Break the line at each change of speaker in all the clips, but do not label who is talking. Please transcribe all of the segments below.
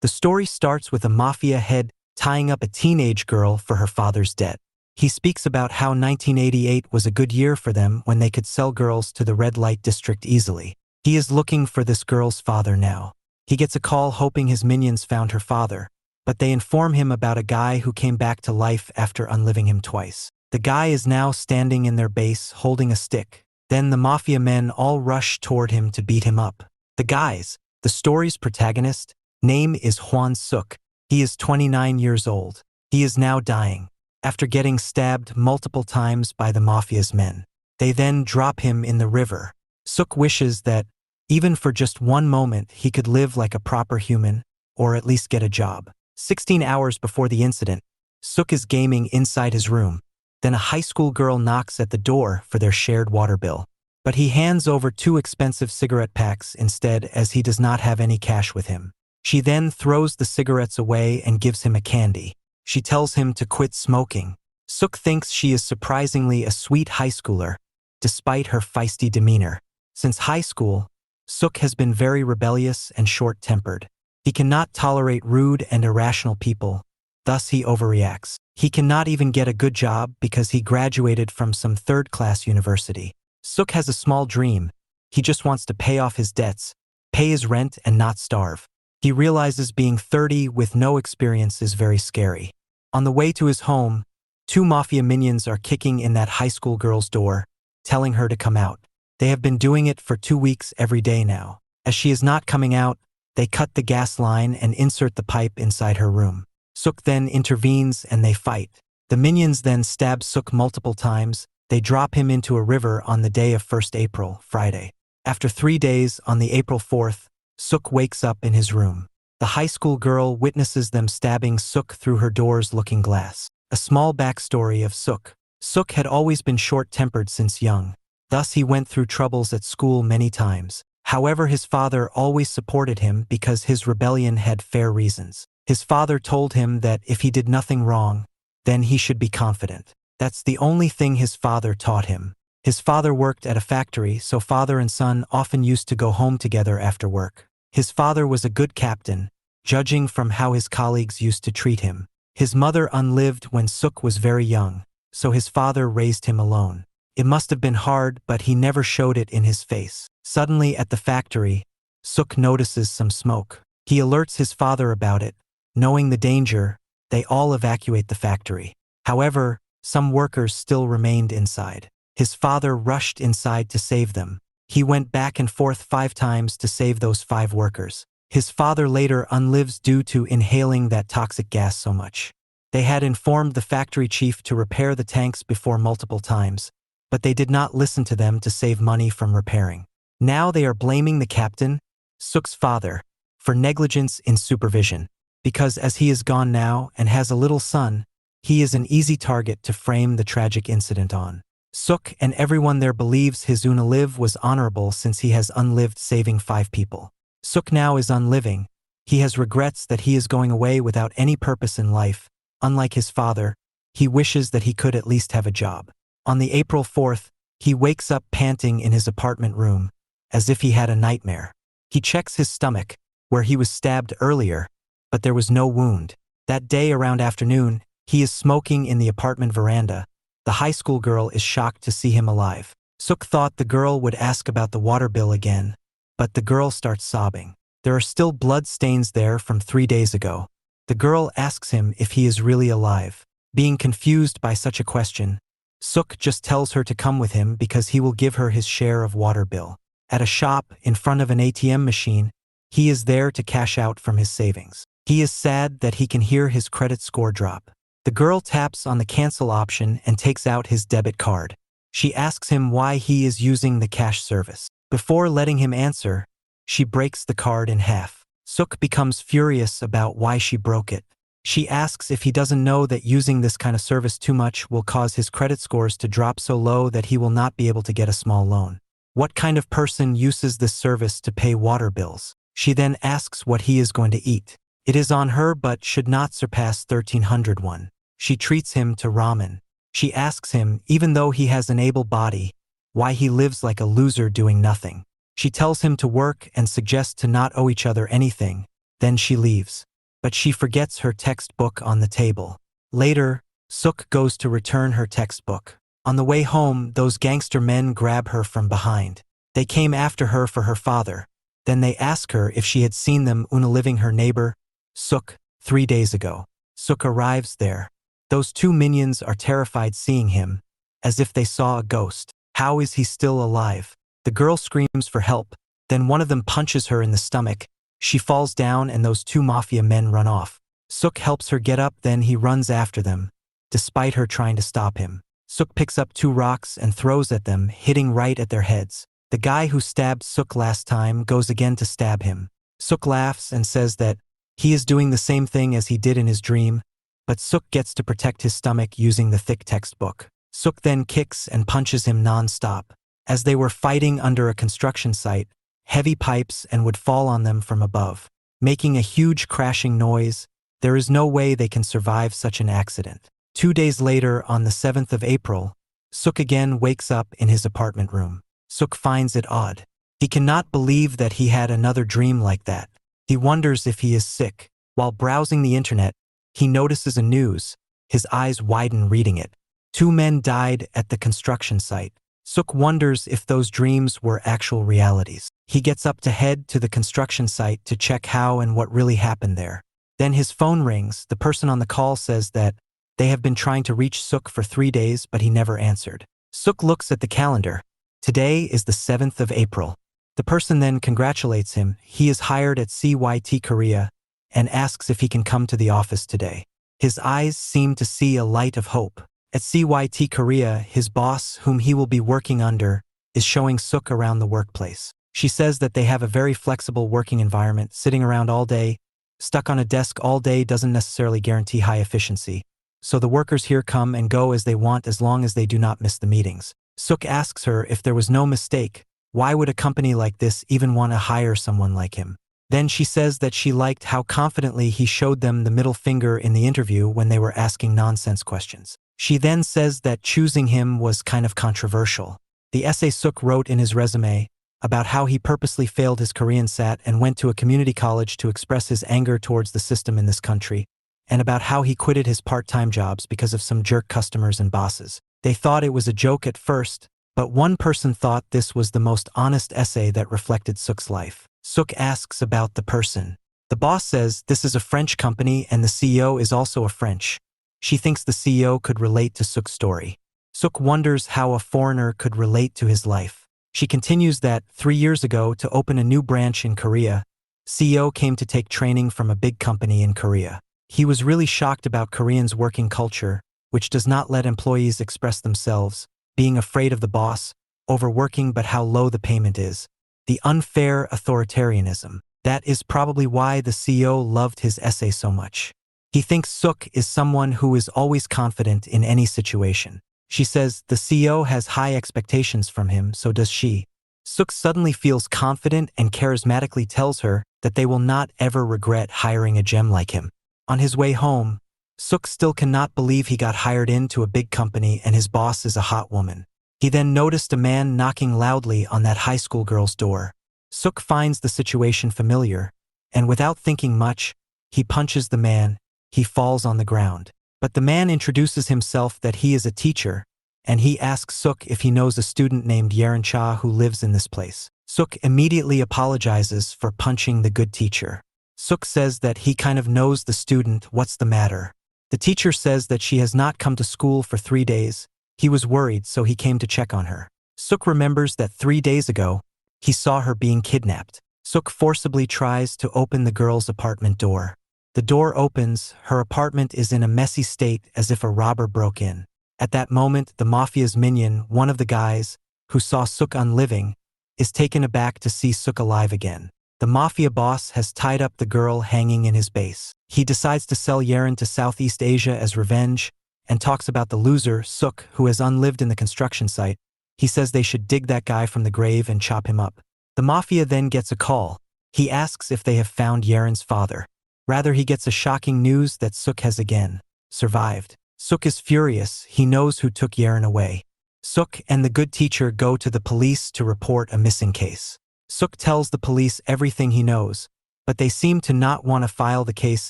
The story starts with a mafia head tying up a teenage girl for her father's debt. He speaks about how 1988 was a good year for them when they could sell girls to the red light district easily. He is looking for this girl's father now. He gets a call hoping his minions found her father, but they inform him about a guy who came back to life after unliving him twice. The guy is now standing in their base holding a stick. Then the mafia men all rush toward him to beat him up. The story's protagonist, name is Hwan Suk. He is 29 years old. He is now dying, after getting stabbed multiple times by the mafia's men. They then drop him in the river. Suk wishes that, even for just one moment, he could live like a proper human, or at least get a job. 16 hours before the incident, Suk is gaming inside his room. Then a high school girl knocks at the door for their shared water bill. But he hands over 2 expensive cigarette packs instead, as he does not have any cash with him. She then throws the cigarettes away and gives him a candy. She tells him to quit smoking. Suk thinks she is surprisingly a sweet high schooler, despite her feisty demeanor. Since high school, Suk has been very rebellious and short-tempered. He cannot tolerate rude and irrational people, thus he overreacts. He cannot even get a good job because he graduated from some third-class university. Suk has a small dream. He just wants to pay off his debts, pay his rent, and not starve. He realizes being 30 with no experience is very scary. On the way to his home, 2 mafia minions are kicking in that high school girl's door, telling her to come out. They have been doing it for 2 weeks every day now. As she is not coming out, they cut the gas line and insert the pipe inside her room. Suk then intervenes and they fight. The minions then stab Suk multiple times. They drop him into a river on the day of 1st April, Friday. After 3 days, on the April 4th, Suk wakes up in his room. The high school girl witnesses them stabbing Suk through her door's looking glass. A small backstory of Suk. Suk had always been short-tempered since young. Thus he went through troubles at school many times. However, his father always supported him because his rebellion had fair reasons. His father told him that if he did nothing wrong, then he should be confident. That's the only thing his father taught him. His father worked at a factory, so father and son often used to go home together after work. His father was a good captain, judging from how his colleagues used to treat him. His mother unlived when Suk was very young, so his father raised him alone. It must have been hard, but he never showed it in his face. Suddenly at the factory, Suk notices some smoke. He alerts his father about it. Knowing the danger, they all evacuate the factory. However, some workers still remained inside. His father rushed inside to save them. He went back and forth 5 times to save those 5 workers. His father later unlives due to inhaling that toxic gas so much. They had informed the factory chief to repair the tanks before multiple times, but they did not listen to them to save money from repairing. Now they are blaming the captain, Suk's father, for negligence in supervision, because as he is gone now and has a little son, he is an easy target to frame the tragic incident on. Suk and everyone there believes his unalive was honorable since he has unlived saving 5 people. Suk now is unliving. He has regrets that he is going away without any purpose in life. Unlike his father, he wishes that he could at least have a job. On the April 4th, he wakes up panting in his apartment room, as if he had a nightmare. He checks his stomach, where he was stabbed earlier, but there was no wound. That day around afternoon, he is smoking in the apartment veranda. The high school girl is shocked to see him alive. Suk thought the girl would ask about the water bill again, but the girl starts sobbing. There are still blood stains there from 3 days ago. The girl asks him if he is really alive. Being confused by such a question, Suk just tells her to come with him because he will give her his share of water bill. At a shop in front of an ATM machine, he is there to cash out from his savings. He is sad that he can hear his credit score drop. The girl taps on the cancel option and takes out his debit card. She asks him why he is using the cash service. Before letting him answer, she breaks the card in half. Suk becomes furious about why she broke it. She asks if he doesn't know that using this kind of service too much will cause his credit scores to drop so low that he will not be able to get a small loan. What kind of person uses this service to pay water bills? She then asks what he is going to eat. It is on her but should not surpass 1,300 won. She treats him to ramen. She asks him, even though he has an able body, why he lives like a loser doing nothing. She tells him to work and suggests to not owe each other anything. Then she leaves. but she forgets her textbook on the table. Later, Suk goes to return her textbook. On the way home, those gangster men grab her from behind. They came after her for her father. Then they ask her if she had seen them living her neighbor, Suk, 3 days ago. Suk arrives there. Those two minions are terrified seeing him, as if they saw a ghost. How is he still alive? The girl screams for help, then one of them punches her in the stomach. She falls down and those two mafia men run off. Suk helps her get up, then he runs after them, despite her trying to stop him. Suk picks up 2 rocks and throws at them, hitting right at their heads. The guy who stabbed Suk last time goes again to stab him. Suk laughs and says that he is doing the same thing as he did in his dream, but Suk gets to protect his stomach using the thick textbook. Suk then kicks and punches him non-stop. As they were fighting under a construction site, heavy pipes and would fall on them from above, making a huge crashing noise. There is no way they can survive such an accident. 2 days later, on the 7th of April, Suk again wakes up in his apartment room. Suk finds it odd. He cannot believe that he had another dream like that. He wonders if he is sick. While browsing the internet, he notices a news. His eyes widen reading it. 2 men died at the construction site. Suk wonders if those dreams were actual realities. He gets up to head to the construction site to check how and what really happened there. Then his phone rings. The person on the call says that they have been trying to reach Suk for 3 days, but he never answered. Suk looks at the calendar. Today is the 7th of April. The person then congratulates him. He is hired at CYT Korea and asks if he can come to the office today. His eyes seem to see a light of hope. At CYT Korea, his boss, whom he will be working under, is showing Suk around the workplace. She says that they have a very flexible working environment. Sitting around all day, stuck on a desk all day doesn't necessarily guarantee high efficiency. So the workers here come and go as they want as long as they do not miss the meetings. Suk asks her if there was no mistake, why would a company like this even want to hire someone like him? Then she says that she liked how confidently he showed them the middle finger in the interview when they were asking nonsense questions. She then says that choosing him was kind of controversial. The essay Suk wrote in his resume about how he purposely failed his Korean SAT and went to a community college to express his anger towards the system in this country, and about how he quitted his part-time jobs because of some jerk customers and bosses. They thought it was a joke at first, but one person thought this was the most honest essay that reflected Suk's life. Suk asks about the person. The boss says this is a French company and the CEO is also a French. She thinks the CEO could relate to Suk's story. Suk wonders how a foreigner could relate to his life. She continues that 3 years ago, to open a new branch in Korea, CEO came to take training from a big company in Korea. He was really shocked about Koreans' working culture, which does not let employees express themselves, being afraid of the boss, overworking but how low the payment is, the unfair authoritarianism. That is probably why the CEO loved his essay so much. He thinks Suk is someone who is always confident in any situation. She says the CEO has high expectations from him, so does she. Suk suddenly feels confident and charismatically tells her that they will not ever regret hiring a gem like him. On his way home, Suk still cannot believe he got hired into a big company and his boss is a hot woman. He then noticed a man knocking loudly on that high school girl's door. Suk finds the situation familiar, and without thinking much, he punches the man. He falls on the ground. But the man introduces himself that he is a teacher, and he asks Suk if he knows a student named Yeren Cha who lives in this place. Suk immediately apologizes for punching the good teacher. Suk says that he kind of knows the student. What's the matter? The teacher says that she has not come to school for 3 days. He was worried, so he came to check on her. Suk remembers that 3 days ago, he saw her being kidnapped. Suk forcibly tries to open the girl's apartment door. The door opens. Her apartment is in a messy state as if a robber broke in. At that moment, the Mafia's minion, one of the guys, who saw Suk living, is taken aback to see Suk alive again. The Mafia boss has tied up the girl hanging in his base. He decides to sell Yeren to Southeast Asia as revenge and talks about the loser, Suk, who has unlived in the construction site. He says they should dig that guy from the grave and chop him up. The Mafia then gets a call. He asks if they have found Yeren's father. Rather, he gets a shocking news that Suk has again survived. Suk is furious. He knows who took Yeren away. Suk and the good teacher go to the police to report a missing case. Suk tells the police everything he knows, but they seem to not want to file the case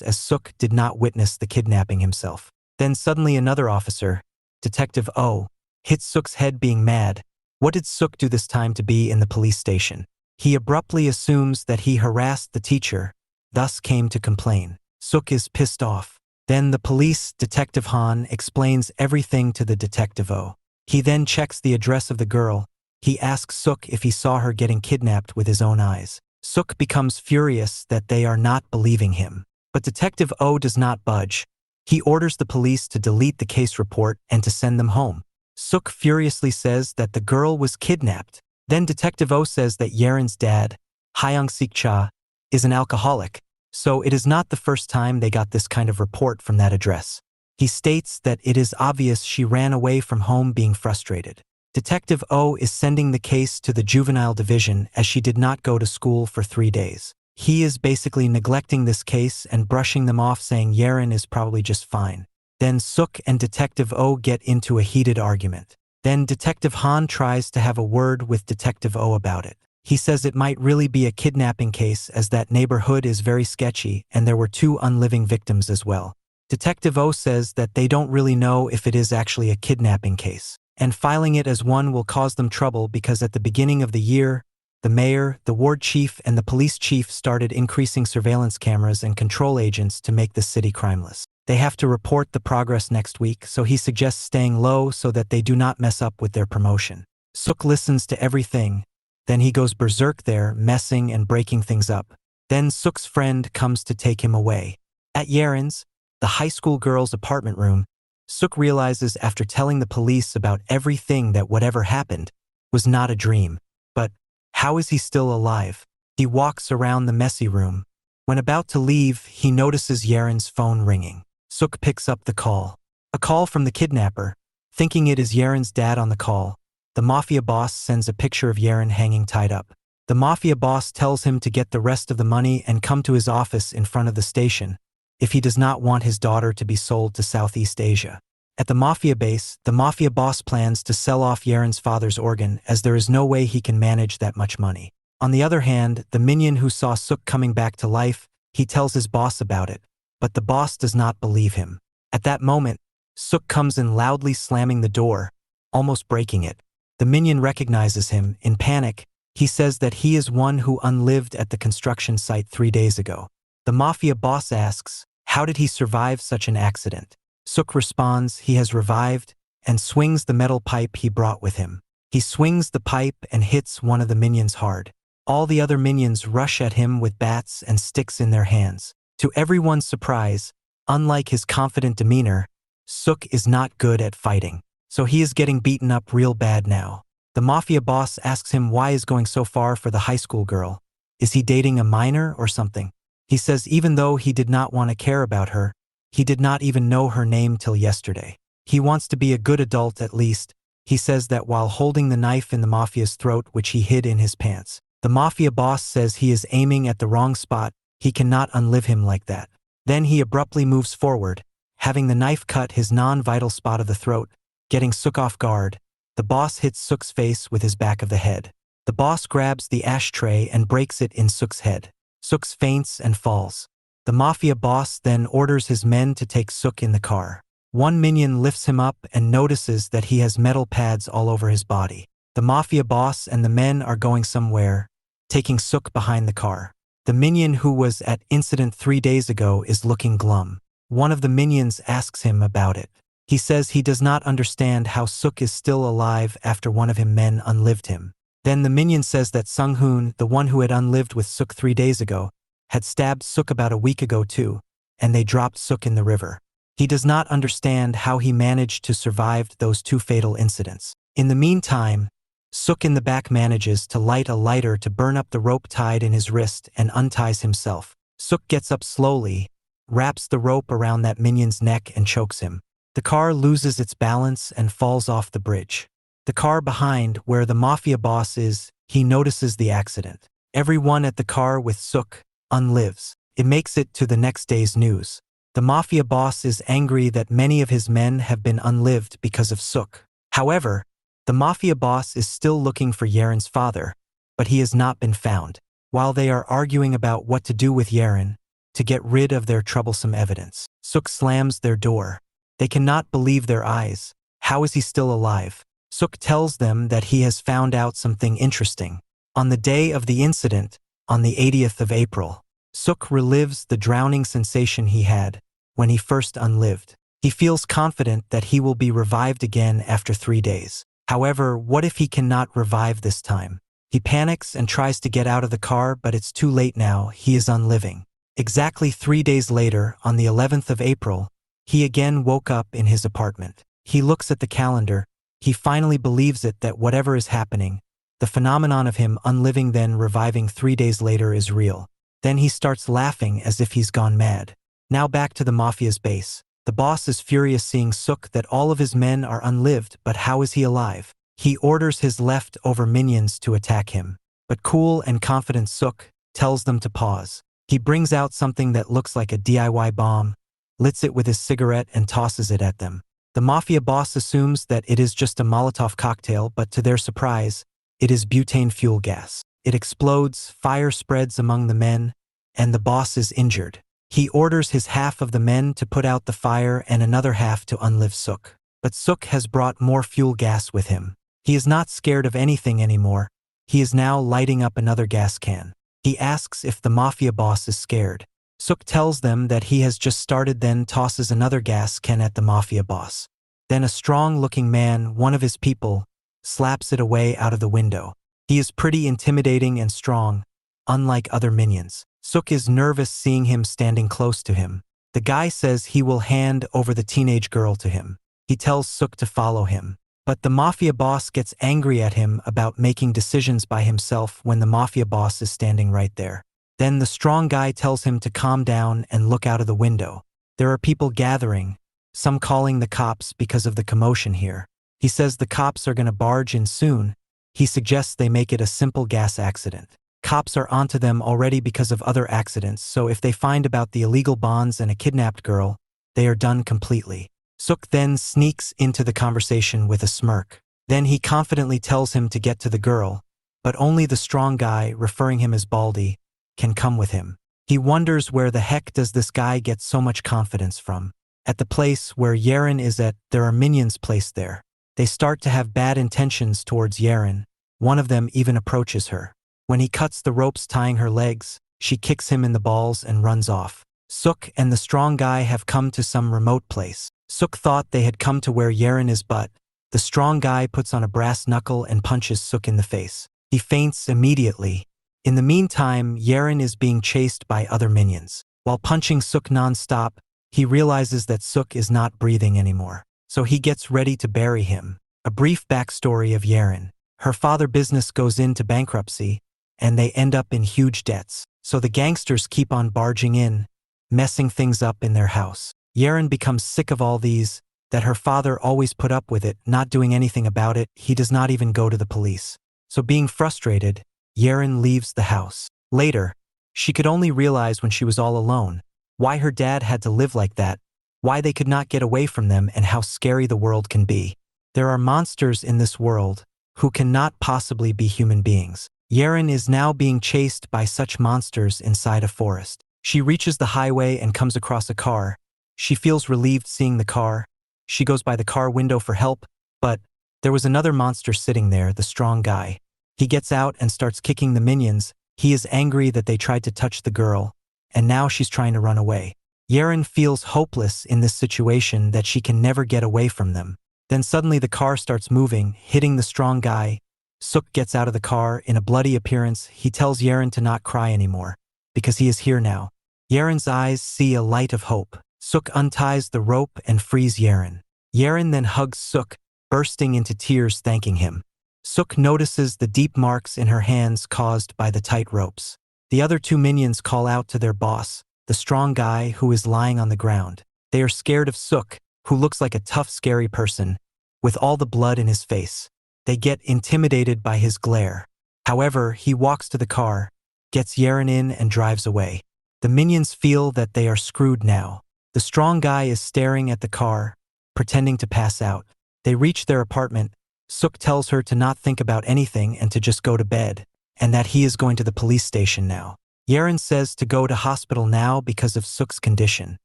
as Suk did not witness the kidnapping himself. Then suddenly another officer, Detective O, hits Suk's head being mad. What did Suk do this time to be in the police station? He abruptly assumes that he harassed the teacher, thus came to complain. Suk is pissed off. Then the police, Detective Han, explains everything to the Detective O. He then checks the address of the girl. He asks Suk if he saw her getting kidnapped with his own eyes. Suk becomes furious that they are not believing him. But Detective O does not budge. He orders the police to delete the case report and to send them home. Suk furiously says that the girl was kidnapped. Then Detective O says that Yeren's dad, Hyung Sik Cha, is an alcoholic, so it is not the first time they got this kind of report from that address. He states that it is obvious she ran away from home being frustrated. Detective O is sending the case to the juvenile division as she did not go to school for 3 days. He is basically neglecting this case and brushing them off, saying Yeren is probably just fine. Then Suk and Detective O get into a heated argument. Then Detective Han tries to have a word with Detective O about it. He says it might really be a kidnapping case as that neighborhood is very sketchy and there were 2 unliving victims as well. Detective O says that they don't really know if it is actually a kidnapping case, and filing it as one will cause them trouble because at the beginning of the year, the mayor, the ward chief, and the police chief started increasing surveillance cameras and control agents to make the city crimeless. They have to report the progress next week, so he suggests staying low so that they do not mess up with their promotion. Suk listens to everything. Then he goes berserk there, messing and breaking things up. Then Suk's friend comes to take him away. At Yeren's, the high school girl's apartment room, Suk realizes after telling the police about everything that whatever happened was not a dream. But how is he still alive? He walks around the messy room. When about to leave, he notices Yeren's phone ringing. Suk picks up the call. A call from the kidnapper. Thinking it is Yeren's dad on the call, the Mafia boss sends a picture of Yeren hanging tied up. The Mafia boss tells him to get the rest of the money and come to his office in front of the station if he does not want his daughter to be sold to Southeast Asia. At the Mafia base, the Mafia boss plans to sell off Yeren's father's organ as there is no way he can manage that much money. On the other hand, the minion who saw Suk coming back to life, he tells his boss about it, but the boss does not believe him. At that moment, Suk comes in loudly slamming the door, almost breaking it. The minion recognizes him. In panic, he says that he is one who unlived at the construction site 3 days ago. The Mafia boss asks, how did he survive such an accident? Suk responds he has revived and swings the metal pipe he brought with him. He swings the pipe and hits one of the minions hard. All the other minions rush at him with bats and sticks in their hands. To everyone's surprise, unlike his confident demeanor, Suk is not good at fighting, so he is getting beaten up real bad now. The Mafia boss asks him why he's going so far for the high school girl. Is he dating a minor or something? He says even though he did not want to care about her, he did not even know her name till yesterday. He wants to be a good adult at least. He says that while holding the knife in the Mafia's throat which he hid in his pants. The Mafia boss says he is aiming at the wrong spot, he cannot unlive him like that. Then he abruptly moves forward, having the knife cut his non-vital spot of the throat, getting Suk off guard. The boss hits Suk's face with his back of the head. The boss grabs the ashtray and breaks it in Suk's head. Suk faints and falls. The Mafia boss then orders his men to take Suk in the car. One minion lifts him up and notices that he has metal pads all over his body. The Mafia boss and the men are going somewhere, taking Suk behind the car. The minion who was at incident 3 days ago is looking glum. One of the minions asks him about it. He says he does not understand how Suk is still alive after one of him men unlived him. Then the minion says that Sung-hoon, the one who had unlived with Suk 3 days ago, had stabbed Suk about a week ago too, and they dropped Suk in the river. He does not understand how he managed to survive those 2 fatal incidents. In the meantime, Suk in the back manages to light a lighter to burn up the rope tied in his wrist and unties himself. Suk gets up slowly, wraps the rope around that minion's neck and chokes him. The car loses its balance and falls off the bridge. The car behind, where the Mafia boss is, he notices the accident. Everyone at the car with Suk unlives. It makes it to the next day's news. The Mafia boss is angry that many of his men have been unlived because of Suk. However, the Mafia boss is still looking for Yeren's father, but he has not been found. while they are arguing about what to do with Yeren to get rid of their troublesome evidence. Suk slams their door. They cannot believe their eyes. How is he still alive? Suk tells them that he has found out something interesting. On the day of the incident, on the 80th of April, Suk relives the drowning sensation he had when he first unlived. He feels confident that he will be revived again after 3 days. However, what if he cannot revive this time? He panics and tries to get out of the car, but it's too late now. He is unliving. Exactly 3 days later, on the 11th of April, he again woke up in his apartment. He looks at the calendar. He finally believes it that whatever is happening, the phenomenon of him unliving then reviving 3 days later is real. Then he starts laughing as if he's gone mad. Now back to the Mafia's base. The boss is furious seeing Suk that all of his men are unlived, but how is he alive? He orders his leftover minions to attack him. But cool and confident Suk tells them to pause. He brings out something that looks like a DIY bomb, lights it with his cigarette and tosses it at them. The Mafia boss assumes that it is just a Molotov cocktail, but to their surprise, it is butane fuel gas. It explodes, fire spreads among the men, and the boss is injured. He orders his half of the men to put out the fire and another half to unlive Suk. But Suk has brought more fuel gas with him. He is not scared of anything anymore. He is now lighting up another gas can. He asks if the Mafia boss is scared. Suk tells them that he has just started, then tosses another gas can at the Mafia boss. Then a strong-looking man, one of his people, slaps it away out of the window. He is pretty intimidating and strong, unlike other minions. Suk is nervous seeing him standing close to him. The guy says he will hand over the teenage girl to him. He tells Suk to follow him. But the Mafia boss gets angry at him about making decisions by himself when the Mafia boss is standing right there. Then the strong guy tells him to calm down and look out of the window. There are people gathering, some calling the cops because of the commotion here. He says the cops are going to barge in soon. He suggests they make it a simple gas accident. Cops are onto them already because of other accidents, so if they find about the illegal bonds and a kidnapped girl, they are done completely. Suk then sneaks into the conversation with a smirk. Then he confidently tells him to get to the girl, but only the strong guy, referring him as Baldy, can come with him. He wonders where the heck does this guy get so much confidence from. At the place where Yeren is at, there are minions placed there. They start to have bad intentions towards Yeren. One of them even approaches her. When he cuts the ropes tying her legs, she kicks him in the balls and runs off. Suk and the strong guy have come to some remote place. Suk thought they had come to where Yeren is, but the strong guy puts on a brass knuckle and punches Suk in the face. He faints immediately. In the meantime, Yeren is being chased by other minions. While punching Suk non-stop, he realizes that Suk is not breathing anymore. So he gets ready to bury him. A brief backstory of Yeren. Her father business goes into bankruptcy, and they end up in huge debts. So the gangsters keep on barging in, messing things up in their house. Yeren becomes sick of all these, that her father always put up with it, not doing anything about it. He does not even go to the police. So being frustrated, Yeren leaves the house. Later, she could only realize when she was all alone, why her dad had to live like that, why they could not get away from them, and how scary the world can be. There are monsters in this world who cannot possibly be human beings. Yeren is now being chased by such monsters inside a forest. She reaches the highway and comes across a car. She feels relieved seeing the car. She goes by the car window for help, but there was another monster sitting there, the strong guy. He gets out and starts kicking the minions. He is angry that they tried to touch the girl, and now she's trying to run away. Yeren feels hopeless in this situation, that she can never get away from them. Then suddenly the car starts moving, hitting the strong guy. Suk gets out of the car in a bloody appearance. He tells Yeren to not cry anymore, because he is here now. Yeren's eyes see a light of hope. Suk unties the rope and frees Yeren. Yeren then hugs Suk, bursting into tears thanking him. Suk notices the deep marks in her hands caused by the tight ropes. The other two minions call out to their boss, the strong guy who is lying on the ground. They are scared of Suk, who looks like a tough, scary person, with all the blood in his face. They get intimidated by his glare. However, he walks to the car, gets Yeren in and drives away. The minions feel that they are screwed now. The strong guy is staring at the car, pretending to pass out. They reach their apartment. Suk tells her to not think about anything and to just go to bed, and that he is going to the police station now. Yeren says to go to hospital now because of Suk's condition.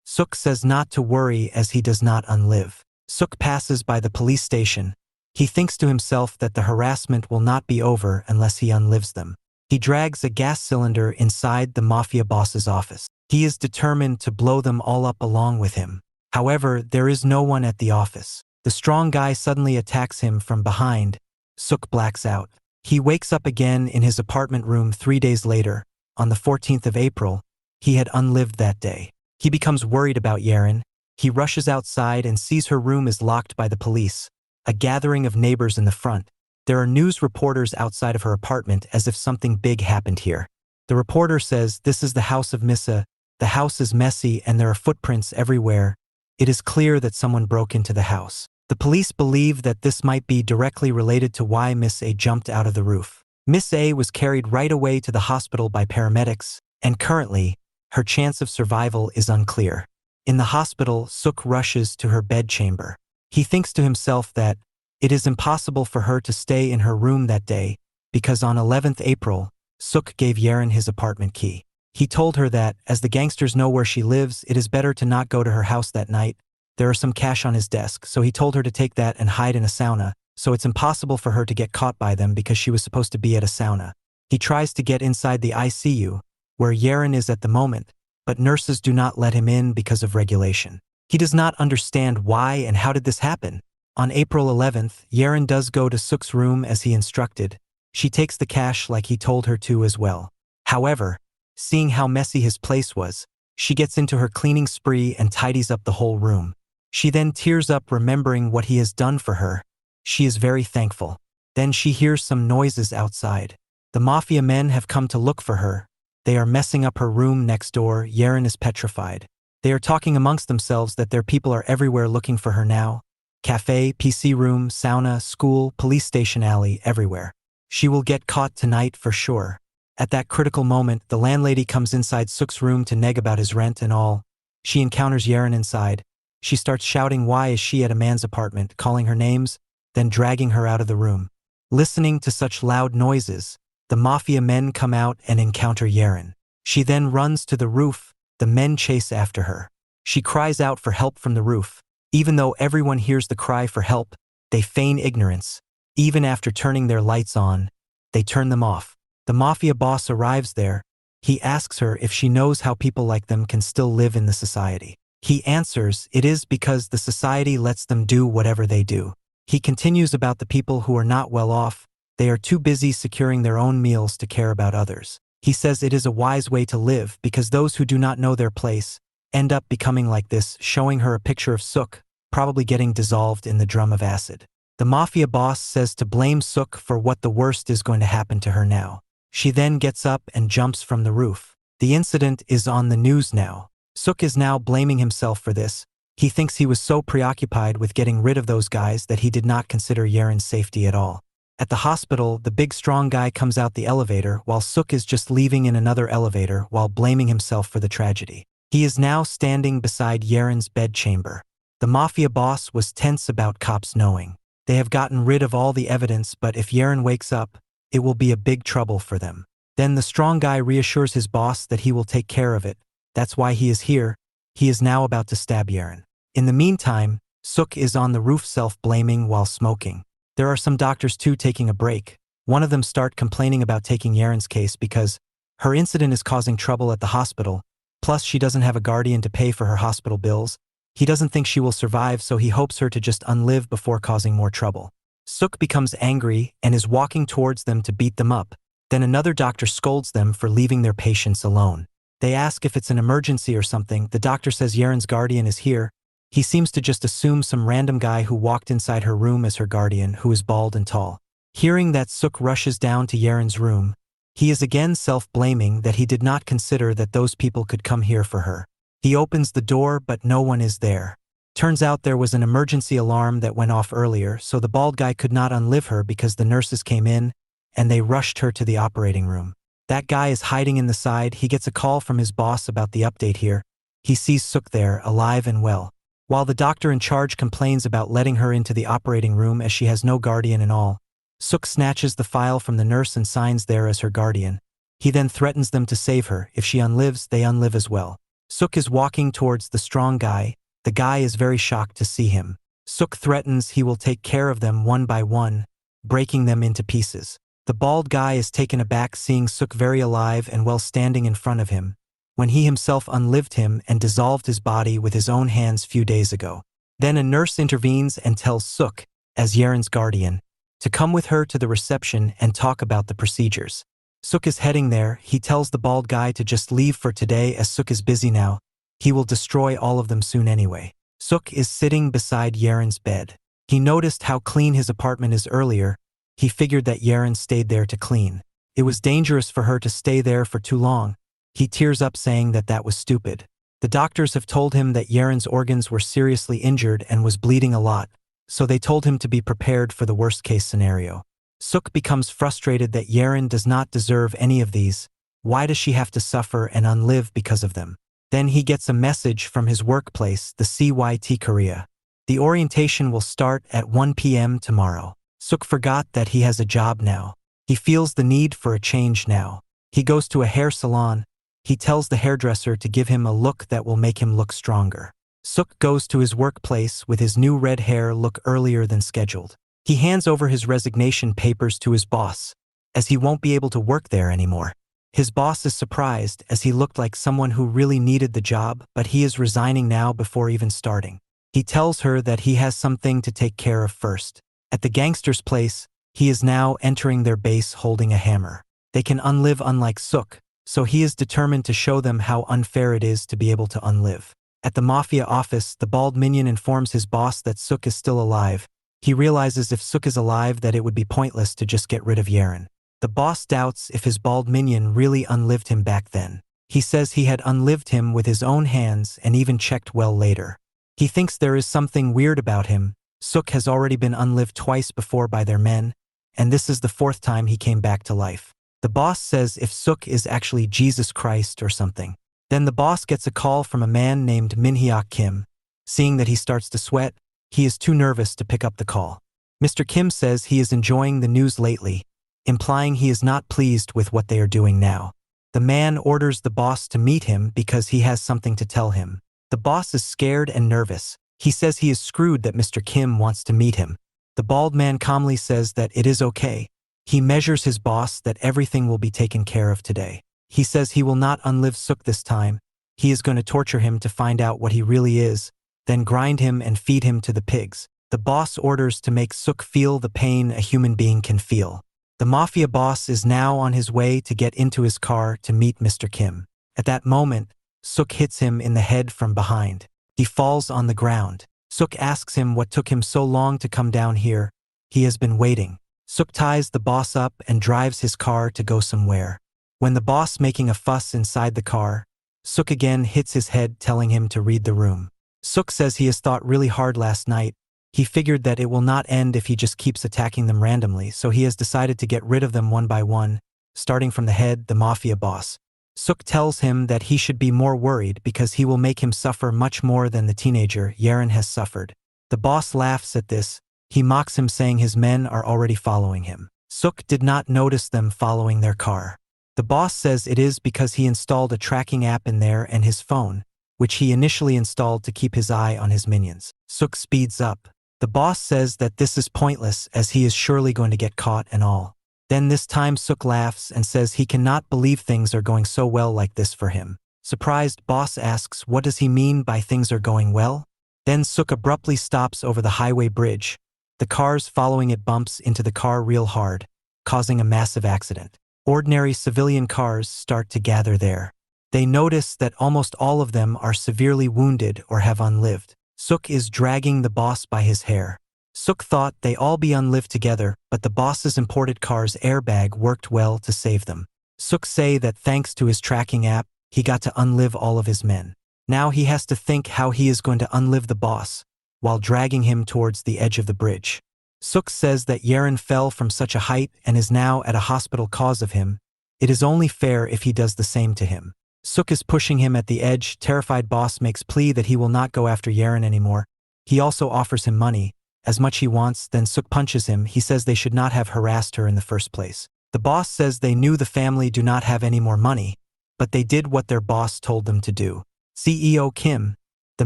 Suk says not to worry as he does not unlive. Suk passes by the police station. He thinks to himself that the harassment will not be over unless he unlives them. He drags a gas cylinder inside the mafia boss's office. He is determined to blow them all up along with him. However, there is no one at the office. The strong guy suddenly attacks him from behind. Suk blacks out. He wakes up again in his apartment room 3 days later. On the 14th of April, he had unlived that day. He becomes worried about Yeren. He rushes outside and sees her room is locked by the police. A gathering of neighbors in the front. There are news reporters outside of her apartment as if something big happened here. The reporter says this is the house of Missa. The house is messy and there are footprints everywhere. It is clear that someone broke into the house. The police believe that this might be directly related to why Miss A jumped out of the roof. Miss A was carried right away to the hospital by paramedics, and currently, her chance of survival is unclear. In the hospital, Suk rushes to her bedchamber. He thinks to himself that it is impossible for her to stay in her room that day because on 11th April, Suk gave Yeren his apartment key. He told her that, as the gangsters know where she lives, it is better to not go to her house that night. There are some cash on his desk, so he told her to take that and hide in a sauna, so it's impossible for her to get caught by them because she was supposed to be at a sauna. He tries to get inside the ICU, where Yeren is at the moment, but nurses do not let him in because of regulation. He does not understand why and how did this happen. On April 11th, Yeren does go to Suk's room as he instructed. She takes the cash like he told her to as well. However, seeing how messy his place was, she gets into her cleaning spree and tidies up the whole room. She then tears up remembering what he has done for her. She is very thankful. Then she hears some noises outside. The mafia men have come to look for her. They are messing up her room next door. Yeren is petrified. They are talking amongst themselves that their people are everywhere looking for her now. Cafe, PC room, sauna, school, police station alley, everywhere. She will get caught tonight for sure. At that critical moment, the landlady comes inside Suk's room to neg about his rent and all. She encounters Yeren inside. She starts shouting why is she at a man's apartment, calling her names, then dragging her out of the room. Listening to such loud noises, the mafia men come out and encounter Yeren. She then runs to the roof. The men chase after her. She cries out for help from the roof. Even though everyone hears the cry for help, they feign ignorance. Even after turning their lights on, they turn them off. The mafia boss arrives there. He asks her if she knows how people like them can still live in the society. He answers it is because the society lets them do whatever they do. He continues about the people who are not well off. They are too busy securing their own meals to care about others. He says it is a wise way to live because those who do not know their place end up becoming like this, showing her a picture of Suk, probably getting dissolved in the drum of acid. The mafia boss says to blame Suk for what the worst is going to happen to her now. She then gets up and jumps from the roof. The incident is on the news now. Suk is now blaming himself for this. He thinks he was so preoccupied with getting rid of those guys that he did not consider Yeren's safety at all. At the hospital, the big strong guy comes out the elevator while Suk is just leaving in another elevator while blaming himself for the tragedy. He is now standing beside Yeren's bedchamber. The mafia boss was tense about cops knowing. They have gotten rid of all the evidence, but if Yeren wakes up, it will be a big trouble for them. Then the strong guy reassures his boss that he will take care of it. That's why he is here. He is now about to stab Yeren. In the meantime, Suk is on the roof self-blaming while smoking. There are some doctors too taking a break. One of them start complaining about taking Yeren's case because her incident is causing trouble at the hospital, plus she doesn't have a guardian to pay for her hospital bills. He doesn't think she will survive, so he hopes her to just unlive before causing more trouble. Suk becomes angry and is walking towards them to beat them up. Then another doctor scolds them for leaving their patients alone. They ask if it's an emergency or something. The doctor says Yeren's guardian is here. He seems to just assume some random guy who walked inside her room as her guardian, who is bald and tall. Hearing that, Suk rushes down to Yeren's room. He is again self-blaming that he did not consider that those people could come here for her. He opens the door, but no one is there. Turns out there was an emergency alarm that went off earlier, so the bald guy could not unlive her because the nurses came in and they rushed her to the operating room. That guy is hiding in the side. He gets a call from his boss about the update here. He sees Suk there, alive and well. While the doctor in charge complains about letting her into the operating room as she has no guardian and all, Suk snatches the file from the nurse and signs there as her guardian. He then threatens them to save her. If she unlives, they unlive as well. Suk is walking towards the strong guy. The guy is very shocked to see him. Suk threatens he will take care of them one by one, breaking them into pieces. The bald guy is taken aback seeing Suk very alive and well standing in front of him, when he himself unlived him and dissolved his body with his own hands few days ago. Then a nurse intervenes and tells Suk, as Yaren's guardian, to come with her to the reception and talk about the procedures. Suk is heading there. He tells the bald guy to just leave for today as Suk is busy now. He will destroy all of them soon anyway. Suk is sitting beside Yaren's bed. He noticed how clean his apartment is earlier. He figured that Yaren stayed there to clean. It was dangerous for her to stay there for too long. He tears up saying that that was stupid. The doctors have told him that Yaren's organs were seriously injured and was bleeding a lot, so they told him to be prepared for the worst-case scenario. Suk becomes frustrated that Yaren does not deserve any of these. Why does she have to suffer and unlive because of them? Then he gets a message from his workplace, the CYT Korea. The orientation will start at 1 p.m. tomorrow. Suk forgot that he has a job now. He feels the need for a change now. He goes to a hair salon. He tells the hairdresser to give him a look that will make him look stronger. Suk goes to his workplace with his new red hair look earlier than scheduled. He hands over his resignation papers to his boss, as he won't be able to work there anymore. His boss is surprised as he looked like someone who really needed the job, but he is resigning now before even starting. He tells her that he has something to take care of first. At the gangster's place, he is now entering their base holding a hammer. They can unlive unlike Suk, so he is determined to show them how unfair it is to be able to unlive. At the Mafia office, the bald minion informs his boss that Suk is still alive. He realizes if Suk is alive that it would be pointless to just get rid of Yaren. The boss doubts if his bald minion really unlived him back then. He says he had unlived him with his own hands and even checked well later. He thinks there is something weird about him. Suk has already been unlived twice before by their men, and this is the fourth time he came back to life. The boss says if Suk is actually Jesus Christ or something. Then the boss gets a call from a man named Minhwa Kim. Seeing that he starts to sweat, he is too nervous to pick up the call. Mr. Kim says he is enjoying the news lately, implying he is not pleased with what they are doing now. The man orders the boss to meet him because he has something to tell him. The boss is scared and nervous. He says he is screwed that Mr. Kim wants to meet him. The bald man calmly says that it is okay. He measures his boss that everything will be taken care of today. He says he will not unlive Suk this time. He is going to torture him to find out what he really is, then grind him and feed him to the pigs. The boss orders to make Suk feel the pain a human being can feel. The Mafia boss is now on his way to get into his car to meet Mr. Kim. At that moment, Suk hits him in the head from behind. He falls on the ground. Suk asks him what took him so long to come down here. He has been waiting. Suk ties the boss up and drives his car to go somewhere. When the boss making a fuss inside the car, Suk again hits his head telling him to read the room. Suk says he has thought really hard last night. He figured that it will not end if he just keeps attacking them randomly, so he has decided to get rid of them one by one, starting from the head, the Mafia boss. Suk tells him that he should be more worried because he will make him suffer much more than the teenager Yaren has suffered. The boss laughs at this. He mocks him saying his men are already following him. Suk did not notice them following their car. The boss says it is because he installed a tracking app in there and his phone, which he initially installed to keep his eye on his minions. Suk speeds up. The boss says that this is pointless as he is surely going to get caught and all. Then this time Suk laughs and says he cannot believe things are going so well like this for him. Surprised, boss asks what does he mean by things are going well? Then Suk abruptly stops over the highway bridge. The cars following it bumps into the car real hard, causing a massive accident. Ordinary civilian cars start to gather there. They notice that almost all of them are severely wounded or have unlived. Suk is dragging the boss by his hair. Suk thought they all be unlived together, but the boss's imported car's airbag worked well to save them. Suk say that thanks to his tracking app, he got to unlive all of his men. Now he has to think how he is going to unlive the boss, while dragging him towards the edge of the bridge. Suk says that Yaren fell from such a height and is now at a hospital cause of him. It is only fair if he does the same to him. Suk is pushing him at the edge. Terrified boss makes plea that he will not go after Yaren anymore. He also offers him money. as much he wants, then Suk punches him. He says they should not have harassed her in the first place. The boss says they knew the family do not have any more money, but they did what their boss told them to do. CEO Kim, the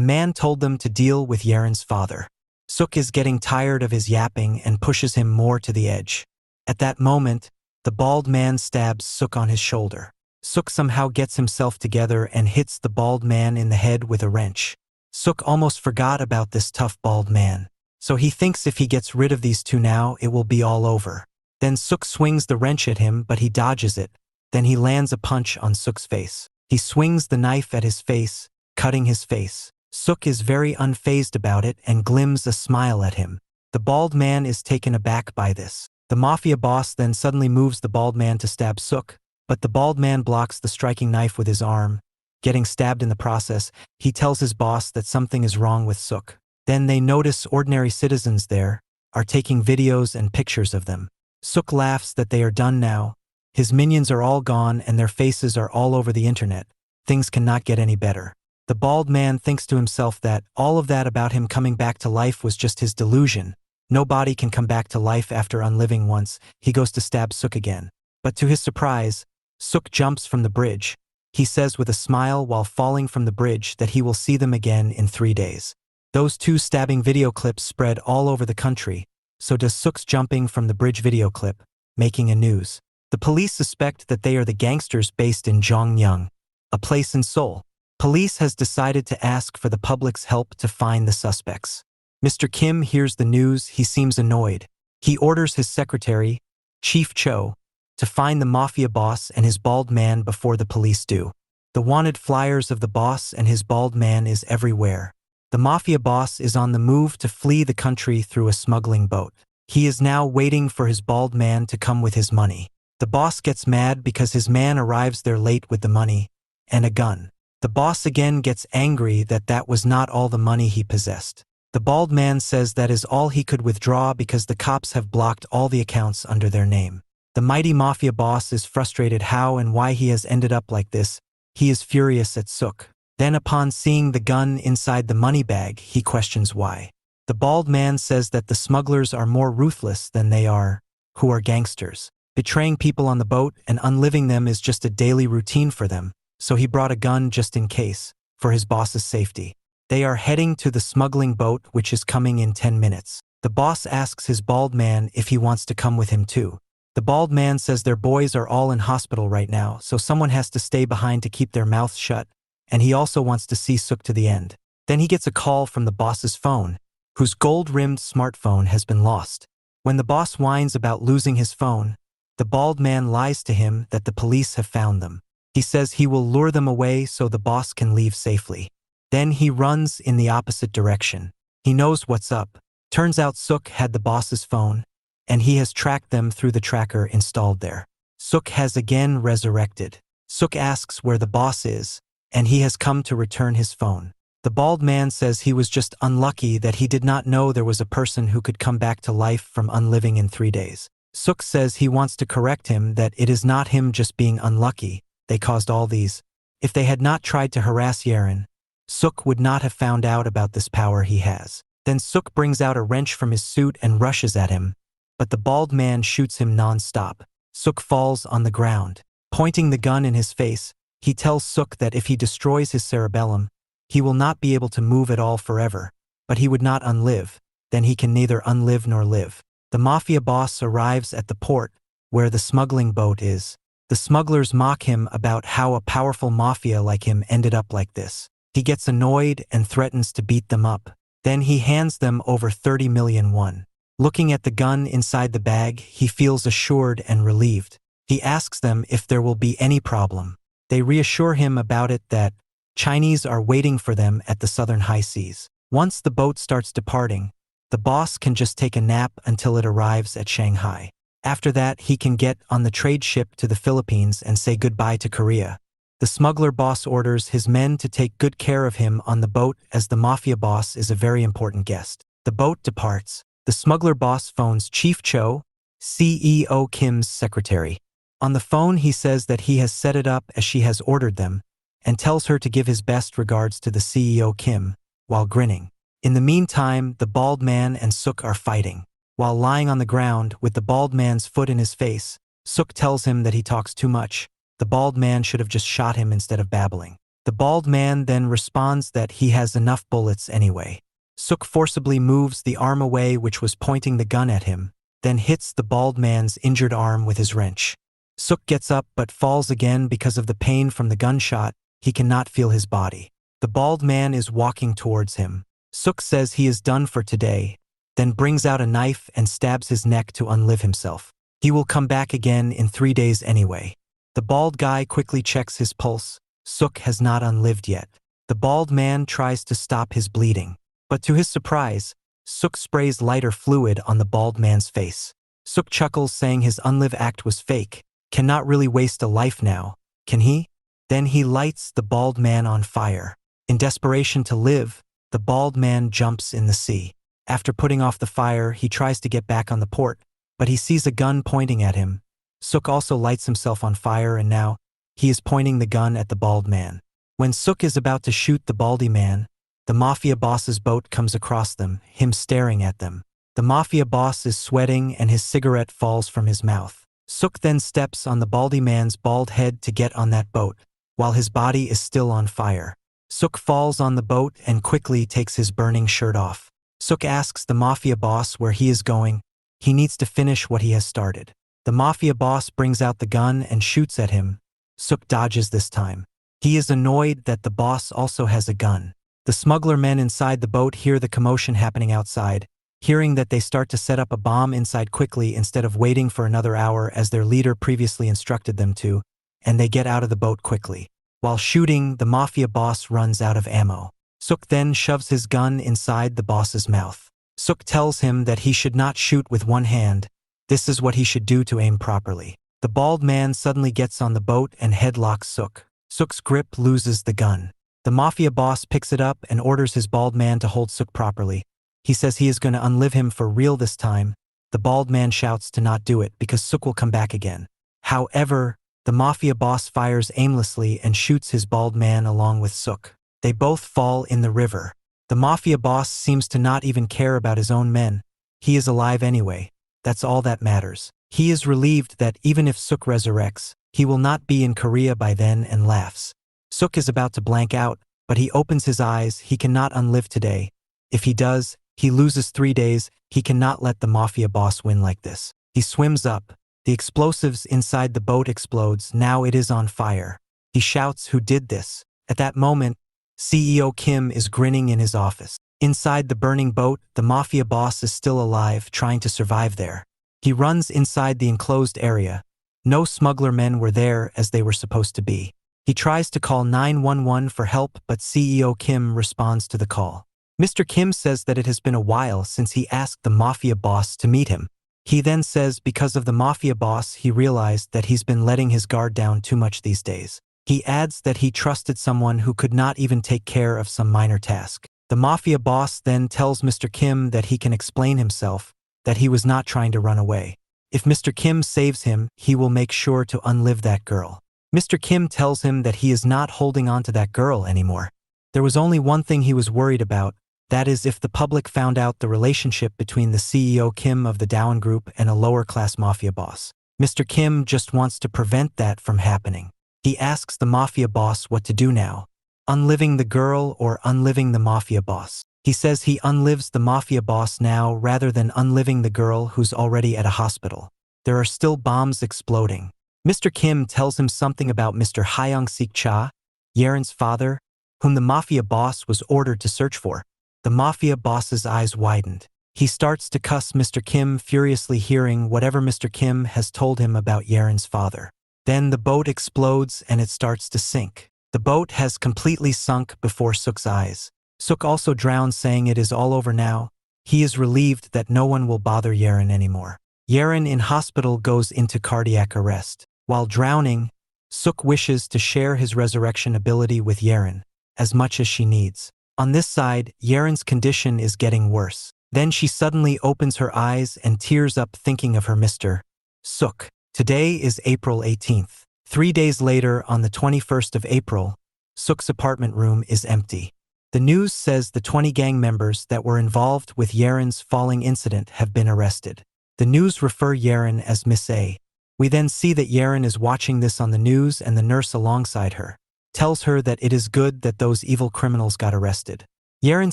man told them to deal with Yaren's father. Suk is getting tired of his yapping and pushes him more to the edge. At that moment, the bald man stabs Suk on his shoulder. Suk somehow gets himself together and hits the bald man in the head with a wrench. Suk almost forgot about this tough bald man, so he thinks if he gets rid of these two now, it will be all over. Then Suk swings the wrench at him, but he dodges it. Then he lands a punch on Suk's face. He swings the knife at his face, cutting his face. Suk is very unfazed about it and glims a smile at him. The bald man is taken aback by this. The mafia boss then suddenly moves the bald man to stab Suk, but the bald man blocks the striking knife with his arm. Getting stabbed in the process, he tells his boss that something is wrong with Suk. Then they notice ordinary citizens there are taking videos and pictures of them. Suk laughs that they are done now. His minions are all gone and their faces are all over the internet. Things cannot get any better. The bald man thinks to himself that all of that about him coming back to life was just his delusion. Nobody can come back to life after unliving once. He goes to stab Suk again. But to his surprise, Suk jumps from the bridge. He says with a smile while falling from the bridge that he will see them again in 3 days. Those two stabbing video clips spread all over the country. So does Suk's jumping from the bridge video clip, making a news. The police suspect that they are the gangsters based in Jongyang, a place in Seoul. Police has decided to ask for the public's help to find the suspects. Mr. Kim hears the news. He seems annoyed. He orders his secretary, Chief Cho, to find the mafia boss and his bald man before the police do. The wanted flyers of the boss and his bald man is everywhere. The mafia boss is on the move to flee the country through a smuggling boat. He is now waiting for his bald man to come with his money. The boss gets mad because his man arrives there late with the money and a gun. The boss again gets angry that that was not all the money he possessed. The bald man says that is all he could withdraw because the cops have blocked all the accounts under their name. The mighty mafia boss is frustrated how and why he has ended up like this. He is furious at Suk. Then upon seeing the gun inside the money bag, he questions why. The bald man says that the smugglers are more ruthless than they are, who are gangsters. Betraying people on the boat and unliving them is just a daily routine for them, so he brought a gun just in case, for his boss's safety. They are heading to the smuggling boat which is coming in 10 minutes. The boss asks his bald man if he wants to come with him too. The bald man says their boys are all in hospital right now, so someone has to stay behind to keep their mouths shut, and he also wants to see Suk to the end. Then he gets a call from the boss's phone, whose gold-rimmed smartphone has been lost. When the boss whines about losing his phone, the bald man lies to him that the police have found them. He says he will lure them away so the boss can leave safely. Then he runs in the opposite direction. He knows what's up. Turns out Suk had the boss's phone, and he has tracked them through the tracker installed there. Suk has again resurrected. Suk asks where the boss is, and he has come to return his phone. The bald man says he was just unlucky that he did not know there was a person who could come back to life from unliving in 3 days. Suk says he wants to correct him that it is not him just being unlucky. They caused all these. If they had not tried to harass Yaren, Suk would not have found out about this power he has. Then Suk brings out a wrench from his suit and rushes at him, but the bald man shoots him non-stop. Suk falls on the ground. Pointing the gun in his face, he tells Suk that if he destroys his cerebellum, he will not be able to move at all forever, but he would not unlive. Then he can neither unlive nor live. The mafia boss arrives at the port where the smuggling boat is. The smugglers mock him about how a powerful mafia like him ended up like this. He gets annoyed and threatens to beat them up. Then he hands them over 30 million won. Looking at the gun inside the bag, he feels assured and relieved. He asks them if there will be any problem. They reassure him about it that Chinese are waiting for them at the southern high seas. Once the boat starts departing, the boss can just take a nap until it arrives at Shanghai. After that, he can get on the trade ship to the Philippines and say goodbye to Korea. The smuggler boss orders his men to take good care of him on the boat as the mafia boss is a very important guest. The boat departs. The smuggler boss phones Chief Cho, CEO Kim's secretary. On the phone, he says that he has set it up as she has ordered them and tells her to give his best regards to the CEO Kim, while grinning. In the meantime, the bald man and Suk are fighting. While lying on the ground with the bald man's foot in his face, Suk tells him that he talks too much. The bald man should have just shot him instead of babbling. The bald man then responds that he has enough bullets anyway. Suk forcibly moves the arm away which was pointing the gun at him, then hits the bald man's injured arm with his wrench. Suk gets up but falls again because of the pain from the gunshot. He cannot feel his body. The bald man is walking towards him. Suk says he is done for today, then brings out a knife and stabs his neck to unlive himself. He will come back again in 3 days anyway. The bald guy quickly checks his pulse. Suk has not unlived yet. The bald man tries to stop his bleeding, but to his surprise, Suk sprays lighter fluid on the bald man's face. Suk chuckles saying his unlive act was fake. Cannot really waste a life now, can he? Then he lights the bald man on fire. In desperation to live, the bald man jumps in the sea. After putting off the fire, he tries to get back on the port, but he sees a gun pointing at him. Suk also lights himself on fire and now, he is pointing the gun at the bald man. When Suk is about to shoot the baldy man, the Mafia boss's boat comes across them, him staring at them. The Mafia boss is sweating and his cigarette falls from his mouth. Suk then steps on the baldy man's bald head to get on that boat, while his body is still on fire. Suk falls on the boat and quickly takes his burning shirt off. Suk asks the Mafia boss where he is going. He needs to finish what he has started. The Mafia boss brings out the gun and shoots at him. Suk dodges this time. He is annoyed that the boss also has a gun. The smuggler men inside the boat hear the commotion happening outside, hearing that they start to set up a bomb inside quickly instead of waiting for another hour as their leader previously instructed them to, and they get out of the boat quickly. While shooting, the Mafia boss runs out of ammo. Suk then shoves his gun inside the boss's mouth. Suk tells him that he should not shoot with one hand. This is what he should do to aim properly. The bald man suddenly gets on the boat and headlocks Suk. Suk's grip loses the gun. The Mafia boss picks it up and orders his bald man to hold Suk properly. He says he is going to unlive him for real this time. The bald man shouts to not do it because Suk will come back again. However, the Mafia boss fires aimlessly and shoots his bald man along with Suk. They both fall in the river. The Mafia boss seems to not even care about his own men. He is alive anyway. That's all that matters. He is relieved that even if Suk resurrects, he will not be in Korea by then and laughs. Suk is about to blank out, but he opens his eyes. He cannot unlive today. If he does, he loses 3 days. He cannot let the Mafia boss win like this. He swims up. The explosives inside the boat explodes. Now it is on fire. He shouts, "Who did this?" At that moment, CEO Kim is grinning in his office. Inside the burning boat, the Mafia boss is still alive, trying to survive there. He runs inside the enclosed area. No smuggler men were there as they were supposed to be. He tries to call 911 for help, but CEO Kim responds to the call. Mr. Kim says that it has been a while since he asked the Mafia boss to meet him. He then says because of the Mafia boss, he realized that he's been letting his guard down too much these days. He adds that he trusted someone who could not even take care of some minor task. The Mafia boss then tells Mr. Kim that he can explain himself, that he was not trying to run away. If Mr. Kim saves him, he will make sure to unlive that girl. Mr. Kim tells him that he is not holding on to that girl anymore. There was only one thing he was worried about, that is if the public found out the relationship between the CEO Kim of the Down Group and a lower-class Mafia boss. Mr. Kim just wants to prevent that from happening. He asks the Mafia boss what to do now. Unliving the girl or unliving the Mafia boss. He says he unlives the Mafia boss now rather than unliving the girl who's already at a hospital. There are still bombs exploding. Mr. Kim tells him something about Mr. Hyung-sik Cha, Yeren's father, whom the Mafia boss was ordered to search for. The Mafia boss's eyes widened. He starts to cuss Mr. Kim, furiously hearing whatever Mr. Kim has told him about Yeren's father. Then the boat explodes and it starts to sink. The boat has completely sunk before Suk's eyes. Suk also drowns, saying it is all over now. He is relieved that no one will bother Yeren anymore. Yeren in hospital goes into cardiac arrest. While drowning, Suk wishes to share his resurrection ability with Yeren, as much as she needs. On this side, Yeren's condition is getting worse. Then she suddenly opens her eyes and tears up thinking of her Mr. Suk. Today is April 18th. 3 days later, on the 21st of April, Suk's apartment room is empty. The news says the 20 gang members that were involved with Yaren's falling incident have been arrested. The news refer Yaren as Miss A. We then see that Yaren is watching this on the news, and the nurse alongside her tells her that it is good that those evil criminals got arrested. Yaren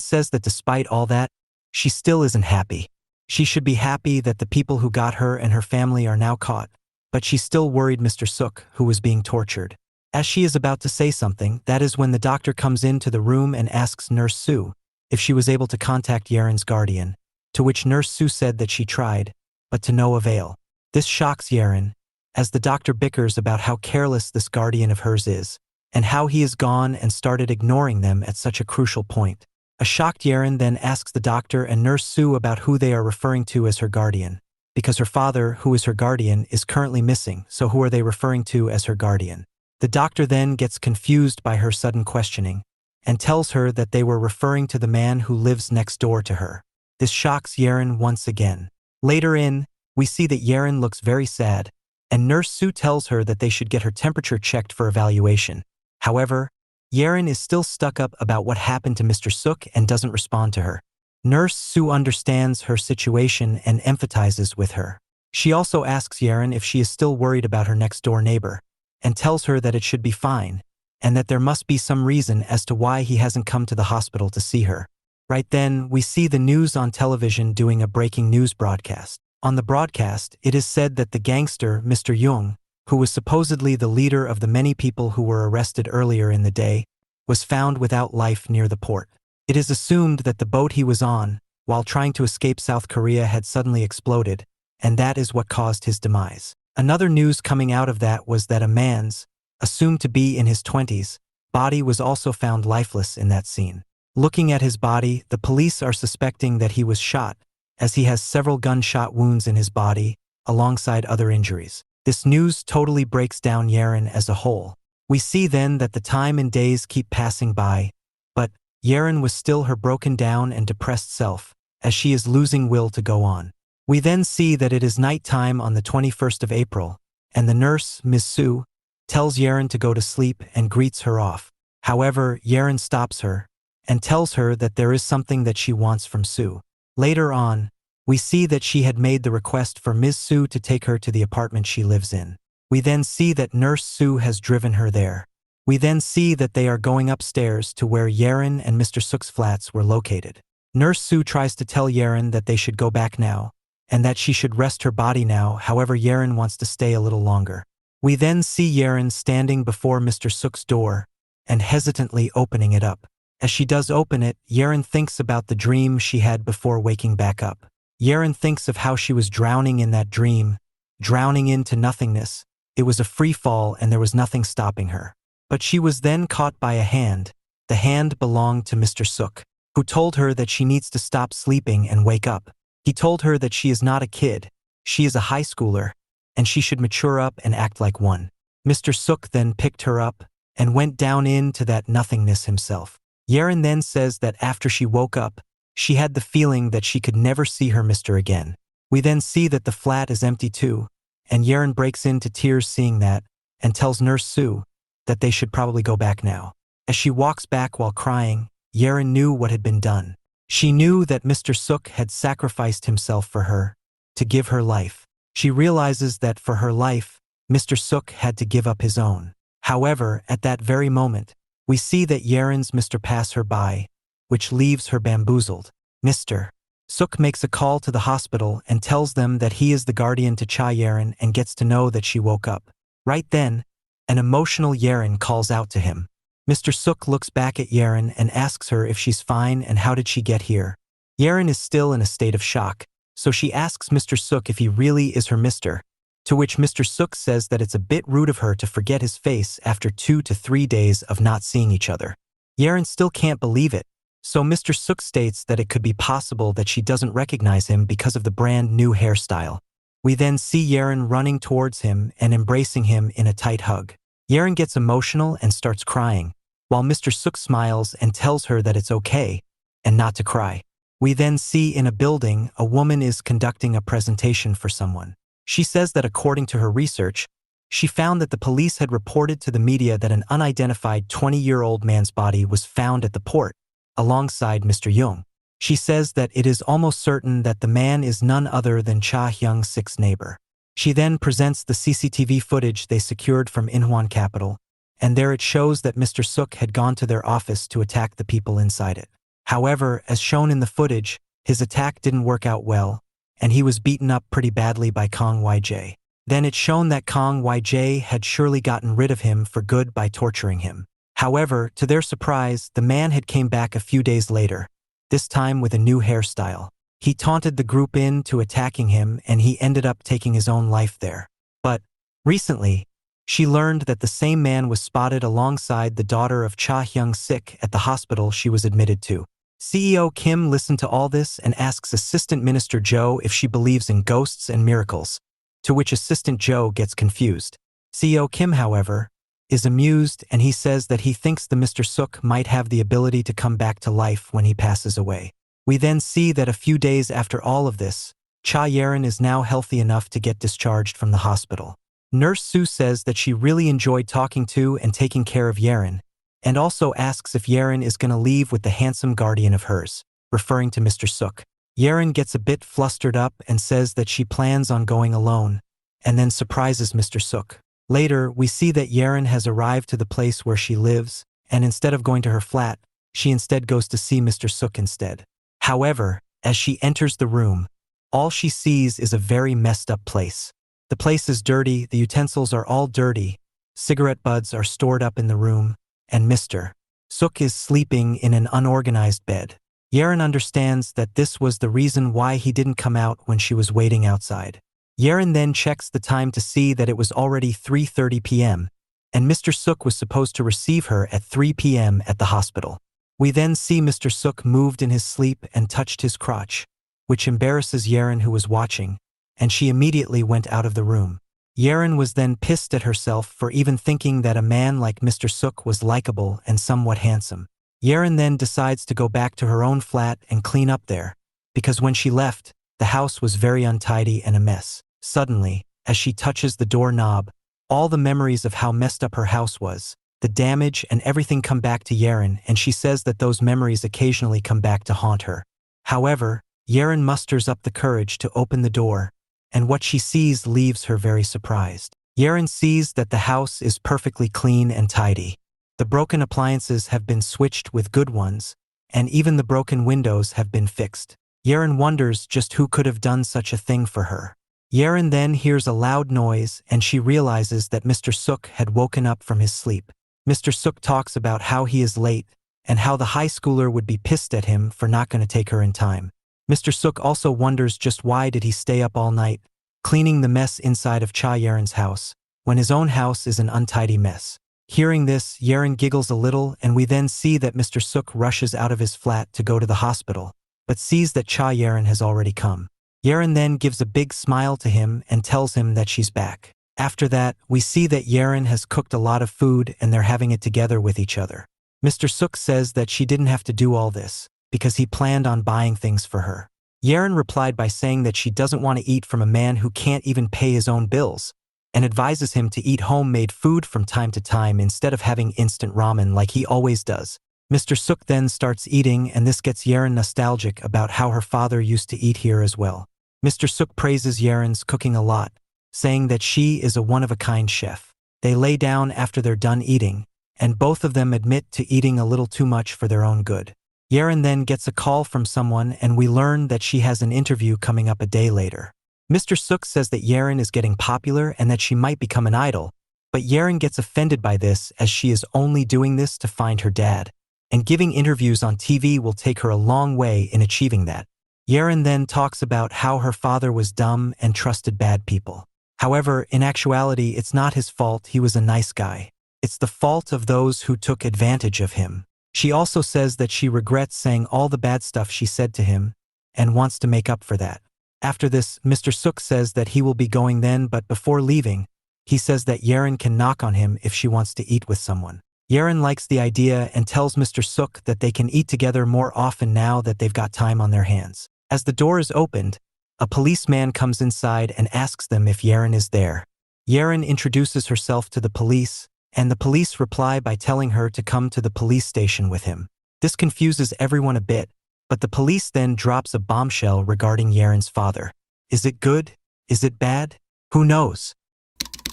says that despite all that, she still isn't happy. She should be happy that the people who got her and her family are now caught, but she's still worried Mr. Suk, who was being tortured. As she is about to say something, that is when the doctor comes into the room and asks Nurse Sue if she was able to contact Yaren's guardian, to which Nurse Sue said that she tried, but to no avail. This shocks Yaren, as the doctor bickers about how careless this guardian of hers is, and how he is gone and started ignoring them at such a crucial point. A shocked Yaren then asks the doctor and Nurse Sue about who they are referring to as her guardian, because her father, who is her guardian, is currently missing, so who are they referring to as her guardian? The doctor then gets confused by her sudden questioning, and tells her that they were referring to the man who lives next door to her. This shocks Yaren once again. Later in, we see that Yaren looks very sad, and Nurse Sue tells her that they should get her temperature checked for evaluation. However, Yaren is still stuck up about what happened to Mr. Suk and doesn't respond to her. Nurse Sue understands her situation and empathizes with her. She also asks Yaren if she is still worried about her next-door neighbor, and tells her that it should be fine, and that there must be some reason as to why he hasn't come to the hospital to see her. Right then, we see the news on television doing a breaking news broadcast. On the broadcast, it is said that the gangster, Mr. Jung, who was supposedly the leader of the many people who were arrested earlier in the day, was found without life near the port. It is assumed that the boat he was on, while trying to escape South Korea, had suddenly exploded, and that is what caused his demise. Another news coming out of that was that a man's, assumed to be in his 20s, body was also found lifeless in that scene. Looking at his body, the police are suspecting that he was shot, as he has several gunshot wounds in his body, alongside other injuries. This news totally breaks down Yaren as a whole. We see then that the time and days keep passing by, but Yaren was still her broken down and depressed self, as she is losing will to go on. We then see that it is night time on the 21st of April, and the nurse, Ms. Sue, tells Yaren to go to sleep and greets her off. However, Yaren stops her and tells her that there is something that she wants from Sue. Later on, we see that she had made the request for Ms. Sue to take her to the apartment she lives in. We then see that Nurse Sue has driven her there. We then see that they are going upstairs to where Yaren and Mr. Suk's flats were located. Nurse Sue tries to tell Yaren that they should go back now, and that she should rest her body now. However, Yaren wants to stay a little longer. We then see Yaren standing before Mr. Suk's door and hesitantly opening it up. As she does open it, Yaren thinks about the dream she had before waking back up. Yaren thinks of how she was drowning in that dream, drowning into nothingness. It was a free fall and there was nothing stopping her. But she was then caught by a hand. The hand belonged to Mr. Suk, who told her that she needs to stop sleeping and wake up. He told her that she is not a kid, she is a high schooler, and she should mature up and act like one. Mr. Suk then picked her up and went down into that nothingness himself. Yaren then says that after she woke up, she had the feeling that she could never see her mister again. We then see that the flat is empty too, and Yaren breaks into tears seeing that, and tells Nurse Sue that they should probably go back now. As she walks back while crying, Yaren knew what had been done. She knew that Mr. Suk had sacrificed himself for her, to give her life. She realizes that for her life, Mr. Suk had to give up his own. However, at that very moment, we see that Yaren's Mr. pass her by, which leaves her bamboozled. Mr. Suk makes a call to the hospital and tells them that he is the guardian to Cha Yaren and gets to know that she woke up. Right then, an emotional Yaren calls out to him. Mr. Suk looks back at Yaren and asks her if she's fine and how did she get here. Yaren is still in a state of shock, so she asks Mr. Suk if he really is her mister, to which Mr. Suk says that it's a bit rude of her to forget his face after 2 to 3 days of not seeing each other. Yaren still can't believe it, so Mr. Suk states that it could be possible that she doesn't recognize him because of the brand new hairstyle. We then see Yaren running towards him and embracing him in a tight hug. Yaren gets emotional and starts crying, while Mr. Suk smiles and tells her that it's okay and not to cry. We then see in a building a woman is conducting a presentation for someone. She says that according to her research, she found that the police had reported to the media that an unidentified 20-year-old man's body was found at the port, alongside Mr. Young. She says that it is almost certain that the man is none other than Cha Hyung-sik's neighbor. She then presents the CCTV footage they secured from ManhwaCapped, and there it shows that Mr. Suk had gone to their office to attack the people inside it. However, as shown in the footage, his attack didn't work out well, and he was beaten up pretty badly by Kong YJ. Then it's shown that Kong YJ had surely gotten rid of him for good by torturing him. However, to their surprise, the man had came back a few days later, this time with a new hairstyle. He taunted the group into attacking him, and he ended up taking his own life there. But recently, she learned that the same man was spotted alongside the daughter of Cha Hyung-sik at the hospital she was admitted to. CEO Kim listened to all this and asks Assistant Minister Joe if she believes in ghosts and miracles, to which Assistant Joe gets confused. CEO Kim, however, is amused, and he says that he thinks the Mr. Suk might have the ability to come back to life when he passes away. We then see that a few days after all of this, Cha Yerin is now healthy enough to get discharged from the hospital. Nurse Sue says that she really enjoyed talking to and taking care of Yerin, and also asks if Yerin is going to leave with the handsome guardian of hers, referring to Mr. Suk. Yerin gets a bit flustered up and says that she plans on going alone, and then surprises Mr. Suk. Later, we see that Yerin has arrived to the place where she lives, and instead of going to her flat, she instead goes to see Mr. Suk instead. However, as she enters the room, all she sees is a very messed up place. The place is dirty, the utensils are all dirty, cigarette butts are stored up in the room, and Mr. Suk is sleeping in an unorganized bed. Yerin understands that this was the reason why he didn't come out when she was waiting outside. Yerin then checks the time to see that it was already 3:30 p.m., and Mr. Suk was supposed to receive her at 3 p.m. at the hospital. We then see Mr. Suk moved in his sleep and touched his crotch, which embarrasses Yerin, who was watching, and she immediately went out of the room. Yerin was then pissed at herself for even thinking that a man like Mr. Suk was likable and somewhat handsome. Yerin then decides to go back to her own flat and clean up there, because when she left, the house was very untidy and a mess. Suddenly, as she touches the doorknob, all the memories of how messed up her house was, the damage and everything come back to Yerin, and she says that those memories occasionally come back to haunt her. However, Yerin musters up the courage to open the door, and what she sees leaves her very surprised. Yerin sees that the house is perfectly clean and tidy. The broken appliances have been switched with good ones, and even the broken windows have been fixed. Yerin wonders just who could have done such a thing for her. Yerin then hears a loud noise, and she realizes that Mr. Suk had woken up from his sleep. Mr. Suk talks about how he is late, and how the high schooler would be pissed at him for not going to take her in time. Mr. Suk also wonders just why did he stay up all night, cleaning the mess inside of Cha Yerin's house, when his own house is an untidy mess. Hearing this, Yerin giggles a little, and we then see that Mr. Suk rushes out of his flat to go to the hospital, but sees that Cha Yerin has already come. Yerin then gives a big smile to him and tells him that she's back. After that, we see that Yerin has cooked a lot of food and they're having it together with each other. Mr. Suk says that she didn't have to do all this, because he planned on buying things for her. Yerin replied by saying that she doesn't want to eat from a man who can't even pay his own bills, and advises him to eat homemade food from time to time instead of having instant ramen like he always does. Mr. Suk then starts eating, and this gets Yerin nostalgic about how her father used to eat here as well. Mr. Suk praises Yerin's cooking a lot, saying that she is a one-of-a-kind chef. They lay down after they're done eating, and both of them admit to eating a little too much for their own good. Yerin then gets a call from someone, and we learn that she has an interview coming up a day later. Mr. Suk says that Yerin is getting popular and that she might become an idol, but Yerin gets offended by this as she is only doing this to find her dad, and giving interviews on TV will take her a long way in achieving that. Yerin then talks about how her father was dumb and trusted bad people. However, in actuality, it's not his fault, he was a nice guy. It's the fault of those who took advantage of him. She also says that she regrets saying all the bad stuff she said to him, and wants to make up for that. After this, Mr. Suk says that he will be going then, but before leaving, he says that Yerin can knock on him if she wants to eat with someone. Yerin likes the idea and tells Mr. Suk that they can eat together more often now that they've got time on their hands. As the door is opened, a policeman comes inside and asks them if Yerin is there. Yerin introduces herself to the police, and the police reply by telling her to come to the police station with him. This confuses everyone a bit, but the police then drops a bombshell regarding Yaren's father. Is it good? Is it bad? Who knows?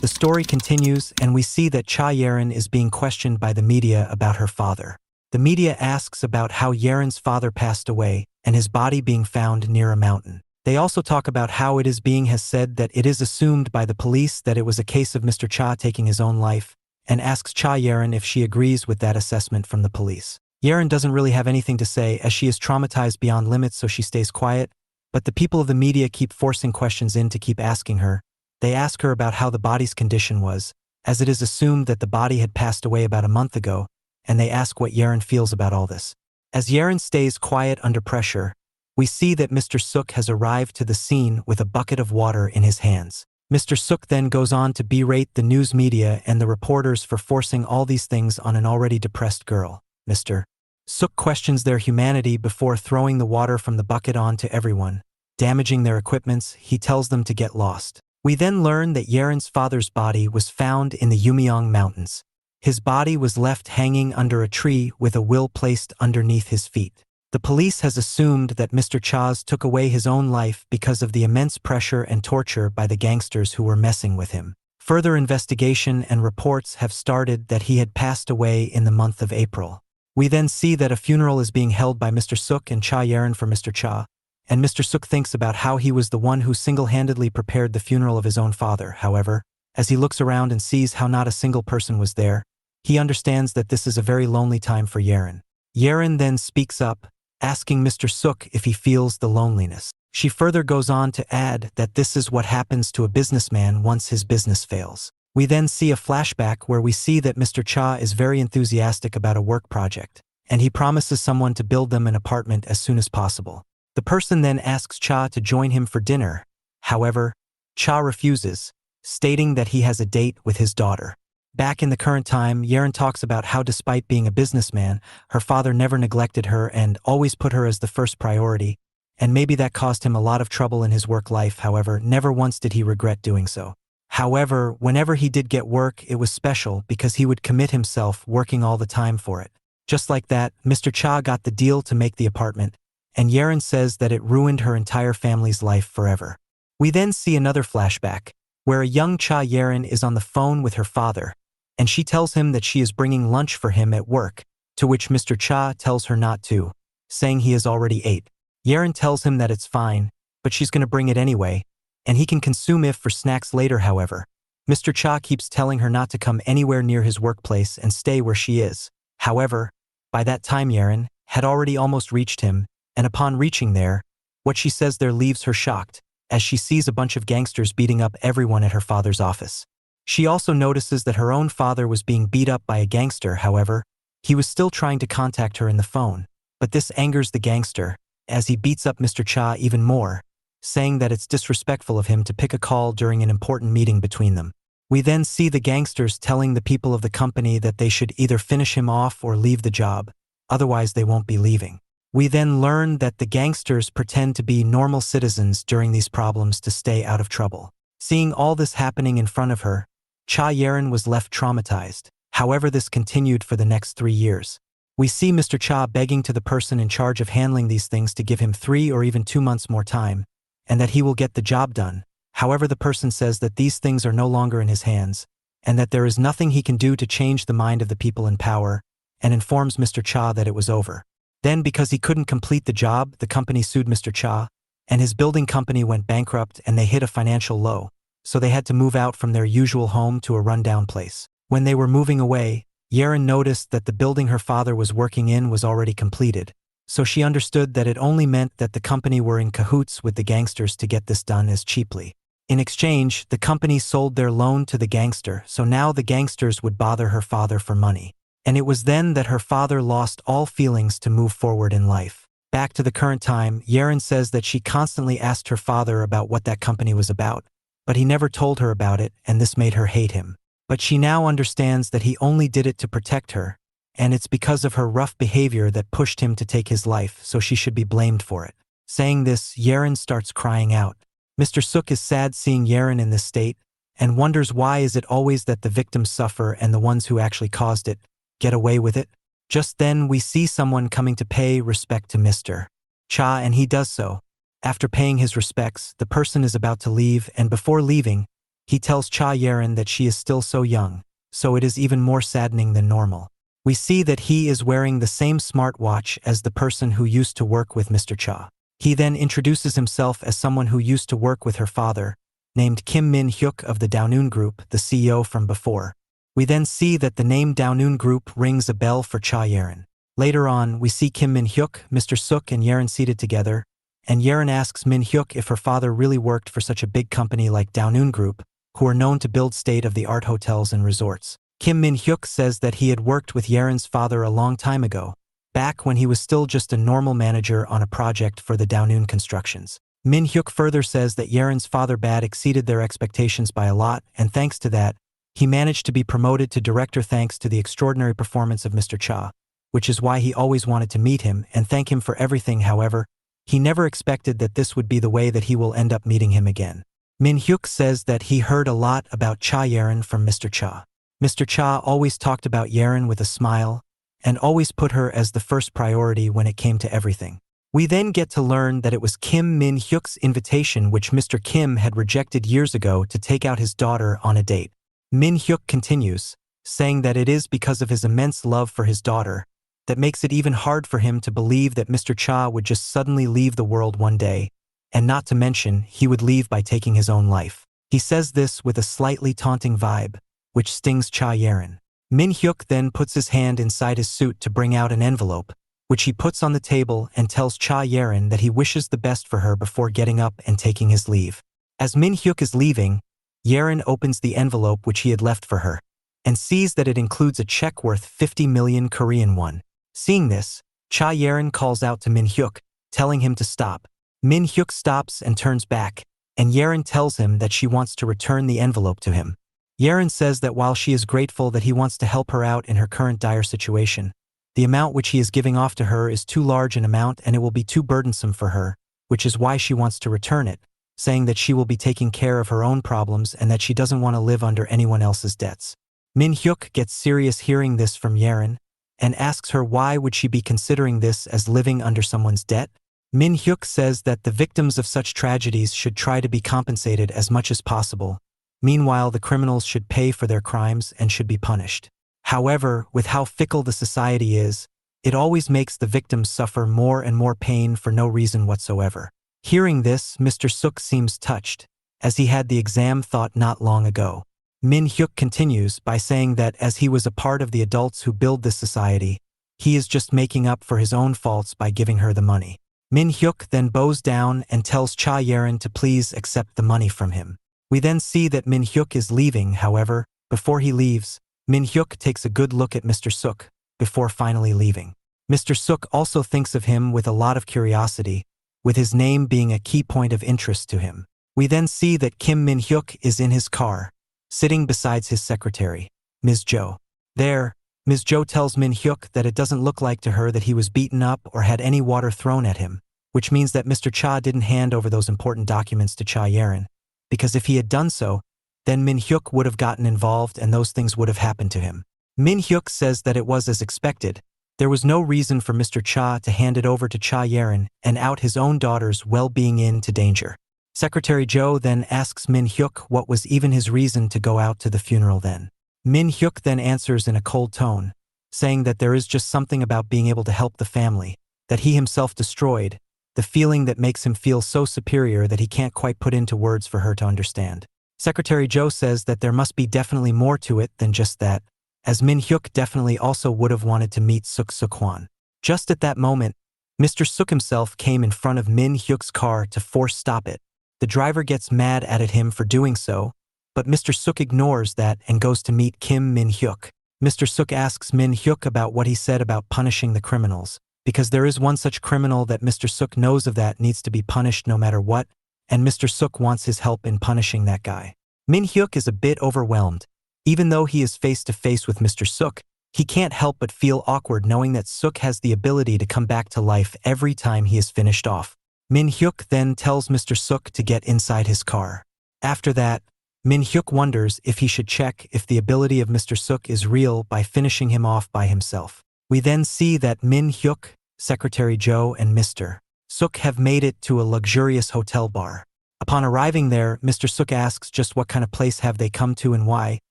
The story continues, and we see that Cha Yaren is being questioned by the media about her father. The media asks about how Yaren's father passed away and his body being found near a mountain. They also talk about how it is being has said that it is assumed by the police that it was a case of Mr. Cha taking his own life, and asks Cha Yaren if she agrees with that assessment from the police. Yaren doesn't really have anything to say as she is traumatized beyond limits, so she stays quiet, but the people of the media keep forcing questions in to keep asking her. They ask her about how the body's condition was, as it is assumed that the body had passed away about a month ago, and they ask what Yaren feels about all this. As Yaren stays quiet under pressure, we see that Mr. Suk has arrived to the scene with a bucket of water in his hands. Mr. Suk then goes on to berate the news media and the reporters for forcing all these things on an already depressed girl. Mr. Suk questions their humanity before throwing the water from the bucket on to everyone. Damaging their equipments, he tells them to get lost. We then learn that Yaren's father's body was found in the Umeong Mountains. His body was left hanging under a tree with a will placed underneath his feet. The police has assumed that Mr. Chaz took away his own life because of the immense pressure and torture by the gangsters who were messing with him. Further investigation and reports have started that he had passed away in the month of April. We then see that a funeral is being held by Mr. Suk and Cha Yaren for Mr. Cha, and Mr. Suk thinks about how he was the one who single-handedly prepared the funeral of his own father. However, as he looks around and sees how not a single person was there, he understands that this is a very lonely time for Yaren. Yaren then speaks up, asking Mr. Suk if he feels the loneliness. She further goes on to add that this is what happens to a businessman once his business fails. We then see a flashback where we see that Mr. Cha is very enthusiastic about a work project, and he promises someone to build them an apartment as soon as possible. The person then asks Cha to join him for dinner. However, Cha refuses, stating that he has a date with his daughter. Back in the current time, Yaren talks about how despite being a businessman, her father never neglected her and always put her as the first priority, and maybe that caused him a lot of trouble in his work life. However, never once did he regret doing so. However, whenever he did get work, it was special because he would commit himself working all the time for it. Just like that, Mr. Cha got the deal to make the apartment, and Yaren says that it ruined her entire family's life forever. We then see another flashback, where a young Cha Yaren is on the phone with her father, and she tells him that she is bringing lunch for him at work, to which Mr. Cha tells her not to, saying he has already ate. Yaren tells him that it's fine, but she's going to bring it anyway, and he can consume it for snacks later. However, Mr. Cha keeps telling her not to come anywhere near his workplace and stay where she is. However, by that time Yaren had already almost reached him, and upon reaching there, what she says there leaves her shocked, as she sees a bunch of gangsters beating up everyone at her father's office. She also notices that her own father was being beat up by a gangster. However, he was still trying to contact her in the phone, but this angers the gangster, as he beats up Mr. Cha even more, saying that it's disrespectful of him to pick a call during an important meeting between them. We then see the gangsters telling the people of the company that they should either finish him off or leave the job, otherwise they won't be leaving. We then learn that the gangsters pretend to be normal citizens during these problems to stay out of trouble. Seeing all this happening in front of her, Cha Yaren was left traumatized. However, this continued for the next 3 years. We see Mr. Cha begging to the person in charge of handling these things to give him 3 or even 2 months more time, and that he will get the job done. However, the person says that these things are no longer in his hands, and that there is nothing he can do to change the mind of the people in power, and informs Mr. Cha that it was over. Then, because he couldn't complete the job, the company sued Mr. Cha, and his building company went bankrupt and they hit a financial low, so they had to move out from their usual home to a rundown place. When they were moving away, Yaren noticed that the building her father was working in was already completed, so she understood that it only meant that the company were in cahoots with the gangsters to get this done as cheaply. In exchange, the company sold their loan to the gangster, so now the gangsters would bother her father for money. And it was then that her father lost all feelings to move forward in life. Back to the current time, Yaren says that she constantly asked her father about what that company was about, but he never told her about it, and this made her hate him. But she now understands that he only did it to protect her, and it's because of her rough behavior that pushed him to take his life, so she should be blamed for it. Saying this, Yaren starts crying out. Mr. Suk is sad seeing Yaren in this state, and wonders why is it always that the victims suffer and the ones who actually caused it get away with it. Just then we see someone coming to pay respect to Mr. Cha, and he does so. After paying his respects, the person is about to leave, and before leaving, he tells Cha Yeren that she is still so young, so it is even more saddening than normal. We see that he is wearing the same smartwatch as the person who used to work with Mr. Cha. He then introduces himself as someone who used to work with her father, named Kim Minhuk of the Daonoon Group, the CEO from before. We then see that the name Daonoon Group rings a bell for Cha Yeren. Later on, we see Kim Minhuk, Mr. Suk, and Yeren seated together, and Yeren asks Minhuk if her father really worked for such a big company like Daonoon Group, who are known to build state-of-the-art hotels and resorts. Kim Minhuk says that he had worked with Yeren's father a long time ago, back when he was still just a normal manager on a project for the Daonoon constructions. Minhuk further says that Yeren's father bad exceeded their expectations by a lot, and thanks to that, he managed to be promoted to director thanks to the extraordinary performance of Mr. Cha, which is why he always wanted to meet him and thank him for everything. However, he never expected that this would be the way that he will end up meeting him again. Minhuk says that he heard a lot about Cha Yeren from Mr. Cha. Mr. Cha always talked about Yeren with a smile, and always put her as the first priority when it came to everything. We then get to learn that it was Kim Minhuk's invitation which Mr. Kim had rejected years ago to take out his daughter on a date. Minhuk continues, saying that it is because of his immense love for his daughter that makes it even hard for him to believe that Mr. Cha would just suddenly leave the world one day, and not to mention he would leave by taking his own life. He says this with a slightly taunting vibe, which stings Cha Yeren. Minhuk then puts his hand inside his suit to bring out an envelope, which he puts on the table and tells Cha Yeren that he wishes the best for her before getting up and taking his leave. As Minhuk is leaving, Yeren opens the envelope which he had left for her, and sees that it includes a check worth 50 million Korean won. Seeing this, Cha Yeren calls out to Minhuk, telling him to stop. Minhuk stops and turns back, and Yeren tells him that she wants to return the envelope to him. Yeren says that while she is grateful that he wants to help her out in her current dire situation, the amount which he is giving off to her is too large an amount and it will be too burdensome for her, which is why she wants to return it, saying that she will be taking care of her own problems and that she doesn't want to live under anyone else's debts. Minhuk gets serious hearing this from Yeren, and asks her why would she be considering this as living under someone's debt. Minhuk says that the victims of such tragedies should try to be compensated as much as possible. Meanwhile, the criminals should pay for their crimes and should be punished. However, with how fickle the society is, it always makes the victims suffer more and more pain for no reason whatsoever. Hearing this, Mr. Suk seems touched, as he had the exam thought not long ago. Minhuk continues by saying that as he was a part of the adults who build this society, he is just making up for his own faults by giving her the money. Minhuk then bows down and tells Cha Yeren to please accept the money from him. We then see that Minhuk is leaving. However, before he leaves, Minhuk takes a good look at Mr. Suk before finally leaving. Mr. Suk also thinks of him with a lot of curiosity, with his name being a key point of interest to him. We then see that Kim Minhuk is in his car, sitting beside his secretary, Ms. Jo. There, Ms. Jo tells Minhuk that it doesn't look like to her that he was beaten up or had any water thrown at him, which means that Mr. Cha didn't hand over those important documents to Cha Yeren, because if he had done so, then Minhuk would have gotten involved and those things would have happened to him. Minhuk says that it was as expected. There was no reason for Mr. Cha to hand it over to Cha Yeren and out his own daughter's well-being into danger. Secretary Jo then asks Minhuk what was even his reason to go out to the funeral then. Minhuk then answers in a cold tone, saying that there is just something about being able to help the family, that he himself destroyed, the feeling that makes him feel so superior that he can't quite put into words for her to understand. Secretary Jo says that there must be definitely more to it than just that, as Minhuk definitely also would have wanted to meet Suk Suk-hwan. Just at that moment, Mr. Suk himself came in front of Minhuk's car to force stop it. The driver gets mad at him for doing so, but Mr. Suk ignores that and goes to meet Kim Minhuk. Mr. Suk asks Minhuk about what he said about punishing the criminals, because there is one such criminal that Mr. Suk knows of that needs to be punished no matter what, and Mr. Suk wants his help in punishing that guy. Minhuk is a bit overwhelmed. Even though he is face to face with Mr. Suk, he can't help but feel awkward knowing that Suk has the ability to come back to life every time he is finished off. Minhuk then tells Mr. Suk to get inside his car. After that, Minhuk wonders if he should check if the ability of Mr. Suk is real by finishing him off by himself. We then see that Min Hyuk, Secretary Joe, and Mr. Suk have made it to a luxurious hotel bar. Upon arriving there, Mr. Suk asks just what kind of place have they come to and why,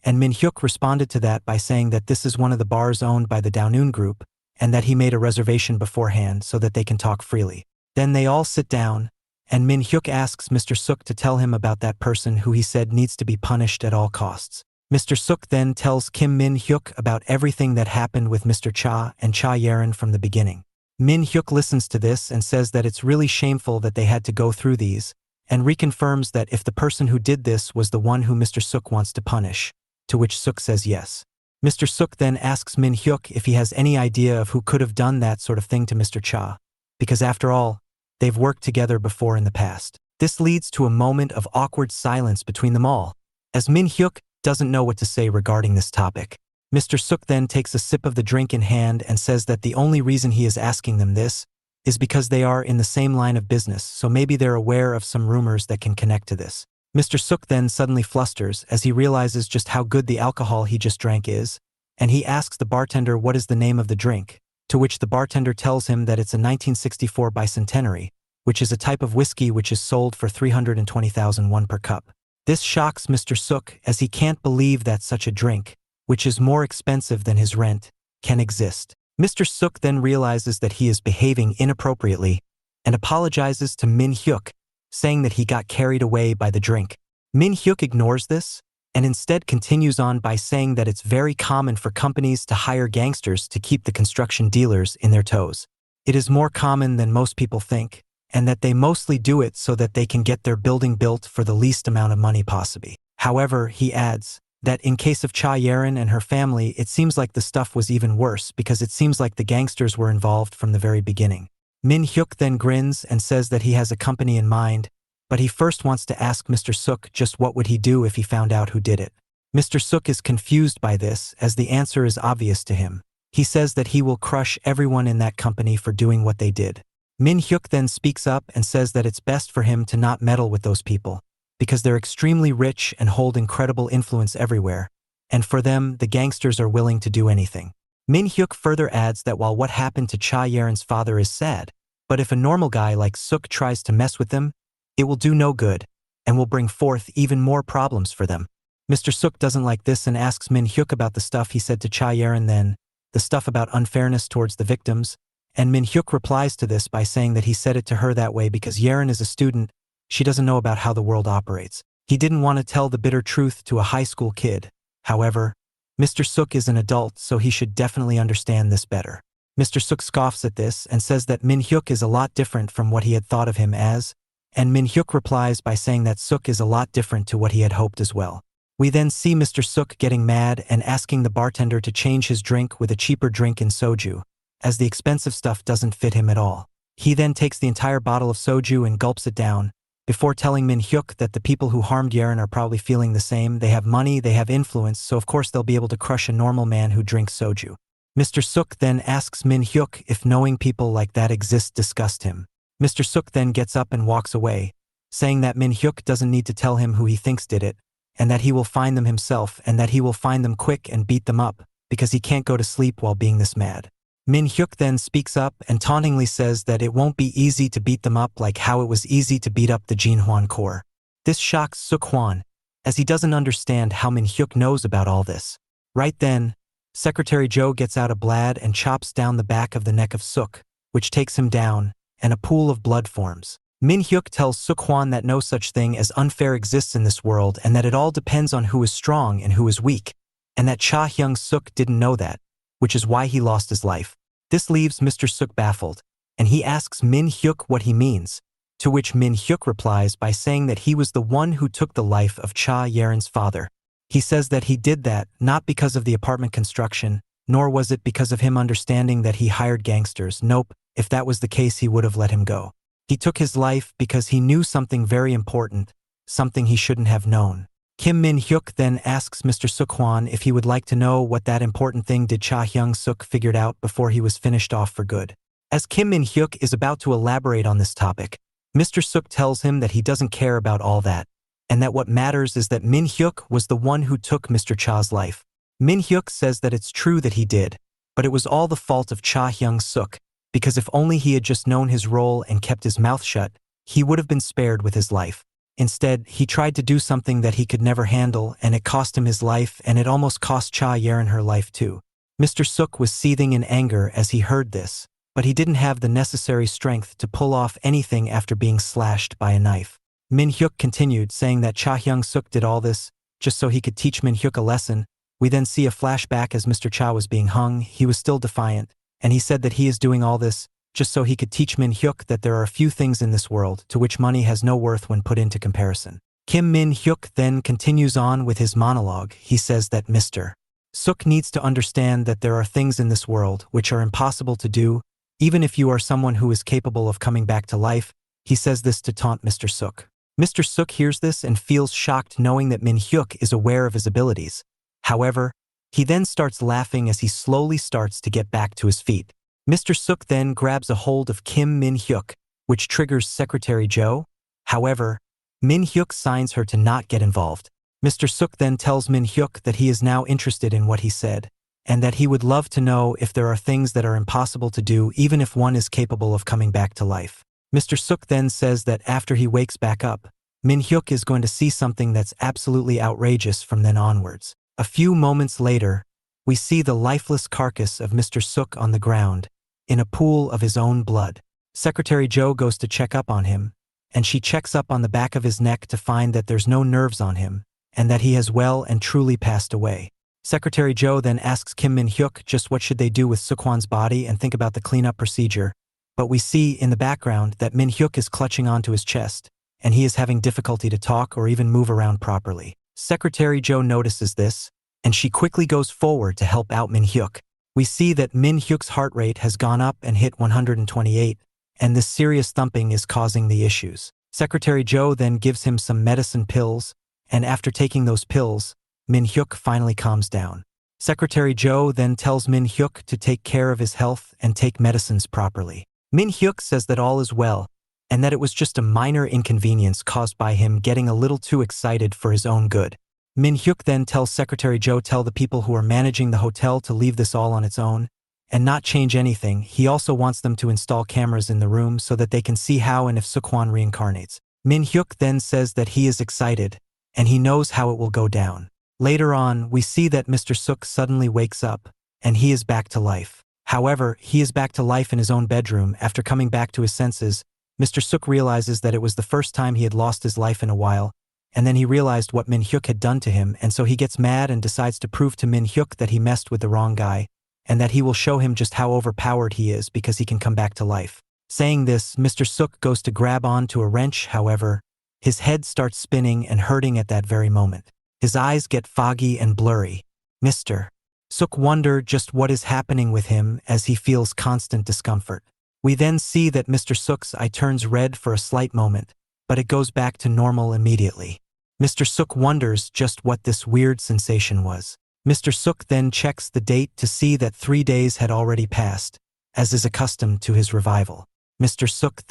and Min Hyuk responded to that by saying that this is one of the bars owned by the Daeun group, and that he made a reservation beforehand so that they can talk freely. Then they all sit down, and Min Hyuk asks Mr. Suk to tell him about that person who he said needs to be punished at all costs. Mr. Suk then tells Kim Min Hyuk about everything that happened with Mr. Cha and Cha Yeren from the beginning. Min Hyuk listens to this and says that it's really shameful that they had to go through these, and reconfirms that if the person who did this was the one who Mr. Suk wants to punish, to which Suk says yes. Mr. Suk then asks Min Hyuk if he has any idea of who could have done that sort of thing to Mr. Cha, because after all, they've worked together before in the past. This leads to a moment of awkward silence between them all, as Min Hyuk doesn't know what to say regarding this topic. Mr. Suk then takes a sip of the drink in hand and says that the only reason he is asking them this is because they are in the same line of business, so maybe they're aware of some rumors that can connect to this. Mr. Suk then suddenly flusters as he realizes just how good the alcohol he just drank is, and he asks the bartender what is the name of the drink, to which the bartender tells him that it's a 1964 bicentenary, which is a type of whiskey which is sold for 320,000 won per cup. This shocks Mr. Suk as he can't believe that such a drink, which is more expensive than his rent, can exist. Mr. Suk then realizes that he is behaving inappropriately and apologizes to Min Hyuk, saying that he got carried away by the drink. Min Hyuk ignores this and instead continues on by saying that it's very common for companies to hire gangsters to keep the construction dealers in their toes. It is more common than most people think, and that they mostly do it so that they can get their building built for the least amount of money possible. However, he adds that in case of Cha Yeren and her family, it seems like the stuff was even worse because it seems like the gangsters were involved from the very beginning. Min Hyuk then grins and says that he has a company in mind, but he first wants to ask Mr. Suk just what would he do if he found out who did it. Mr. Suk is confused by this as the answer is obvious to him. He says that he will crush everyone in that company for doing what they did. Min Hyuk then speaks up and says that it's best for him to not meddle with those people, because they're extremely rich and hold incredible influence everywhere, and for them, the gangsters are willing to do anything. Min Hyuk further adds that while what happened to Cha Yeren's father is sad, but if a normal guy like Suk tries to mess with them, it will do no good, and will bring forth even more problems for them. Mr. Suk doesn't like this and asks Min Hyuk about the stuff he said to Cha Yeren then, the stuff about unfairness towards the victims, and Min Hyuk replies to this by saying that he said it to her that way because Yeren is a student. She doesn't know about how the world operates. He didn't want to tell the bitter truth to a high school kid. However, Mr. Suk is an adult, so he should definitely understand this better. Mr. Suk scoffs at this and says that Min Hyuk is a lot different from what he had thought of him as, and Min Hyuk replies by saying that Suk is a lot different to what he had hoped as well. We then see Mr. Suk getting mad and asking the bartender to change his drink with a cheaper drink in soju, as the expensive stuff doesn't fit him at all. He then takes the entire bottle of soju and gulps it down, before telling Min Hyuk that the people who harmed Yeren are probably feeling the same. They have money, they have influence, so of course they'll be able to crush a normal man who drinks soju. Mr. Suk then asks Min Hyuk if knowing people like that exist disgust him. Mr. Suk then gets up and walks away, saying that Min Hyuk doesn't need to tell him who he thinks did it, and that he will find them himself and that he will find them quick and beat them up, because he can't go to sleep while being this mad. Min Hyuk then speaks up and tauntingly says that it won't be easy to beat them up like how it was easy to beat up the Jinhwan Corps. This shocks Suk Hwan, as he doesn't understand how Min Hyuk knows about all this. Right then, Secretary Joe gets out a blade and chops down the back of the neck of Suk, which takes him down, and a pool of blood forms. Min Hyuk tells Suk Hwan that no such thing as unfair exists in this world and that it all depends on who is strong and who is weak, and that Cha Hyung Suk didn't know that, which is why he lost his life. This leaves Mr. Suk baffled, and he asks Min Hyuk what he means, to which Min Hyuk replies by saying that he was the one who took the life of Cha Yeren's father. He says that he did that not because of the apartment construction, nor was it because of him understanding that he hired gangsters. Nope, if that was the case he would have let him go. He took his life because he knew something very important, something he shouldn't have known. Kim Min Hyuk then asks Mr. Suk Hwan if he would like to know what that important thing did Cha Hyung Suk figured out before he was finished off for good. As Kim Min Hyuk is about to elaborate on this topic, Mr. Suk tells him that he doesn't care about all that, and that what matters is that Min Hyuk was the one who took Mr. Cha's life. Min Hyuk says that it's true that he did, But it was all the fault of Cha Hyung-suk, because if only he had just known his role and kept his mouth shut, he would have been spared with his life. Instead, he tried to do something that he could never handle, and it cost him his life, and it almost cost Cha Yerin her life too. Mr. Suk was seething in anger as he heard this, but he didn't have the necessary strength to pull off anything after being slashed by a knife. Minhyuk continued, saying that Cha Hyung-suk did all this just so he could teach Minhyuk a lesson. We then see a flashback as Mr. Cha was being hung. He was still defiant, and he said that he is doing all this just so he could teach Minhyuk that there are a few things in this world to which money has no worth when put into comparison. Kim Minhyuk then continues on with his monologue. He says that Mr. Suk needs to understand that there are things in this world which are impossible to do, even if you are someone who is capable of coming back to life. He says this to taunt Mr. Suk. Mr. Suk hears this and feels shocked, knowing that Minhyuk is aware of his abilities. However, he then starts laughing as he slowly starts to get back to his feet. Mr. Suk then grabs a hold of Kim Minhyuk, which triggers Secretary Joe. However, Minhyuk signs her to not get involved. Mr. Suk then tells Minhyuk that he is now interested in what he said, and that he would love to know if there are things that are impossible to do even if one is capable of coming back to life. Mr. Suk then says that after he wakes back up, Minhyuk is going to see something that's absolutely outrageous from then onwards. A few moments later, we see the lifeless carcass of Mr. Suk on the ground, in a pool of his own blood. Secretary Joe goes to check up on him, and she checks up on the back of his neck to find that there's no nerves on him, and that he has well and truly passed away. Secretary Joe then asks Kim Minhyuk just what should they do with Sukwan's body and think about the cleanup procedure, but we see in the background that Minhyuk is clutching onto his chest, and he is having difficulty to talk or even move around properly. Secretary Joe notices this, and she quickly goes forward to help out Minhyuk. We see that Minhyuk's heart rate has gone up and hit 128, and this serious thumping is causing the issues. Secretary Joe then gives him some medicine pills, and after taking those pills, Minhyuk finally calms down. Secretary Joe then tells Minhyuk to take care of his health and take medicines properly. Minhyuk says that all is well, and that it was just a minor inconvenience caused by him getting a little too excited for his own good. Minhyuk then tells Secretary Joe tell the people who are managing the hotel to leave this all on its own and not change anything. He also wants them to install cameras in the room so that they can see how and if Sukwan reincarnates. Minhyuk then says that he is excited and he knows how it will go down. Later on, we see that Mr. Suk suddenly wakes up and he is back to life. However, he is back to life in his own bedroom. After coming back to his senses, Mr. Suk realizes that it was the first time he had lost his life in a while, and then he realized what Minhyuk had done to him, and so he gets mad and decides to prove to Minhyuk that he messed with the wrong guy, and that he will show him just how overpowered he is because he can come back to life. Saying this, Mr. Suk goes to grab on to a wrench. However, his head starts spinning and hurting at that very moment. His eyes get foggy and blurry. Mr. Suk wonders just what is happening with him as he feels constant discomfort. We then see that Mr. Suk's eye turns red for a slight moment, but it goes back to normal immediately. Mr. Suk wonders just what this weird sensation was. Mr. Suk then checks the date to see that 3 days had already passed, as is accustomed to his revival. Mr. Suk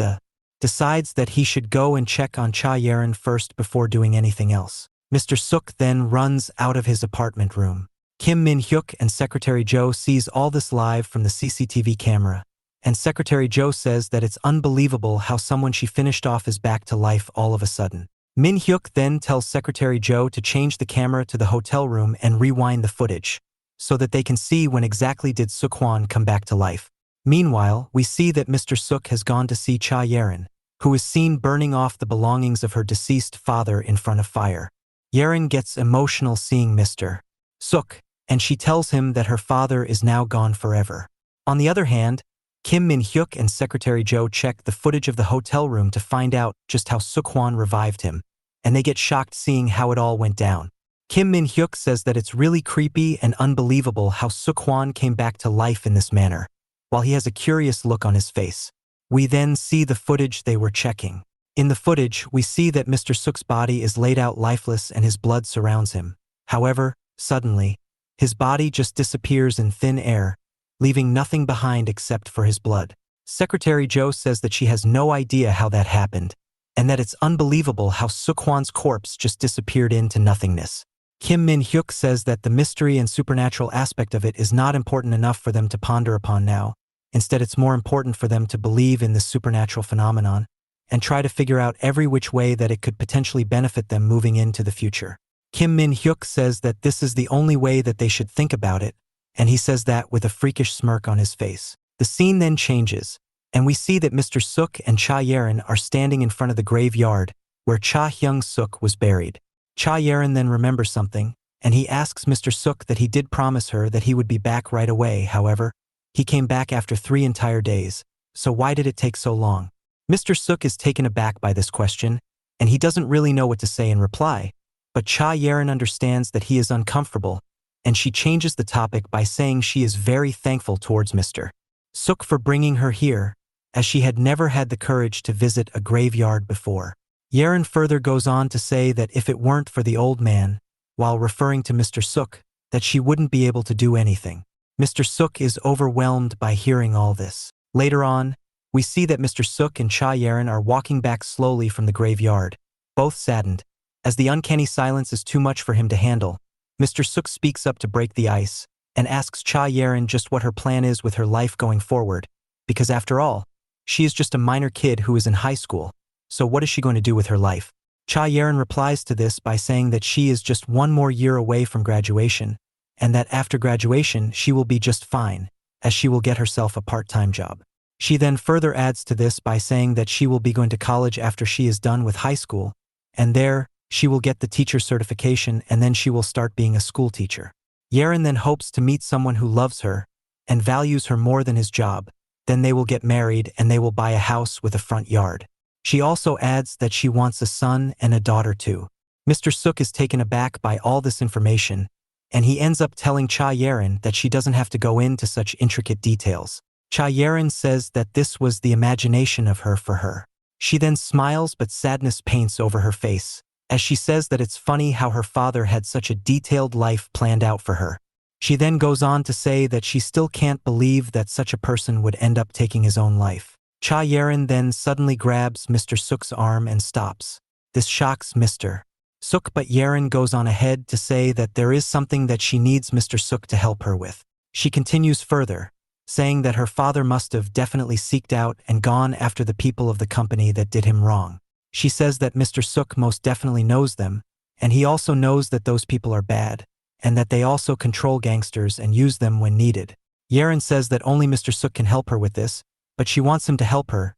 decides that he should go and check on Cha Yerin first before doing anything else. Mr. Suk then runs out of his apartment room. Kim Minhyuk and Secretary Joe sees all this live from the CCTV camera, and Secretary Joe says that it's unbelievable how someone she finished off is back to life all of a sudden. Minhyuk then tells Secretary Joe to change the camera to the hotel room and rewind the footage, so that they can see when exactly did Sukwan come back to life. Meanwhile, we see that Mr. Suk has gone to see Cha Yerin, who is seen burning off the belongings of her deceased father in front of fire. Yerin gets emotional seeing Mr. Suk, and she tells him that her father is now gone forever. On the other hand, Kim Minhyuk and Secretary Joe check the footage of the hotel room to find out just how Sukwan revived him, and they get shocked seeing how it all went down. Kim Minhyuk says that it's really creepy and unbelievable how Sukwan came back to life in this manner, while he has a curious look on his face. We then see the footage they were checking. In the footage, we see that Mr. Suk's body is laid out lifeless and his blood surrounds him. However, suddenly, his body just disappears in thin air, leaving nothing behind except for his blood. Secretary Joe says that she has no idea how that happened, and that it's unbelievable how Sukwan's corpse just disappeared into nothingness. Kim Minhuk says that the mystery and supernatural aspect of it is not important enough for them to ponder upon now. Instead, it's more important for them to believe in this supernatural phenomenon and try to figure out every which way that it could potentially benefit them moving into the future. Kim Minhuk says that this is the only way that they should think about it, and he says that with a freakish smirk on his face. The scene then changes, and we see that Mr. Suk and Cha Yerin are standing in front of the graveyard where Cha Hyung Suk was buried. Cha Yerin then remembers something, and he asks Mr. Suk that he did promise her that he would be back right away. However, he came back after 3 entire days, so why did it take so long? Mr. Suk is taken aback by this question, and he doesn't really know what to say in reply, but Cha Yerin understands that he is uncomfortable, and she changes the topic by saying she is very thankful towards Mr. Suk for bringing her here, as she had never had the courage to visit a graveyard before. Yerin further goes on to say that if it weren't for the old man, while referring to Mr. Suk, that she wouldn't be able to do anything. Mr. Suk is overwhelmed by hearing all this. Later on, we see that Mr. Suk and Cha Yerin are walking back slowly from the graveyard, both saddened. As the uncanny silence is too much for him to handle, Mr. Suk speaks up to break the ice and asks Cha Yerin just what her plan is with her life going forward, because after all, she is just a minor kid who is in high school, so what is she going to do with her life? Cha Yerin replies to this by saying that she is just 1 more year away from graduation, and that after graduation she will be just fine, as she will get herself a part-time job. She then further adds to this by saying that she will be going to college after she is done with high school, and there, she will get the teacher certification and then she will start being a school teacher. Yerin then hopes to meet someone who loves her and values her more than his job. Then they will get married and they will buy a house with a front yard. She also adds that she wants a son and a daughter too. Mr. Suk is taken aback by all this information, and he ends up telling Cha Yerin that she doesn't have to go into such intricate details. Cha Yerin says that this was the imagination of her for her. She then smiles, but sadness paints over her face, as she says that it's funny how her father had such a detailed life planned out for her. She then goes on to say that she still can't believe that such a person would end up taking his own life. Cha Yerin then suddenly grabs Mr. Suk's arm and stops. This shocks Mr. Suk, but Yerin goes on ahead to say that there is something that she needs Mr. Suk to help her with. She continues further, saying that her father must have definitely seeked out and gone after the people of the company that did him wrong. She says that Mr. Suk most definitely knows them, and he also knows that those people are bad, and that they also control gangsters and use them when needed. Yerin says that only Mr. Suk can help her with this, but she wants him to help her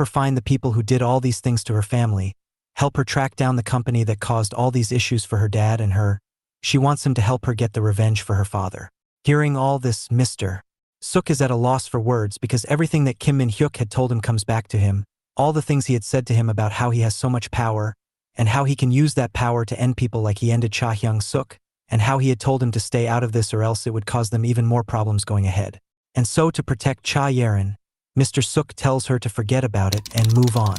find the people who did all these things to her family, help her track down the company that caused all these issues for her dad and her. She wants him to help her get the revenge for her father. Hearing all this, Mr. Suk is at a loss for words because everything that Kim Minhuk had told him comes back to him, all the things he had said to him about how he has so much power, and how he can use that power to end people like he ended Cha Hyung Suk, and how he had told him to stay out of this or else it would cause them even more problems going ahead. And so to protect Cha Yerin, Mr. Suk tells her to forget about it and move on.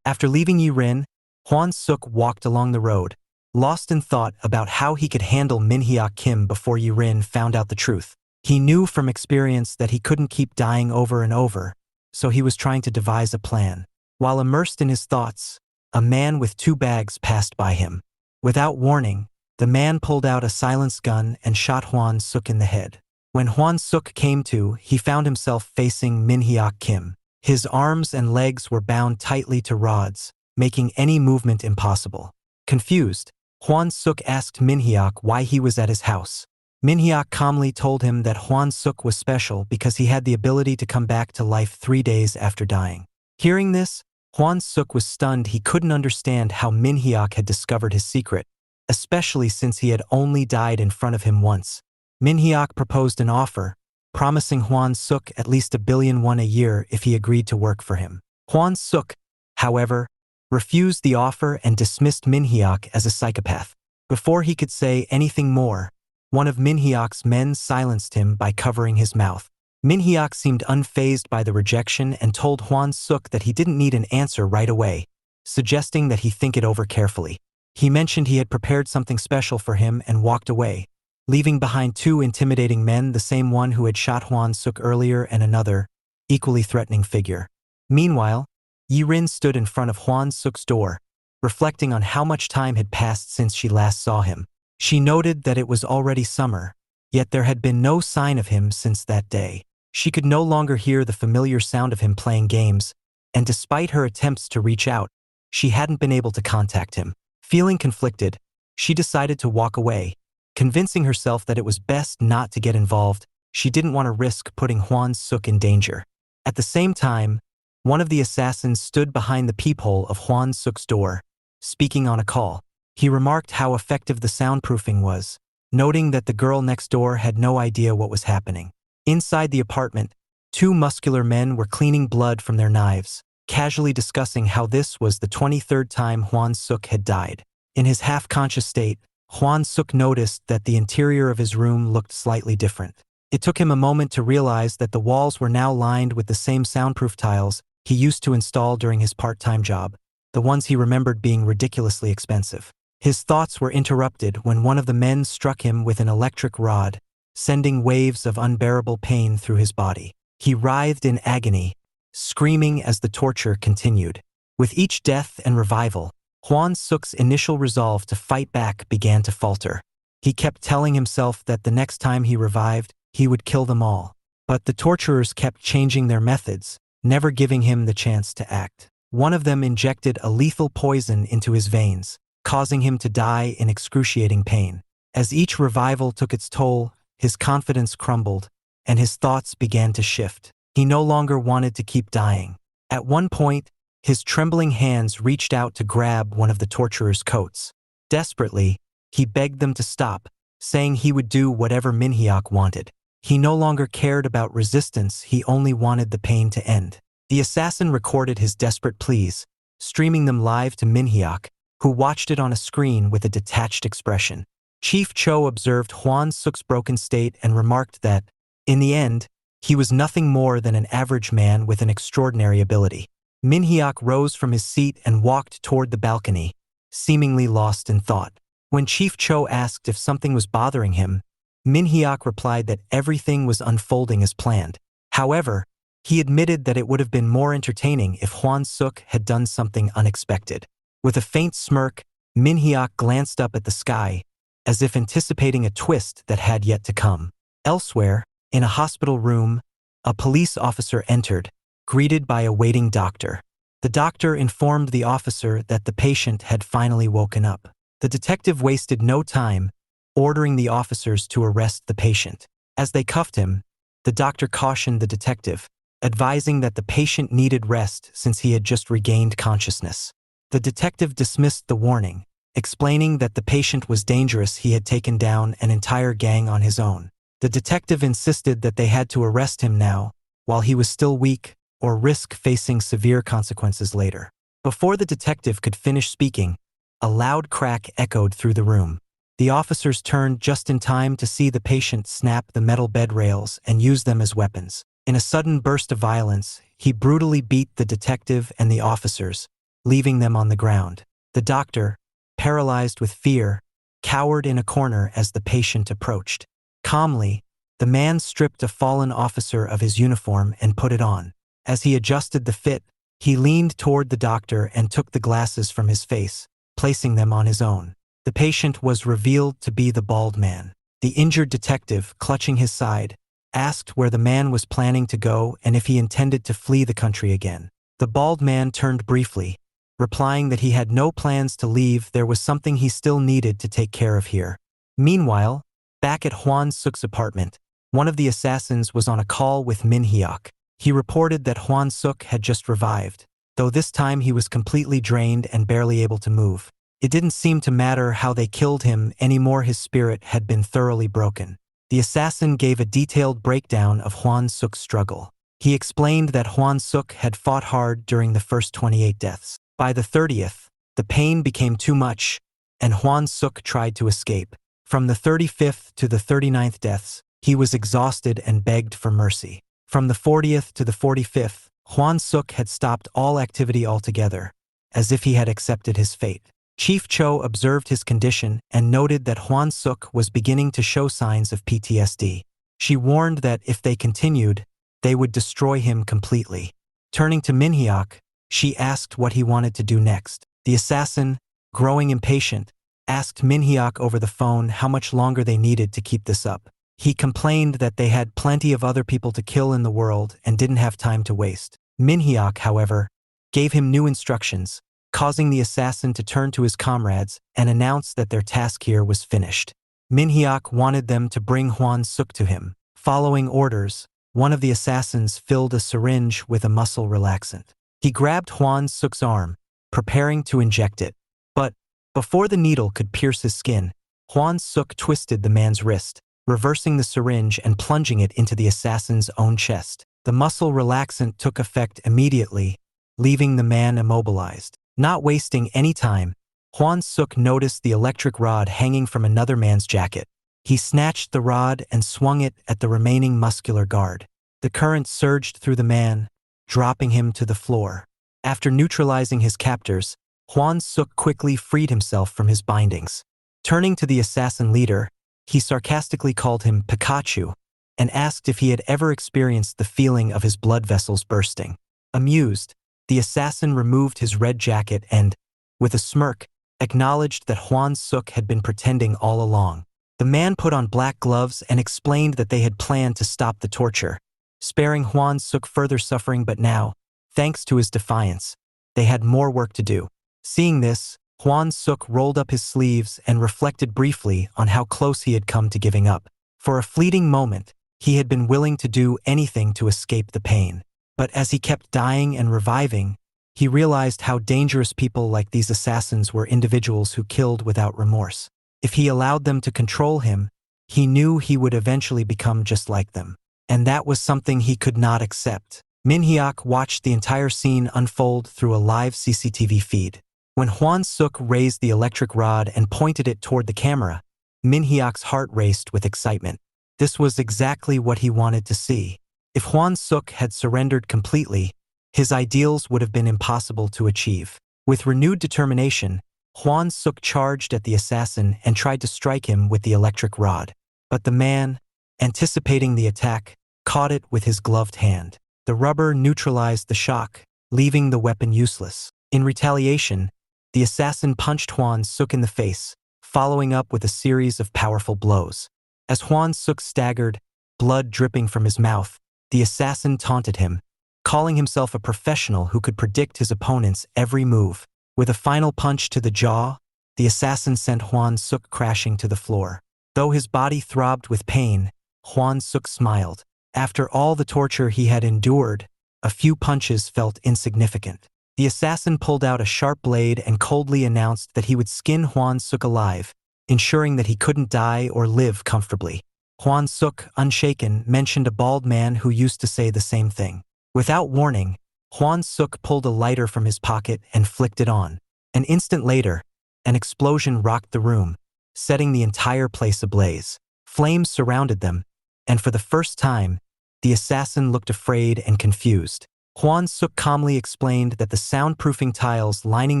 After leaving Yirin, Hwan Suk walked along the road, lost in thought about how he could handle Minhwa Kim before Yirin found out the truth. He knew from experience that he couldn't keep dying over and over, so he was trying to devise a plan. While immersed in his thoughts, a man with 2 bags passed by him. Without warning, the man pulled out a silenced gun and shot Hwan Suk in the head. When Hwan Suk came to, he found himself facing Minhwa Kim. His arms and legs were bound tightly to rods, making any movement impossible. Confused, Hwan Suk asked Minhwa why he was at his house. Minhwa calmly told him that Hwan Suk was special because he had the ability to come back to life 3 days after dying. Hearing this, Hwan Suk was stunned. He couldn't understand how Minhwa had discovered his secret, especially since he had only died in front of him once. Minhwa proposed an offer, promising Hwan Suk at least 1 billion won a year if he agreed to work for him. Hwan Suk, however, refused the offer and dismissed Minhwa as a psychopath. Before he could say anything more, one of Minhwa's men silenced him by covering his mouth. Minhwa seemed unfazed by the rejection and told Hwan Suk that he didn't need an answer right away, suggesting that he think it over carefully. He mentioned he had prepared something special for him and walked away, leaving behind 2 intimidating men, the same one who had shot Hwan Suk earlier and another, equally threatening figure. Meanwhile, Yirin stood in front of Hwan Suk's door, reflecting on how much time had passed since she last saw him. She noted that it was already summer, yet there had been no sign of him since that day. She could no longer hear the familiar sound of him playing games, and despite her attempts to reach out, she hadn't been able to contact him. Feeling conflicted, she decided to walk away, convincing herself that it was best not to get involved. She didn't want to risk putting Hwan-suk in danger. At the same time, one of the assassins stood behind the peephole of Hwan-suk's door, speaking on a call. He remarked how effective the soundproofing was, noting that the girl next door had no idea what was happening. Inside the apartment, two muscular men were cleaning blood from their knives, casually discussing how this was the 23rd time Hwan-suk had died. In his half-conscious state, Hwan-suk noticed that the interior of his room looked slightly different. It took him a moment to realize that the walls were now lined with the same soundproof tiles he used to install during his part-time job, the ones he remembered being ridiculously expensive. His thoughts were interrupted when one of the men struck him with an electric rod, sending waves of unbearable pain through his body. He writhed in agony, screaming as the torture continued. With each death and revival, Hwan-suk's initial resolve to fight back began to falter. He kept telling himself that the next time he revived, he would kill them all. But the torturers kept changing their methods, never giving him the chance to act. One of them injected a lethal poison into his veins, causing him to die in excruciating pain. As each revival took its toll, his confidence crumbled, and his thoughts began to shift. He no longer wanted to keep dying. At one point, his trembling hands reached out to grab one of the torturers' coats. Desperately, he begged them to stop, saying he would do whatever Minhuk wanted. He no longer cared about resistance, he only wanted the pain to end. The assassin recorded his desperate pleas, streaming them live to Minhuk, who watched it on a screen with a detached expression. Chief Cho observed Hwan-suk's broken state and remarked that, in the end, he was nothing more than an average man with an extraordinary ability. Minhuk rose from his seat and walked toward the balcony, seemingly lost in thought. When Chief Cho asked if something was bothering him, Minhuk replied that everything was unfolding as planned. However, he admitted that it would have been more entertaining if Hwan-suk had done something unexpected. With a faint smirk, Minhuk glanced up at the sky, as if anticipating a twist that had yet to come. Elsewhere, in a hospital room, a police officer entered, greeted by a waiting doctor. The doctor informed the officer that the patient had finally woken up. The detective wasted no time, ordering the officers to arrest the patient. As they cuffed him, the doctor cautioned the detective, advising that the patient needed rest since he had just regained consciousness. The detective dismissed the warning, explaining that the patient was dangerous. He had taken down an entire gang on his own. The detective insisted that they had to arrest him now, while he was still weak, or risk facing severe consequences later. Before the detective could finish speaking, a loud crack echoed through the room. The officers turned just in time to see the patient snap the metal bed rails and use them as weapons. In a sudden burst of violence, he brutally beat the detective and the officers, leaving them on the ground. The doctor, paralyzed with fear, cowered in a corner as the patient approached. Calmly, the man stripped a fallen officer of his uniform and put it on. As he adjusted the fit, he leaned toward the doctor and took the glasses from his face, placing them on his own. The patient was revealed to be the bald man. The injured detective, clutching his side, asked where the man was planning to go and if he intended to flee the country again. The bald man turned briefly, replying that he had no plans to leave. There was something he still needed to take care of here. Meanwhile, back at Hwan-suk's apartment, one of the assassins was on a call with Minhuk. He reported that Hwan-suk had just revived, though this time he was completely drained and barely able to move. It didn't seem to matter how they killed him anymore. His spirit had been thoroughly broken. The assassin gave a detailed breakdown of Hwan-suk's struggle. He explained that Hwan-suk had fought hard during the first 28 deaths. By the 30th, the pain became too much, and Hwan-suk tried to escape. From the 35th to the 39th deaths, he was exhausted and begged for mercy. From the 40th to the 45th, Hwan-suk had stopped all activity altogether, as if he had accepted his fate. Chief Cho observed his condition and noted that Hwan-suk was beginning to show signs of PTSD. She warned that if they continued, they would destroy him completely. Turning to Minhuk, she asked what he wanted to do next. The assassin, growing impatient, asked Minhuk over the phone how much longer they needed to keep this up. He complained that they had plenty of other people to kill in the world and didn't have time to waste. Minhuk, however, gave him new instructions, causing the assassin to turn to his comrades and announce that their task here was finished. Minhuk wanted them to bring Hwan-suk to him. Following orders, one of the assassins filled a syringe with a muscle relaxant. He grabbed Hwan-suk's arm, preparing to inject it. But before the needle could pierce his skin, Hwan-suk twisted the man's wrist, reversing the syringe and plunging it into the assassin's own chest. The muscle relaxant took effect immediately, leaving the man immobilized. Not wasting any time, Hwan-suk noticed the electric rod hanging from another man's jacket. He snatched the rod and swung it at the remaining muscular guard. The current surged through the man, dropping him to the floor. After neutralizing his captors, Hwan-suk quickly freed himself from his bindings. Turning to the assassin leader, he sarcastically called him Pikachu and asked if he had ever experienced the feeling of his blood vessels bursting. Amused, the assassin removed his red jacket and, with a smirk, acknowledged that Hwan-suk had been pretending all along. The man put on black gloves and explained that they had planned to stop the torture, sparing Hwan-suk further suffering, but now, thanks to his defiance, they had more work to do. Seeing this, Hwan-suk rolled up his sleeves and reflected briefly on how close he had come to giving up. For a fleeting moment, he had been willing to do anything to escape the pain. But as he kept dying and reviving, he realized how dangerous people like these assassins were, individuals who killed without remorse. If he allowed them to control him, he knew he would eventually become just like them. And that was something he could not accept. Minhuk watched the entire scene unfold through a live CCTV feed. When Hwan-suk raised the electric rod and pointed it toward the camera, Minhyuk's heart raced with excitement. This was exactly what he wanted to see. If Hwan-suk had surrendered completely, his ideals would have been impossible to achieve. With renewed determination, Hwan-suk charged at the assassin and tried to strike him with the electric rod. But the man, anticipating the attack, caught it with his gloved hand. The rubber neutralized the shock, leaving the weapon useless. In retaliation, the assassin punched Hwan-suk in the face, following up with a series of powerful blows. As Hwan-suk staggered, blood dripping from his mouth, the assassin taunted him, calling himself a professional who could predict his opponent's every move. With a final punch to the jaw, the assassin sent Hwan-suk crashing to the floor. Though his body throbbed with pain, Hwan-suk smiled. After all the torture he had endured, a few punches felt insignificant. The assassin pulled out a sharp blade and coldly announced that he would skin Hwan-suk alive, ensuring that he couldn't die or live comfortably. Hwan-suk, unshaken, mentioned a bald man who used to say the same thing. Without warning, Hwan-suk pulled a lighter from his pocket and flicked it on. An instant later, an explosion rocked the room, setting the entire place ablaze. Flames surrounded them, and for the first time, the assassin looked afraid and confused. Hwan-suk calmly explained that the soundproofing tiles lining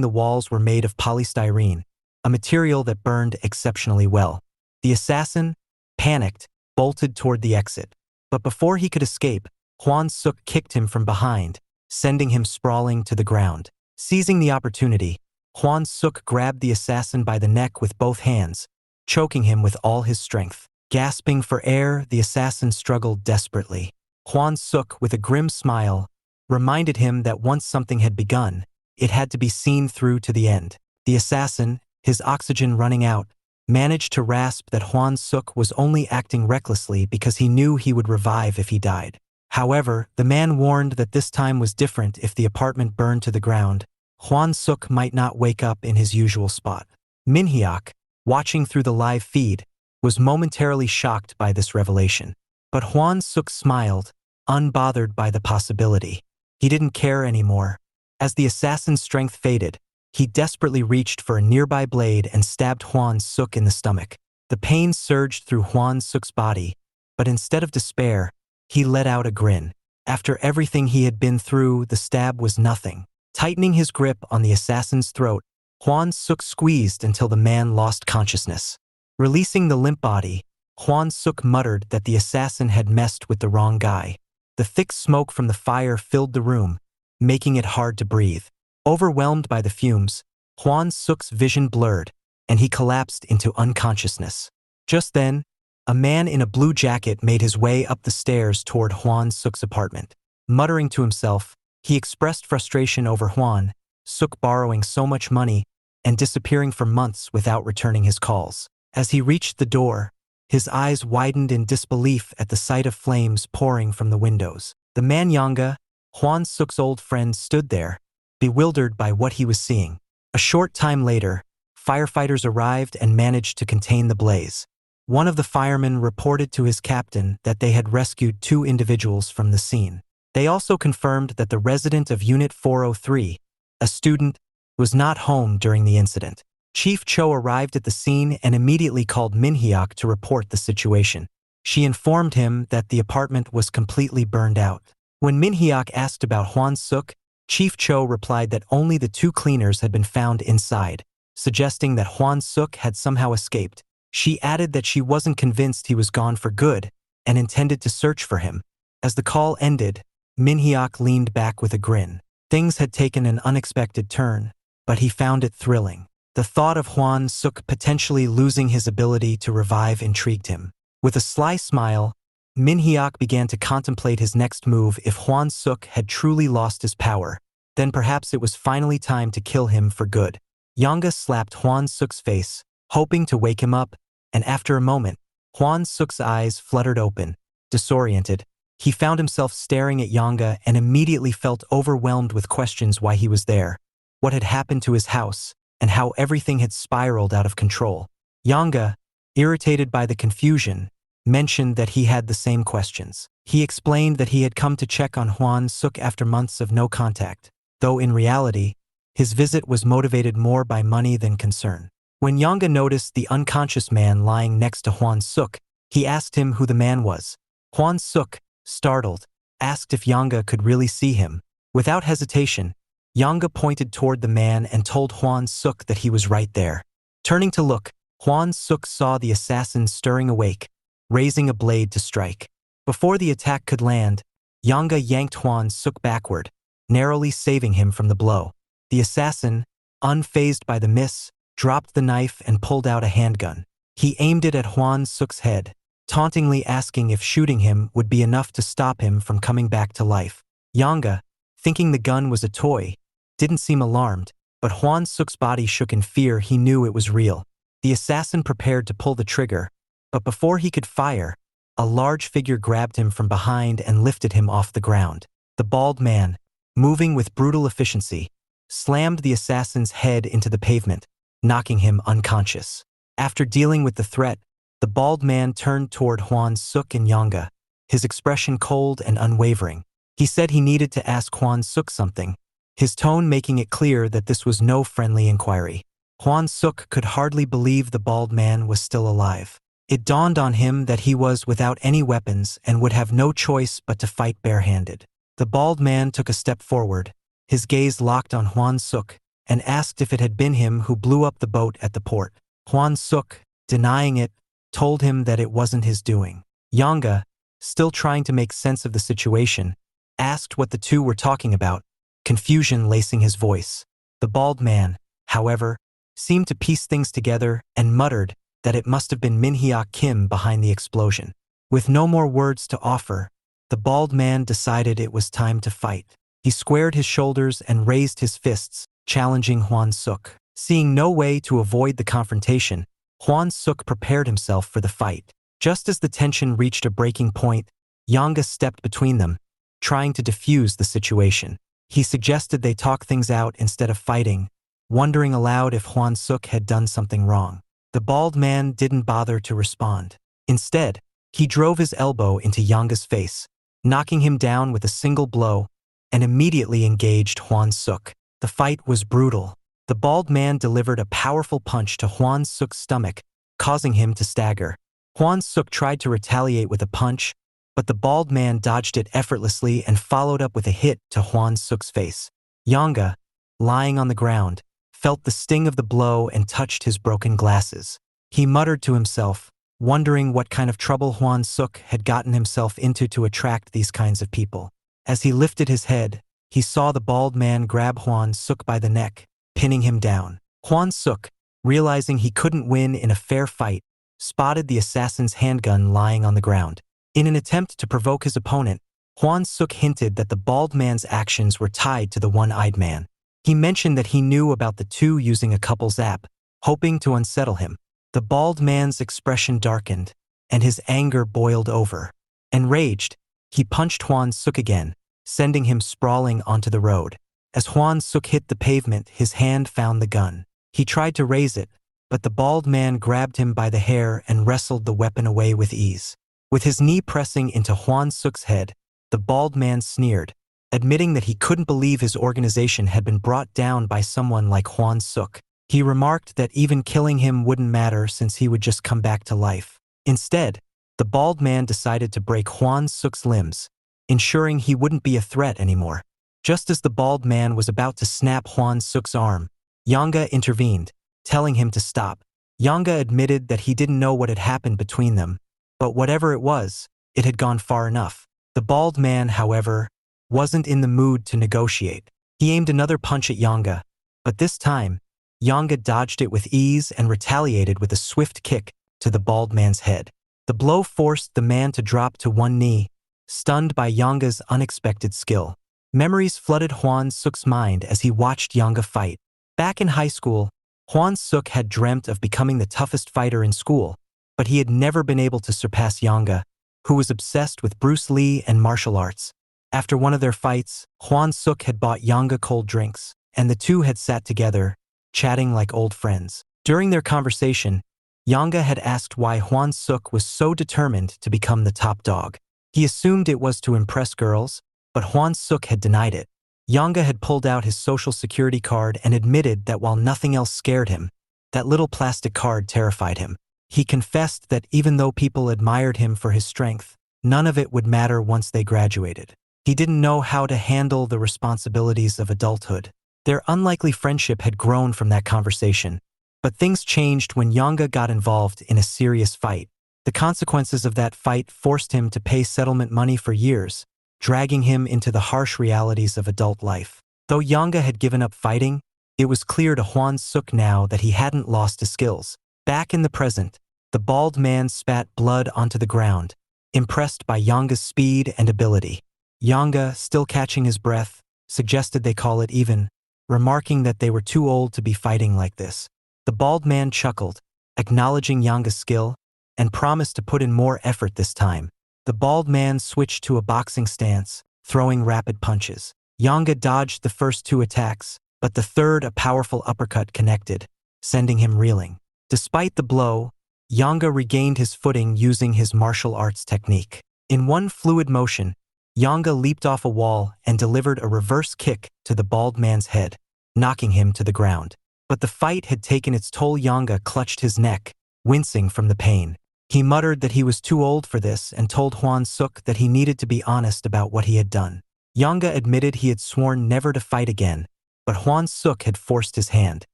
the walls were made of polystyrene, a material that burned exceptionally well. The assassin, panicked, bolted toward the exit. But before he could escape, Hwan-suk kicked him from behind, sending him sprawling to the ground. Seizing the opportunity, Hwan-suk grabbed the assassin by the neck with both hands, choking him with all his strength. Gasping for air, the assassin struggled desperately. Hwan-suk, with a grim smile, reminded him that once something had begun, it had to be seen through to the end. The assassin, his oxygen running out, managed to rasp that Hwan-suk was only acting recklessly because he knew he would revive if he died. However, the man warned that this time was different. If the apartment burned to the ground, Hwan-suk might not wake up in his usual spot. Minhuk, watching through the live feed, was momentarily shocked by this revelation. But Hwan-suk smiled, unbothered by the possibility. He didn't care anymore. As the assassin's strength faded, he desperately reached for a nearby blade and stabbed Hwan-suk in the stomach. The pain surged through Hwan-suk's body, but instead of despair, he let out a grin. After everything he had been through, the stab was nothing. Tightening his grip on the assassin's throat, Hwan-suk squeezed until the man lost consciousness. Releasing the limp body, Hwan-suk muttered that the assassin had messed with the wrong guy. The thick smoke from the fire filled the room, making it hard to breathe. Overwhelmed by the fumes, Hwan-suk's vision blurred, and he collapsed into unconsciousness. Just then, a man in a blue jacket made his way up the stairs toward Hwan Suk's apartment. Muttering to himself, he expressed frustration over Hwan Suk borrowing so much money and disappearing for months without returning his calls. As he reached the door, his eyes widened in disbelief at the sight of flames pouring from the windows. The man Yanga, Hwan Suk's old friend, stood there, bewildered by what he was seeing. A short time later, firefighters arrived and managed to contain the blaze. One of the firemen reported to his captain that they had rescued 2 individuals from the scene. They also confirmed that the resident of Unit 403, a student, was not home during the incident. Chief Cho arrived at the scene and immediately called Minhuk to report the situation. She informed him that the apartment was completely burned out. When Minhuk asked about Hwan Suk, Chief Cho replied that only the 2 cleaners had been found inside, suggesting that Hwan Suk had somehow escaped. She added that she wasn't convinced he was gone for good and intended to search for him. As the call ended, Minhuk leaned back with a grin. Things had taken an unexpected turn, but he found it thrilling. The thought of Hwan Suk potentially losing his ability to revive intrigued him. With a sly smile, Minhuk began to contemplate his next move. If Hwan Suk had truly lost his power, then perhaps it was finally time to kill him for good. Yanga slapped Hwan Suk's face, hoping to wake him up, and after a moment, Hwan Suk's eyes fluttered open. Disoriented, he found himself staring at Yanga and immediately felt overwhelmed with questions: why he was there, what had happened to his house, and how everything had spiraled out of control. Yanga, irritated by the confusion, mentioned that he had the same questions. He explained that he had come to check on Hwan Suk after months of no contact, though in reality, his visit was motivated more by money than concern. When Yanga noticed the unconscious man lying next to Hwan Suk, he asked him who the man was. Hwan Suk, startled, asked if Yanga could really see him. Without hesitation, Yanga pointed toward the man and told Hwan Suk that he was right there. Turning to look, Hwan Suk saw the assassin stirring awake, raising a blade to strike. Before the attack could land, Yanga yanked Hwan Suk backward, narrowly saving him from the blow. The assassin, unfazed by the miss, dropped the knife and pulled out a handgun. He aimed it at Hwan Suk's head, tauntingly asking if shooting him would be enough to stop him from coming back to life. Yanga, thinking the gun was a toy, didn't seem alarmed, but Hwan Suk's body shook in fear. He knew it was real. The assassin prepared to pull the trigger, but before he could fire, a large figure grabbed him from behind and lifted him off the ground. The bald man, moving with brutal efficiency, slammed the assassin's head into the pavement, knocking him unconscious. After dealing with the threat, the bald man turned toward Hwan Suk and Yanga, his expression cold and unwavering. He said he needed to ask Hwan Suk something, his tone making it clear that this was no friendly inquiry. Hwan Suk could hardly believe the bald man was still alive. It dawned on him that he was without any weapons and would have no choice but to fight barehanded. The bald man took a step forward, his gaze locked on Hwan Suk, and asked if it had been him who blew up the boat at the port. Hwan Suk, denying it, told him that it wasn't his doing. Yanga, still trying to make sense of the situation, asked what the two were talking about, confusion lacing his voice. The bald man, however, seemed to piece things together and muttered that it must have been Minhwa Kim behind the explosion. With no more words to offer, the bald man decided it was time to fight. He squared his shoulders and raised his fists, challenging Hwan Suk. Seeing no way to avoid the confrontation, Hwan Suk prepared himself for the fight. Just as the tension reached a breaking point, Yanga stepped between them, trying to defuse the situation. He suggested they talk things out instead of fighting, wondering aloud if Hwan Suk had done something wrong. The bald man didn't bother to respond. Instead, he drove his elbow into Yanga's face, knocking him down with a single blow, and immediately engaged Hwan Suk. The fight was brutal. The bald man delivered a powerful punch to Hwan Suk's stomach, causing him to stagger. Hwan Suk tried to retaliate with a punch, but the bald man dodged it effortlessly and followed up with a hit to Hwan Suk's face. Yanga, lying on the ground, felt the sting of the blow and touched his broken glasses. He muttered to himself, wondering what kind of trouble Hwan Suk had gotten himself into to attract these kinds of people. As he lifted his head, he saw the bald man grab Hwan Suk by the neck, pinning him down. Hwan Suk, realizing he couldn't win in a fair fight, spotted the assassin's handgun lying on the ground. In an attempt to provoke his opponent, Hwan-suk hinted that the bald man's actions were tied to the one-eyed man. He mentioned that he knew about the two using a couple's app, hoping to unsettle him. The bald man's expression darkened, and his anger boiled over. Enraged, he punched Hwan-suk again, sending him sprawling onto the road. As Hwan-suk hit the pavement, his hand found the gun. He tried to raise it, but the bald man grabbed him by the hair and wrestled the weapon away with ease. With his knee pressing into Hwan-suk's head, the bald man sneered, admitting that he couldn't believe his organization had been brought down by someone like Hwan-suk. He remarked that even killing him wouldn't matter since he would just come back to life. Instead, the bald man decided to break Hwan-suk's limbs, ensuring he wouldn't be a threat anymore. Just as the bald man was about to snap Hwan-suk's arm, Yanga intervened, telling him to stop. Yanga admitted that he didn't know what had happened between them, but whatever it was, it had gone far enough. The bald man, however, wasn't in the mood to negotiate. He aimed another punch at Yanga, but this time, Yanga dodged it with ease and retaliated with a swift kick to the bald man's head. The blow forced the man to drop to one knee, stunned by Yanga's unexpected skill. Memories flooded Hwan-suk's mind as he watched Yanga fight. Back in high school, Hwan-suk had dreamt of becoming the toughest fighter in school, but he had never been able to surpass Yanga, who was obsessed with Bruce Lee and martial arts. After one of their fights, Hwan-suk had bought Yanga cold drinks, and the two had sat together, chatting like old friends. During their conversation, Yanga had asked why Hwan-suk was so determined to become the top dog. He assumed it was to impress girls, but Hwan-suk had denied it. Yanga had pulled out his social security card and admitted that while nothing else scared him, that little plastic card terrified him. He confessed that even though people admired him for his strength, none of it would matter once they graduated. He didn't know how to handle the responsibilities of adulthood. Their unlikely friendship had grown from that conversation, but things changed when Yanga got involved in a serious fight. The consequences of that fight forced him to pay settlement money for years, dragging him into the harsh realities of adult life. Though Yanga had given up fighting, it was clear to Hwan-suk now that he hadn't lost his skills. Back in the present, the bald man spat blood onto the ground, impressed by Yanga's speed and ability. Yanga, still catching his breath, suggested they call it even, remarking that they were too old to be fighting like this. The bald man chuckled, acknowledging Yanga's skill, and promised to put in more effort this time. The bald man switched to a boxing stance, throwing rapid punches. Yanga dodged the first two attacks, but the third, a powerful uppercut, connected, sending him reeling. Despite the blow, Yanga regained his footing using his martial arts technique. In one fluid motion, Yanga leaped off a wall and delivered a reverse kick to the bald man's head, knocking him to the ground. But the fight had taken its toll. Yanga clutched his neck, wincing from the pain. He muttered that he was too old for this and told Hwan-suk that he needed to be honest about what he had done. Yanga admitted he had sworn never to fight again, but Hwan-suk had forced his hand.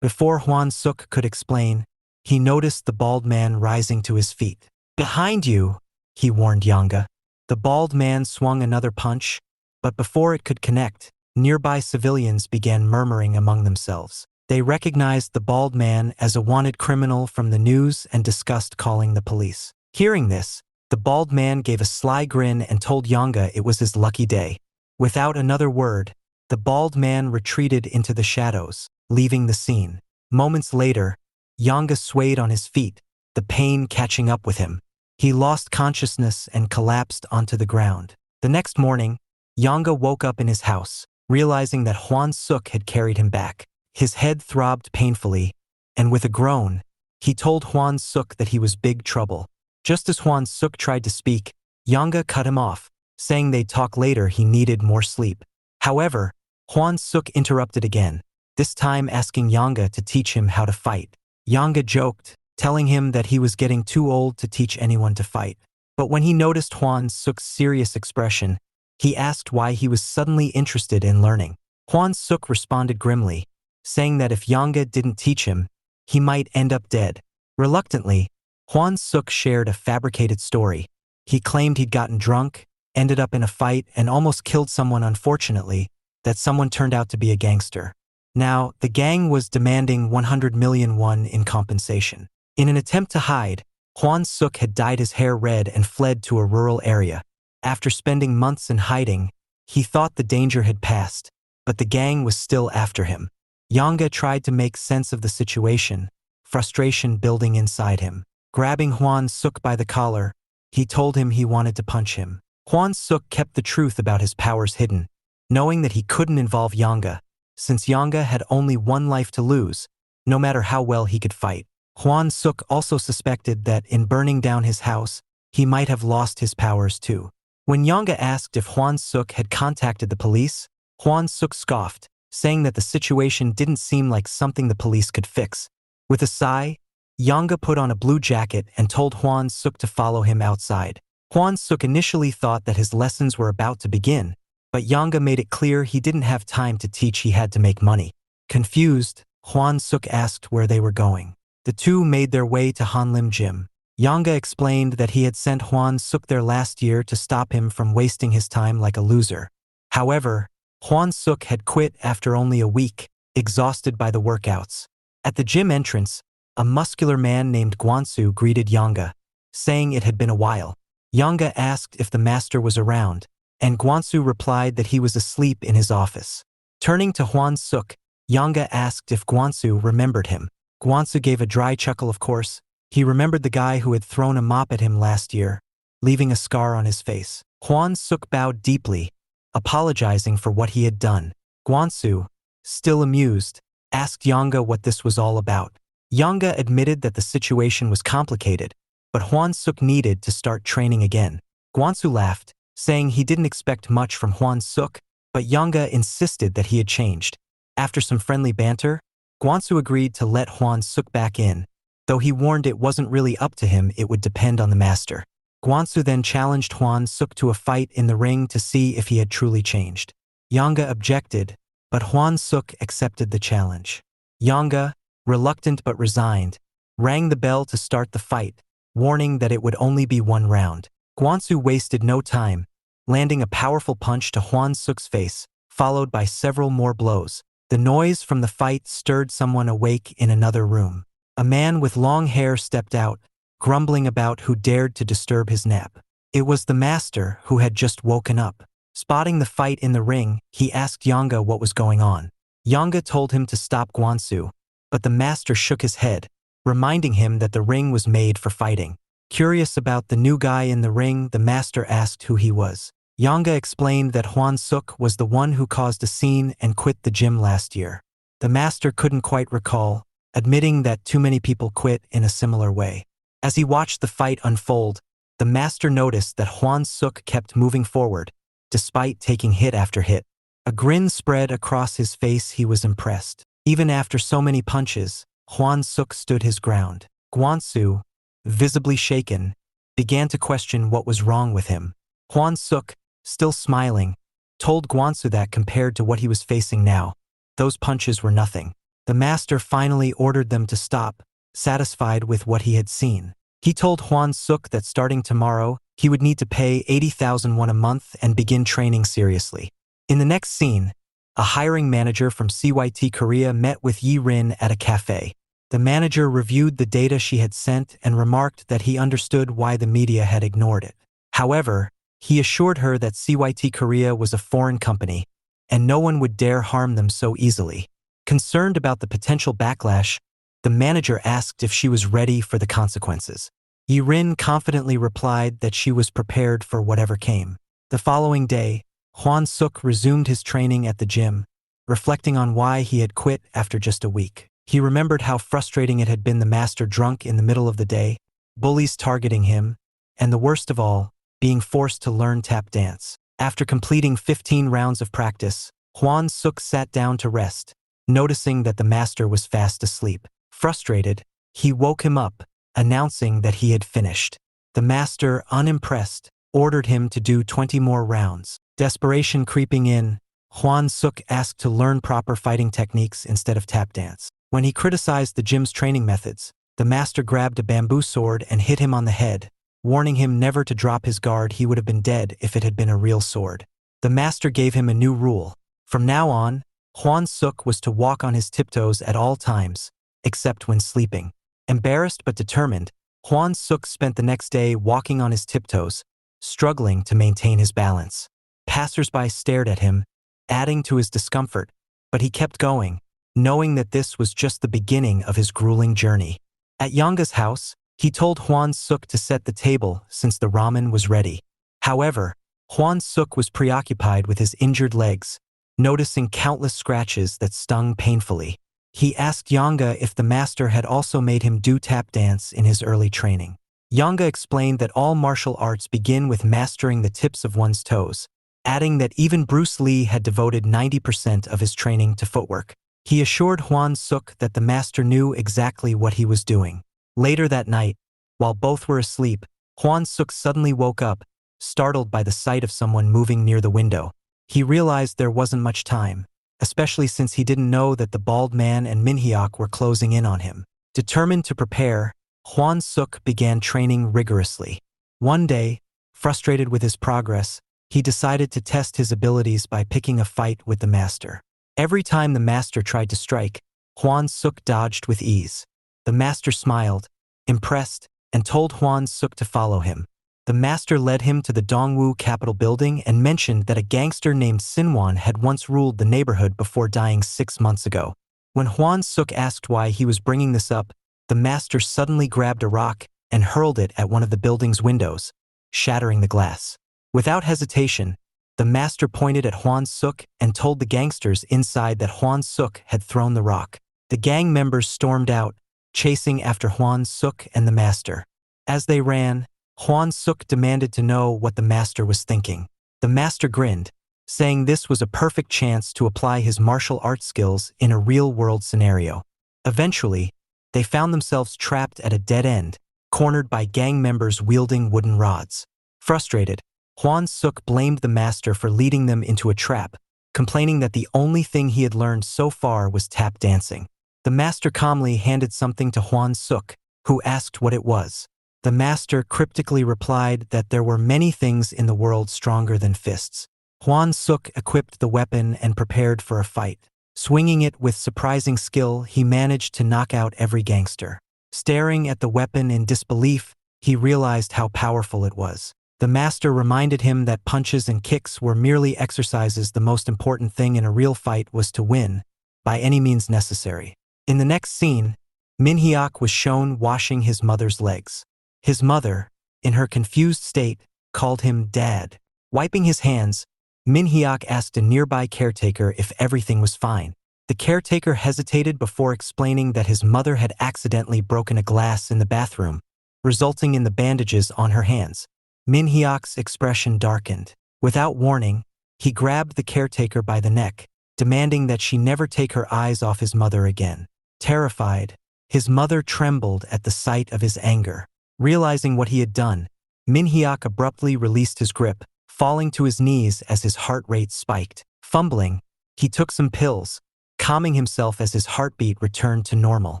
Before Hwan-suk could explain, he noticed the bald man rising to his feet. "Behind you," he warned Yanga. The bald man swung another punch, but before it could connect, nearby civilians began murmuring among themselves. They recognized the bald man as a wanted criminal from the news and discussed calling the police. Hearing this, the bald man gave a sly grin and told Yanga it was his lucky day. Without another word, the bald man retreated into the shadows, leaving the scene. Moments later, Yanga swayed on his feet, the pain catching up with him. He lost consciousness and collapsed onto the ground. The next morning, Yanga woke up in his house, realizing that Hwan-suk had carried him back. His head throbbed painfully, and with a groan, he told Hwan-suk that he was big trouble. Just as Hwan-suk tried to speak, Yanga cut him off, saying they'd talk later. He needed more sleep. However, Hwan-suk interrupted again, this time asking Yanga to teach him how to fight. Yanga joked, telling him that he was getting too old to teach anyone to fight. But when he noticed Hwan-suk's serious expression, he asked why he was suddenly interested in learning. Hwan-suk responded grimly, saying that if Yanga didn't teach him, he might end up dead. Reluctantly, Hwan-suk shared a fabricated story. He claimed he'd gotten drunk, ended up in a fight, and almost killed someone. Unfortunately, that someone turned out to be a gangster. Now, the gang was demanding 100 million won in compensation. In an attempt to hide, Hwan Suk had dyed his hair red and fled to a rural area. After spending months in hiding, he thought the danger had passed, but the gang was still after him. Yanga tried to make sense of the situation, frustration building inside him. Grabbing Hwan Suk by the collar, he told him he wanted to punch him. Hwan Suk kept the truth about his powers hidden, knowing that he couldn't involve Yanga, since Yanga had only one life to lose, no matter how well he could fight. Hwan Suk also suspected that in burning down his house, he might have lost his powers too. When Yanga asked if Hwan Suk had contacted the police, Hwan Suk scoffed, saying that the situation didn't seem like something the police could fix. With a sigh, Yanga put on a blue jacket and told Hwan Suk to follow him outside. Hwan Suk initially thought that his lessons were about to begin, but Yanga made it clear he didn't have time to teach, he had to make money. Confused, Hwan Suk asked where they were going. The two made their way to Lim Gym. Yanga explained that he had sent Hwan Suk there last year to stop him from wasting his time like a loser. However, Hwan Suk had quit after only a week, exhausted by the workouts. At the gym entrance, a muscular man named Gwansu greeted Yanga, saying it had been a while. Yanga asked if the master was around, and Gwansu replied that he was asleep in his office. Turning to Hwan Suk, Yanga asked if Gwansu remembered him. Gwansu gave a dry chuckle, of course. He remembered the guy who had thrown a mop at him last year, leaving a scar on his face. Hwan Suk bowed deeply, apologizing for what he had done. Gwansu, still amused, asked Yanga what this was all about. Yanga admitted that the situation was complicated, but Hwan Suk needed to start training again. Gwansu laughed, saying he didn't expect much from Hwan Suk, but Yanga insisted that he had changed. After some friendly banter, Gwansu agreed to let Hwan Suk back in, though he warned it wasn't really up to him, it would depend on the master. Gwansu then challenged Hwan Suk to a fight in the ring to see if he had truly changed. Yanga objected, but Hwan Suk accepted the challenge. Yanga, reluctant but resigned, rang the bell to start the fight, warning that it would only be one round. Gwansu wasted no time, landing a powerful punch to Hwan Suk's face, followed by several more blows. The noise from the fight stirred someone awake in another room. A man with long hair stepped out, grumbling about who dared to disturb his nap. It was the master, who had just woken up. Spotting the fight in the ring, he asked Yanga what was going on. Yanga told him to stop Gwansu, but the master shook his head, reminding him that the ring was made for fighting. Curious about the new guy in the ring, the master asked who he was. Yanga explained that Hwan Suk was the one who caused a scene and quit the gym last year. The master couldn't quite recall, admitting that too many people quit in a similar way. As he watched the fight unfold, the master noticed that Hwan Suk kept moving forward, despite taking hit after hit. A grin spread across his face, he was impressed. Even after so many punches, Hwan Suk stood his ground. Gwansu, visibly shaken, began to question what was wrong with him. Hwan Suk, still smiling, told Gwansu that compared to what he was facing now, those punches were nothing. The master finally ordered them to stop, satisfied with what he had seen. He told Hwan Suk that starting tomorrow, he would need to pay 80,000 won a month and begin training seriously. In the next scene, a hiring manager from CYT Korea met with Yi Rin at a cafe. The manager reviewed the data she had sent and remarked that he understood why the media had ignored it. However, he assured her that CYT Korea was a foreign company, and no one would dare harm them so easily. Concerned about the potential backlash, the manager asked if she was ready for the consequences. Yi Rin confidently replied that she was prepared for whatever came. The following day, Hwan Suk resumed his training at the gym, reflecting on why he had quit after just a week. He remembered how frustrating it had been, the master drunk in the middle of the day, bullies targeting him, and the worst of all, being forced to learn tap dance. After completing 15 rounds of practice, Hwan Suk sat down to rest, noticing that the master was fast asleep. Frustrated, he woke him up, announcing that he had finished. The master, unimpressed, ordered him to do 20 more rounds. Desperation creeping in, Hwan Suk asked to learn proper fighting techniques instead of tap dance. When he criticized the gym's training methods, the master grabbed a bamboo sword and hit him on the head, warning him never to drop his guard. He would have been dead if it had been a real sword. The master gave him a new rule. From now on, Hwan Suk was to walk on his tiptoes at all times, except when sleeping. Embarrassed but determined, Hwan Suk spent the next day walking on his tiptoes, struggling to maintain his balance. Passers-by stared at him, adding to his discomfort, but he kept going, knowing that this was just the beginning of his grueling journey. At Yanga's house, he told Hwan Suk to set the table since the ramen was ready. However, Hwan Suk was preoccupied with his injured legs, noticing countless scratches that stung painfully. He asked Yanga if the master had also made him do tap dance in his early training. Yanga explained that all martial arts begin with mastering the tips of one's toes, adding that even Bruce Lee had devoted 90% of his training to footwork. He assured Hwan Suk that the master knew exactly what he was doing. Later that night, while both were asleep, Hwan Suk suddenly woke up, startled by the sight of someone moving near the window. He realized there wasn't much time, especially since he didn't know that the bald man and Minhuk were closing in on him. Determined to prepare, Hwan Suk began training rigorously. One day, frustrated with his progress, he decided to test his abilities by picking a fight with the master. Every time the master tried to strike, Hwan Suk dodged with ease. The master smiled, impressed, and told Hwan Suk to follow him. The master led him to the Dongwu Capitol building and mentioned that a gangster named Sinwan had once ruled the neighborhood before dying 6 months ago. When Hwan Suk asked why he was bringing this up, the master suddenly grabbed a rock and hurled it at one of the building's windows, shattering the glass. Without hesitation, the master pointed at Hwan Suk and told the gangsters inside that Hwan Suk had thrown the rock. The gang members stormed out, chasing after Hwan Suk and the master. As they ran, Hwan Suk demanded to know what the master was thinking. The master grinned, saying this was a perfect chance to apply his martial arts skills in a real-world scenario. Eventually, they found themselves trapped at a dead end, cornered by gang members wielding wooden rods. Frustrated, Hwan Suk blamed the master for leading them into a trap, complaining that the only thing he had learned so far was tap dancing. The master calmly handed something to Hwan Suk, who asked what it was. The master cryptically replied that there were many things in the world stronger than fists. Hwan Suk equipped the weapon and prepared for a fight. Swinging it with surprising skill, he managed to knock out every gangster. Staring at the weapon in disbelief, he realized how powerful it was. The master reminded him that punches and kicks were merely exercises. The most important thing in a real fight was to win, by any means necessary. In the next scene, Minhuk was shown washing his mother's legs. His mother, in her confused state, called him Dad. Wiping his hands, Minhuk asked a nearby caretaker if everything was fine. The caretaker hesitated before explaining that his mother had accidentally broken a glass in the bathroom, resulting in the bandages on her hands. Minhyuk's expression darkened. Without warning, he grabbed the caretaker by the neck, demanding that she never take her eyes off his mother again. Terrified, his mother trembled at the sight of his anger. Realizing what he had done, Minhuk abruptly released his grip, falling to his knees as his heart rate spiked. Fumbling, he took some pills, calming himself as his heartbeat returned to normal.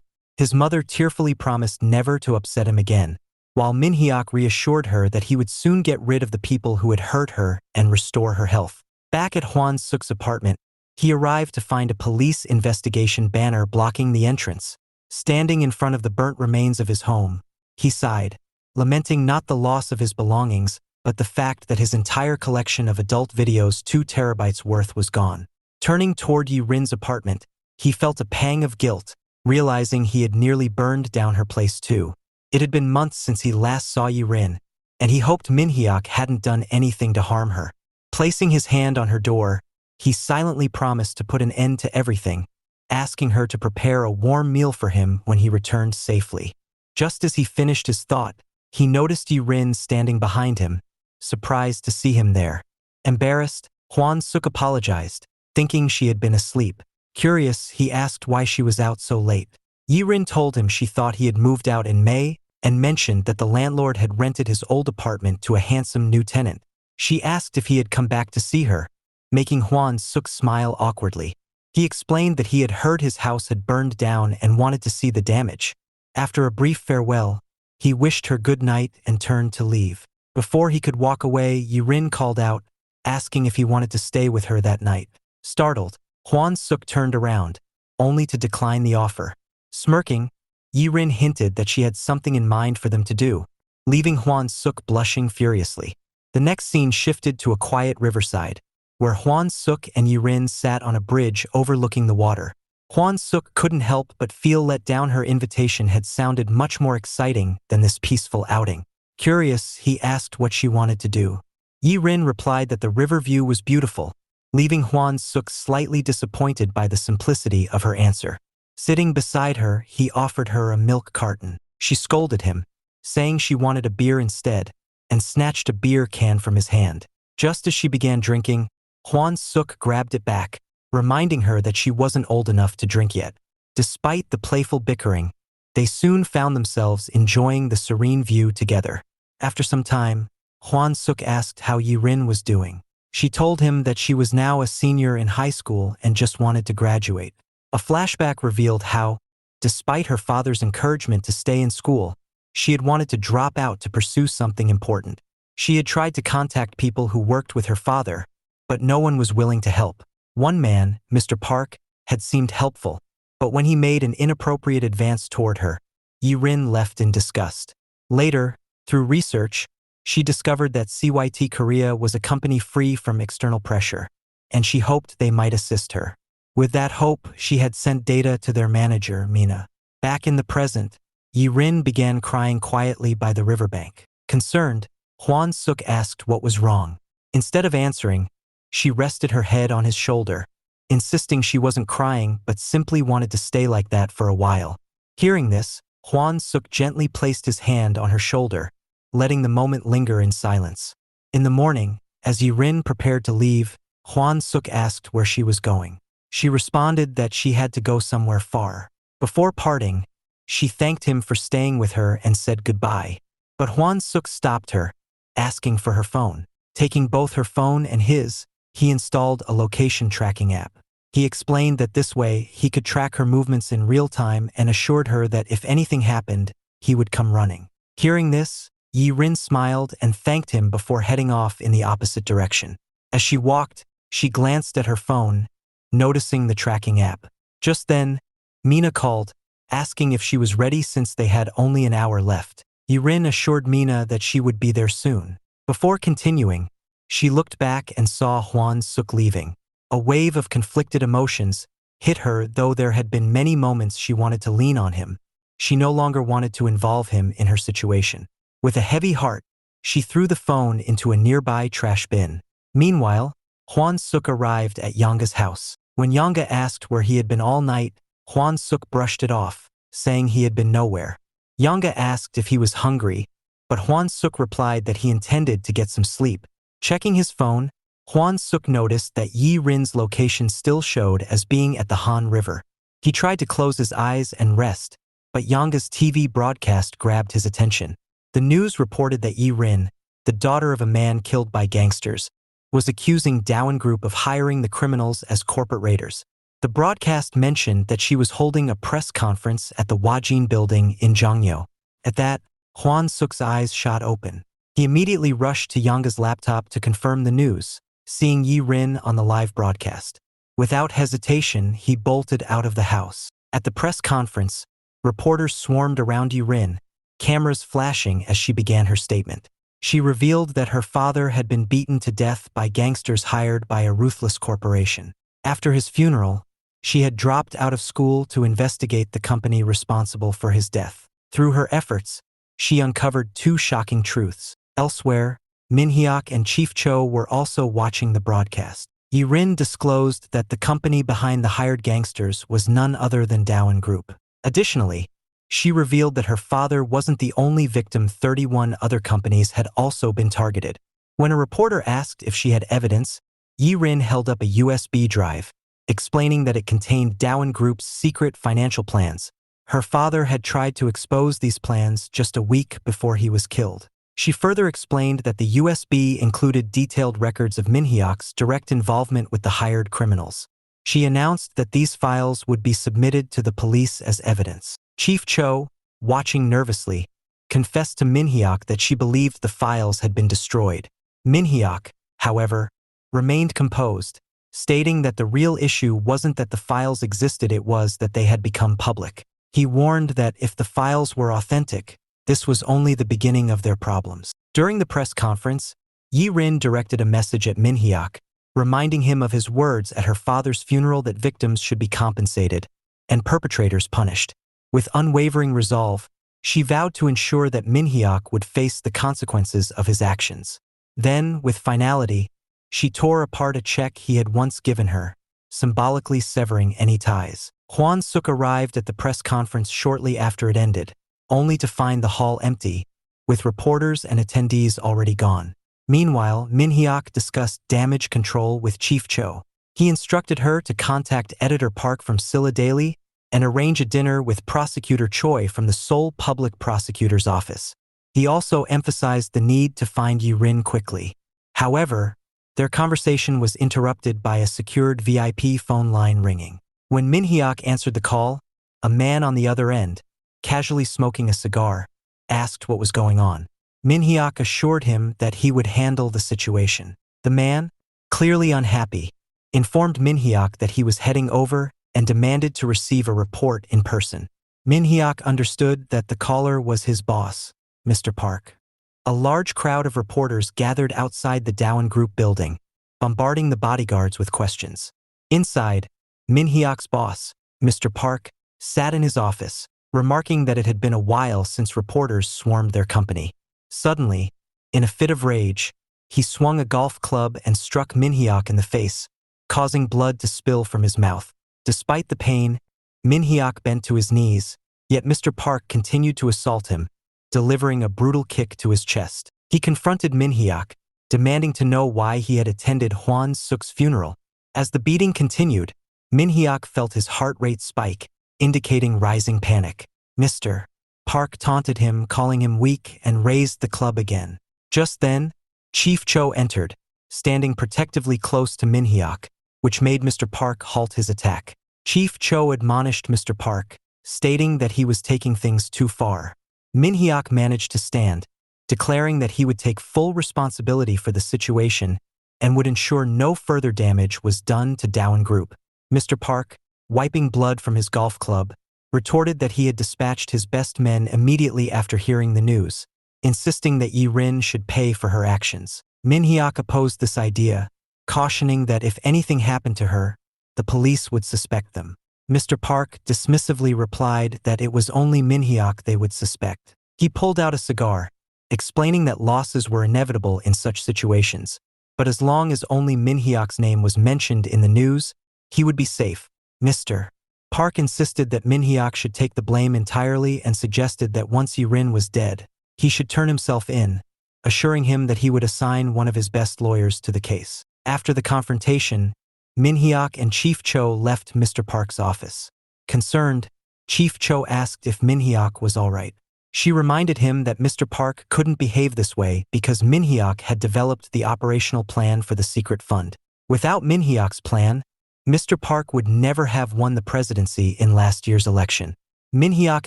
His mother tearfully promised never to upset him again, while Minhuk reassured her that he would soon get rid of the people who had hurt her and restore her health. Back at Hwan Suk's apartment, he arrived to find a police investigation banner blocking the entrance. Standing in front of the burnt remains of his home, he sighed, lamenting not the loss of his belongings, but the fact that his entire collection of adult videos 2 terabytes worth was gone. Turning toward Yi-Rin's apartment, he felt a pang of guilt, realizing he had nearly burned down her place too. It had been months since he last saw Yi-Rin, and he hoped Minhuk hadn't done anything to harm her. Placing his hand on her door, he silently promised to put an end to everything, asking her to prepare a warm meal for him when he returned safely. Just as he finished his thought, he noticed Yi-Rin standing behind him, surprised to see him there. Embarrassed, Hwan Suk apologized, thinking she had been asleep. Curious, he asked why she was out so late. Yi-Rin told him she thought he had moved out in May and mentioned that the landlord had rented his old apartment to a handsome new tenant. She asked if he had come back to see her, making Hwan Suk smile awkwardly. He explained that he had heard his house had burned down and wanted to see the damage. After a brief farewell, he wished her good night and turned to leave. Before he could walk away, Yi-Rin called out, asking if he wanted to stay with her that night. Startled, Hwan-suk turned around, only to decline the offer. Smirking, Yi-rin hinted that she had something in mind for them to do, leaving Hwan-suk blushing furiously. The next scene shifted to a quiet riverside, where Hwan-suk and Yi-rin sat on a bridge overlooking the water. Hwan-suk couldn't help but feel let down. Her invitation had sounded much more exciting than this peaceful outing. Curious, he asked what she wanted to do. Yi-rin replied that the river view was beautiful, leaving Hwan-suk slightly disappointed by the simplicity of her answer. Sitting beside her, he offered her a milk carton. She scolded him, saying she wanted a beer instead, and snatched a beer can from his hand. Just as she began drinking, Hwan-suk grabbed it back, reminding her that she wasn't old enough to drink yet. Despite the playful bickering, they soon found themselves enjoying the serene view together. After some time, Hwan-suk asked how Yi-rin was doing. She told him that she was now a senior in high school and just wanted to graduate. A flashback revealed how, despite her father's encouragement to stay in school, she had wanted to drop out to pursue something important. She had tried to contact people who worked with her father, but no one was willing to help. One man, Mr. Park, had seemed helpful, but when he made an inappropriate advance toward her, Yi-rin left in disgust. Later, through research, she discovered that CYT Korea was a company free from external pressure, and she hoped they might assist her. With that hope, she had sent data to their manager, Mina. Back in the present, Yi-rin began crying quietly by the riverbank. Concerned, Hwan-suk asked what was wrong. Instead of answering, she rested her head on his shoulder, insisting she wasn't crying but simply wanted to stay like that for a while. Hearing this, Hwan-suk gently placed his hand on her shoulder, letting the moment linger in silence. In the morning, as Yi-rin prepared to leave, Hwan-suk asked where she was going. She responded that she had to go somewhere far. Before parting, she thanked him for staying with her and said goodbye. But Hwan-suk stopped her, asking for her phone. Taking both her phone and his, he installed a location tracking app. He explained that this way he could track her movements in real time and assured her that if anything happened, he would come running. Hearing this, Yi-rin smiled and thanked him before heading off in the opposite direction. As she walked, she glanced at her phone, noticing the tracking app. Just then, Mina called, asking if she was ready since they had only an hour left. Yi-rin assured Mina that she would be there soon. Before continuing, she looked back and saw Hwan-suk leaving. A wave of conflicted emotions hit her. Though there had been many moments she wanted to lean on him, she no longer wanted to involve him in her situation. With a heavy heart, she threw the phone into a nearby trash bin. Meanwhile, Hwan-suk arrived at Yonga's house. When Yonga asked where he had been all night, Hwan-suk brushed it off, saying he had been nowhere. Yonga asked if he was hungry, but Hwan-suk replied that he intended to get some sleep. Checking his phone, Hwan-suk noticed that Yi-rin's location still showed as being at the Han River. He tried to close his eyes and rest, but Yonga's TV broadcast grabbed his attention. The news reported that Yi-rin, the daughter of a man killed by gangsters, was accusing Dowan Group of hiring the criminals as corporate raiders. The broadcast mentioned that she was holding a press conference at the Wajin building in Jongyo. At that, Hwan-suk's eyes shot open. He immediately rushed to Yonga's laptop to confirm the news, seeing Yi-rin on the live broadcast. Without hesitation, he bolted out of the house. At the press conference, reporters swarmed around Yi-rin, cameras flashing as she began her statement. She revealed that her father had been beaten to death by gangsters hired by a ruthless corporation. After his funeral, she had dropped out of school to investigate the company responsible for his death. Through her efforts, she uncovered two shocking truths. Elsewhere, Minhuk and Chief Cho were also watching the broadcast. Yi-rin disclosed that the company behind the hired gangsters was none other than Dowan Group. Additionally, she revealed that her father wasn't the only victim. 31 other companies had also been targeted. When a reporter asked if she had evidence, Yi-rin held up a USB drive, explaining that it contained Dowan Group's secret financial plans. Her father had tried to expose these plans just a week before he was killed. She further explained that the USB included detailed records of Minhuk's direct involvement with the hired criminals. She announced that these files would be submitted to the police as evidence. Chief Cho, watching nervously, confessed to Minhuk that she believed the files had been destroyed. Minhuk, however, remained composed, stating that the real issue wasn't that the files existed, it was that they had become public. He warned that if the files were authentic, this was only the beginning of their problems. During the press conference, Yi-rin directed a message at Minhyuk, reminding him of his words at her father's funeral that victims should be compensated and perpetrators punished. With unwavering resolve, she vowed to ensure that Minhyuk would face the consequences of his actions. Then, with finality, she tore apart a check he had once given her, symbolically severing any ties. Hwan-suk arrived at the press conference shortly after it ended, only to find the hall empty, with reporters and attendees already gone. Meanwhile, Minhyuk discussed damage control with Chief Cho. He instructed her to contact Editor Park from Silla Daily and arrange a dinner with Prosecutor Choi from the Seoul Public Prosecutor's Office. He also emphasized the need to find Yi-rin quickly. However, their conversation was interrupted by a secured VIP phone line ringing. When Minhyuk answered the call, a man on the other end, casually smoking a cigar, asked what was going on. Minhyuk assured him that he would handle the situation. The man, clearly unhappy, informed Minhyuk that he was heading over and demanded to receive a report in person. Minhyuk understood that the caller was his boss, Mr. Park. A large crowd of reporters gathered outside the Dowan Group building, bombarding the bodyguards with questions. Inside, Minhyuk's boss, Mr. Park, sat in his office, remarking that it had been a while since reporters swarmed their company. Suddenly, in a fit of rage, he swung a golf club and struck Minhyuk in the face, causing blood to spill from his mouth. Despite the pain, Minhyuk bent to his knees, yet Mr. Park continued to assault him, delivering a brutal kick to his chest. He confronted Minhyuk, demanding to know why he had attended Hwan-suk's funeral. As the beating continued, Minhyuk felt his heart rate spike, indicating rising panic. Mr. Park taunted him, calling him weak, and raised the club again. Just then, Chief Cho entered, standing protectively close to Minhyuk, which made Mr. Park halt his attack. Chief Cho admonished Mr. Park, stating that he was taking things too far. Minhyuk managed to stand, declaring that he would take full responsibility for the situation and would ensure no further damage was done to Dowan Group. Mr. Park, wiping blood from his golf club, retorted that he had dispatched his best men immediately after hearing the news, insisting that Yi-rin should pay for her actions. Minhyuk opposed this idea, cautioning that if anything happened to her, the police would suspect them. Mr. Park dismissively replied that it was only Minhyuk they would suspect. He pulled out a cigar, explaining that losses were inevitable in such situations, but as long as only Minhyuk's name was mentioned in the news, he would be safe. Mr. Park insisted that Minhyuk should take the blame entirely and suggested that once Yi-rin was dead, he should turn himself in, assuring him that he would assign one of his best lawyers to the case. After the confrontation, Minhyuk and Chief Cho left Mr. Park's office. Concerned, Chief Cho asked if Minhyuk was all right. She reminded him that Mr. Park couldn't behave this way because Minhyuk had developed the operational plan for the secret fund. Without Minhyuk's plan, Mr. Park would never have won the presidency in last year's election. Minhyuk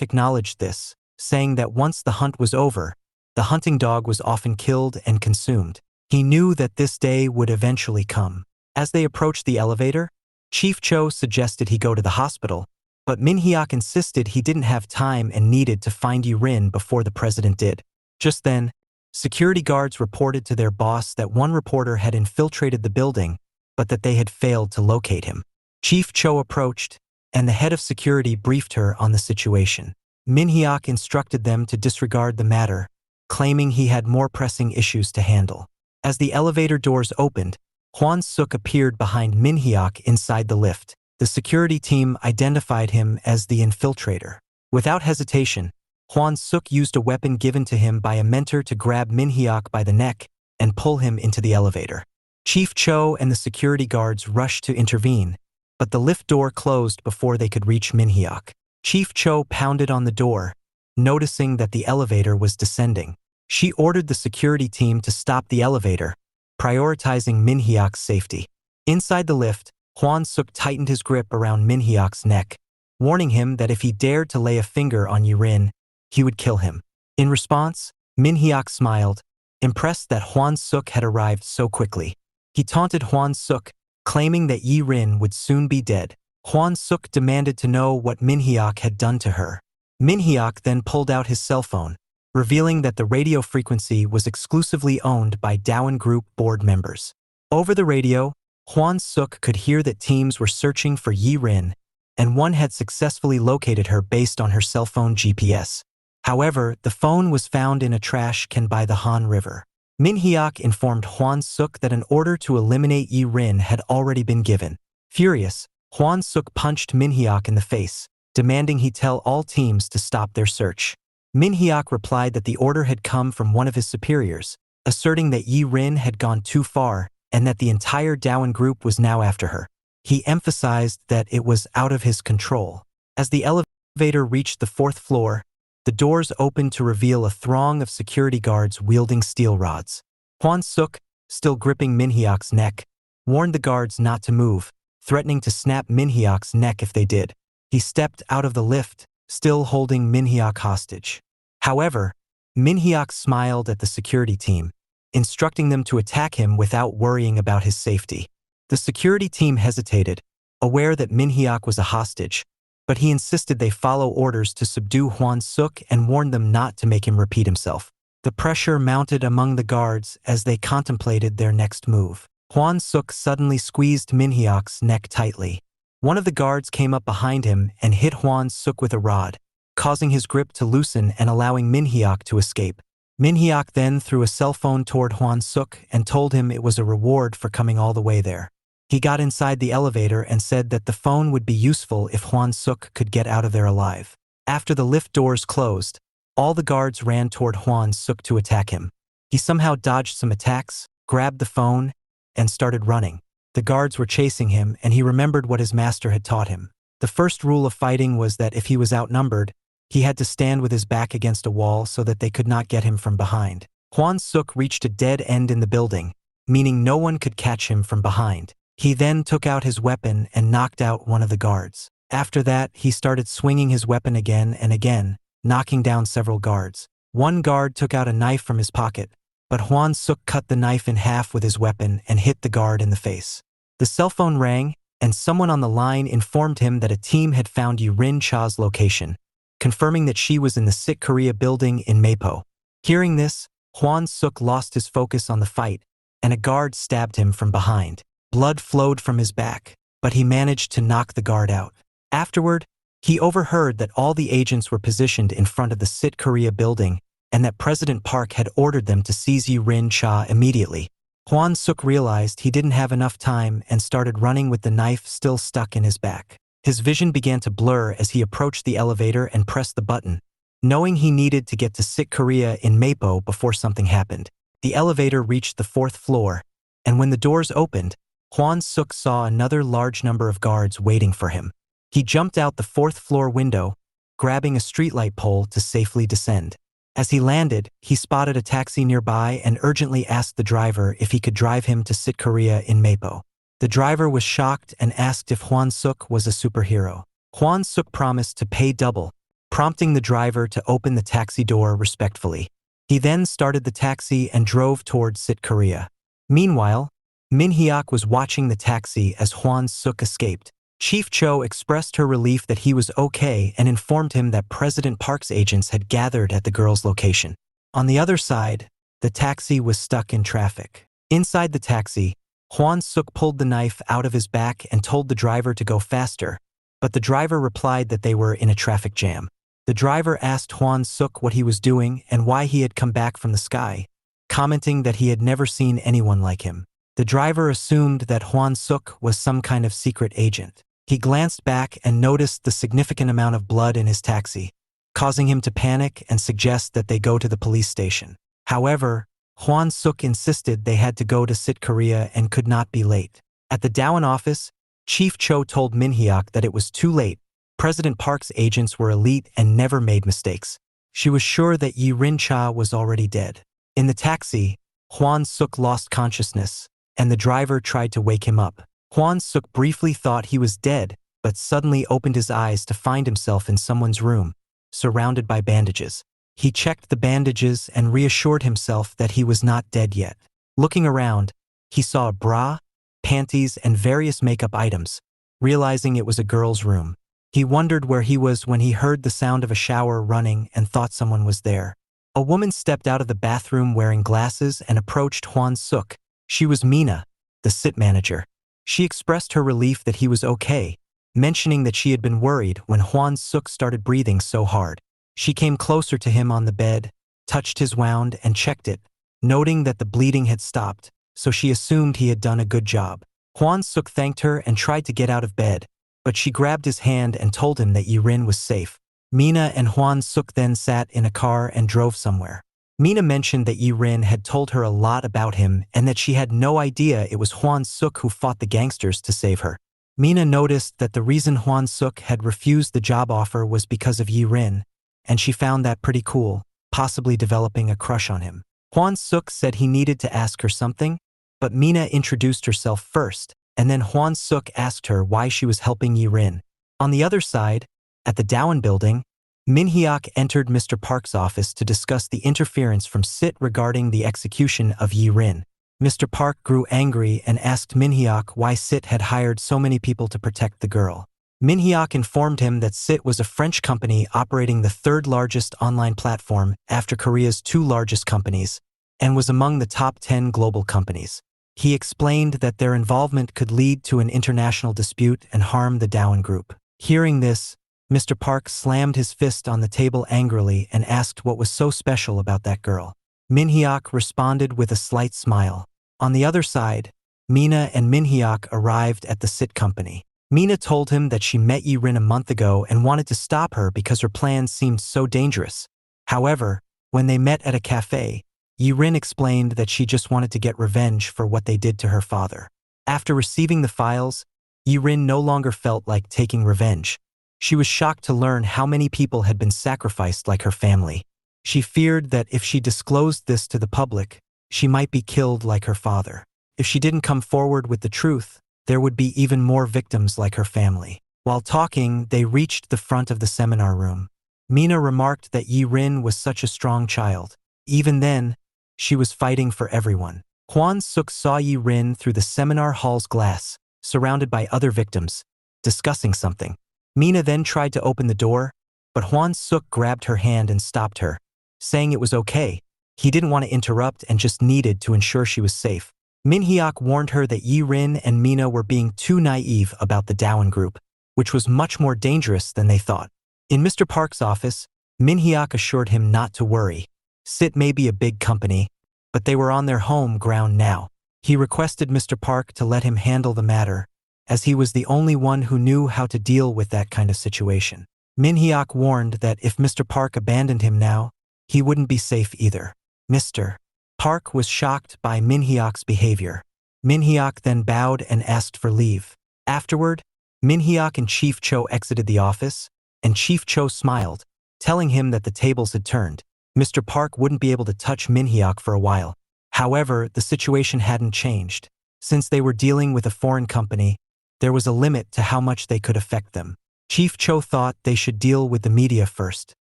acknowledged this, saying that once the hunt was over, the hunting dog was often killed and consumed. He knew that this day would eventually come. As they approached the elevator, Chief Cho suggested he go to the hospital, but Minhyuk insisted he didn't have time and needed to find Yi-rin before the president did. Just then, security guards reported to their boss that one reporter had infiltrated the building, but that they had failed to locate him. Chief Cho approached, and the head of security briefed her on the situation. Minhyuk instructed them to disregard the matter, claiming he had more pressing issues to handle. As the elevator doors opened, Hwan-suk appeared behind Minhyuk inside the lift. The security team identified him as the infiltrator. Without hesitation, Hwan-suk used a weapon given to him by a mentor to grab Minhyuk by the neck and pull him into the elevator. Chief Cho and the security guards rushed to intervene, but the lift door closed before they could reach Minhyuk. Chief Cho pounded on the door, noticing that the elevator was descending. She ordered the security team to stop the elevator, prioritizing Minhyuk's safety. Inside the lift, Hwan-suk tightened his grip around Minhyuk's neck, warning him that if he dared to lay a finger on Yi-rin, he would kill him. In response, Minhyuk smiled, impressed that Hwan-suk had arrived so quickly. He taunted Hwan-suk, claiming that Yi Rin would soon be dead. Hwan Suk demanded to know what Minhyuk had done to her. Minhyuk then pulled out his cell phone, revealing that the radio frequency was exclusively owned by Dowan Group board members. Over the radio, Hwan Suk could hear that teams were searching for Yi Rin, and one had successfully located her based on her cell phone GPS. However, the phone was found in a trash can by the Han River. Minhyuk informed Hwan Suk that an order to eliminate Yi Rin had already been given. Furious, Hwan Suk punched Minhyuk in the face, demanding he tell all teams to stop their search. Minhyuk replied that the order had come from one of his superiors, asserting that Yi Rin had gone too far and that the entire Dowan Group was now after her. He emphasized that it was out of his control. As the elevator reached the 4th floor, the doors opened to reveal a throng of security guards wielding steel rods. Hwan Suk, still gripping Minhyuk's neck, warned the guards not to move, threatening to snap Minhyuk's neck if they did. He stepped out of the lift, still holding Minhyuk hostage. However, Minhyuk smiled at the security team, instructing them to attack him without worrying about his safety. The security team hesitated, aware that Minhyuk was a hostage, but he insisted they follow orders to subdue Hwan Suk and warned them not to make him repeat himself. The pressure mounted among the guards as they contemplated their next move. Hwan Suk suddenly squeezed Minhyuk's neck tightly. One of the guards came up behind him and hit Hwan Suk with a rod, causing his grip to loosen and allowing Minhyuk to escape. Minhyuk then threw a cell phone toward Hwan Suk and told him it was a reward for coming all the way there. He got inside the elevator and said that the phone would be useful if Hwan Suk could get out of there alive. After the lift doors closed, all the guards ran toward Hwan Suk to attack him. He somehow dodged some attacks, grabbed the phone, and started running. The guards were chasing him, and he remembered what his master had taught him. The first rule of fighting was that if he was outnumbered, he had to stand with his back against a wall so that they could not get him from behind. Hwan Suk reached a dead end in the building, meaning no one could catch him from behind. He then took out his weapon and knocked out one of the guards. After that, he started swinging his weapon again and again, knocking down several guards. One guard took out a knife from his pocket, but Hwan Suk cut the knife in half with his weapon and hit the guard in the face. The cell phone rang, and someone on the line informed him that a team had found Yi Rin Cha's location, confirming that she was in the Sit Korea building in Mapo. Hearing this, Hwan Suk lost his focus on the fight, and a guard stabbed him from behind. Blood flowed from his back, but he managed to knock the guard out. Afterward, he overheard that all the agents were positioned in front of the Sit Korea building and that President Park had ordered them to seize Yi Rin Cha immediately. Hwan Suk realized he didn't have enough time and started running with the knife still stuck in his back. His vision began to blur as he approached the elevator and pressed the button, knowing he needed to get to Sit Korea in Mapo before something happened. The elevator reached the 4th floor, and when the doors opened, Hwan Suk saw another large number of guards waiting for him. He jumped out the 4th floor window, grabbing a streetlight pole to safely descend. As he landed, he spotted a taxi nearby and urgently asked the driver if he could drive him to Sit Korea in Mapo. The driver was shocked and asked if Hwan Suk was a superhero. Hwan Suk promised to pay double, prompting the driver to open the taxi door respectfully. He then started the taxi and drove towards Sit Korea. Meanwhile, Minhyuk was watching the taxi as Hwan Suk escaped. Chief Cho expressed her relief that he was okay and informed him that President Park's agents had gathered at the girl's location. On the other side, the taxi was stuck in traffic. Inside the taxi, Hwan Suk pulled the knife out of his back and told the driver to go faster, but the driver replied that they were in a traffic jam. The driver asked Hwan Suk what he was doing and why he had come back from the sky, commenting that he had never seen anyone like him. The driver assumed that Hwan Suk was some kind of secret agent. He glanced back and noticed the significant amount of blood in his taxi, causing him to panic and suggest that they go to the police station. However, Hwan Suk insisted they had to go to Sit Korea and could not be late. At the Dowan office, Chief Cho told Minhyuk that it was too late. President Park's agents were elite and never made mistakes. She was sure that Yi Rin Cha was already dead. In the taxi, Hwan Suk lost consciousness, and the driver tried to wake him up. Hwan Suk briefly thought he was dead, but suddenly opened his eyes to find himself in someone's room, surrounded by bandages. He checked the bandages and reassured himself that he was not dead yet. Looking around, he saw a bra, panties, and various makeup items, realizing it was a girl's room. He wondered where he was when he heard the sound of a shower running and thought someone was there. A woman stepped out of the bathroom wearing glasses and approached Hwan Suk. She was Mina, the sit manager. She expressed her relief that he was okay, mentioning that she had been worried when Hwan Suk started breathing so hard. She came closer to him on the bed, touched his wound, and checked it, noting that the bleeding had stopped, so she assumed he had done a good job. Hwan Suk thanked her and tried to get out of bed, but she grabbed his hand and told him that Yirin was safe. Mina and Hwan Suk then sat in a car and drove somewhere. Mina mentioned that Yirin had told her a lot about him and that she had no idea it was Hwan Suk who fought the gangsters to save her. Mina noticed that the reason Hwan Suk had refused the job offer was because of Yirin, and she found that pretty cool, possibly developing a crush on him. Hwan Suk said he needed to ask her something, but Mina introduced herself first, and then Hwan Suk asked her why she was helping Yirin. On the other side, at the Dowan building, Minhyuk entered Mr. Park's office to discuss the interference from Sit regarding the execution of Yirin. Mr. Park grew angry and asked Minhyuk why Sit had hired so many people to protect the girl. Minhyuk informed him that Sit was a French company operating the third largest online platform after Korea's two largest companies, and was among the top 10 global companies. He explained that their involvement could lead to an international dispute and harm the Dowan Group. Hearing this, Mr. Park slammed his fist on the table angrily and asked what was so special about that girl. Minhyuk responded with a slight smile. On the other side, Mina and Minhyuk arrived at the Sit company. Mina told him that she met Yirin a month ago and wanted to stop her because her plans seemed so dangerous. However, when they met at a cafe, Yirin explained that she just wanted to get revenge for what they did to her father. After receiving the files, Yirin no longer felt like taking revenge. She was shocked to learn how many people had been sacrificed like her family. She feared that if she disclosed this to the public, she might be killed like her father. If she didn't come forward with the truth, there would be even more victims like her family. While talking, they reached the front of the seminar room. Mina remarked that Yirin was such a strong child. Even then, she was fighting for everyone. Hwan Suk saw Yirin through the seminar hall's glass, surrounded by other victims, discussing something. Mina then tried to open the door, but Hwan Suk grabbed her hand and stopped her, saying it was okay. He didn't want to interrupt and just needed to ensure she was safe. Minhyuk warned her that Yirin and Mina were being too naive about the Dowan Group, which was much more dangerous than they thought. In Mr. Park's office, Minhyuk assured him not to worry. Sit may be a big company, but they were on their home ground now. He requested Mr. Park to let him handle the matter, as he was the only one who knew how to deal with that kind of situation. Minhyuk warned that if Mr. Park abandoned him now, he wouldn't be safe either. Mr. Park was shocked by Minhyuk's behavior. Minhyuk then bowed and asked for leave. Afterward, Minhyuk and Chief Cho exited the office, and Chief Cho smiled, telling him that the tables had turned. Mr. Park wouldn't be able to touch Minhyuk for a while. However, the situation hadn't changed. Since they were dealing with a foreign company, there was a limit to how much they could affect them. Chief Cho thought they should deal with the media first.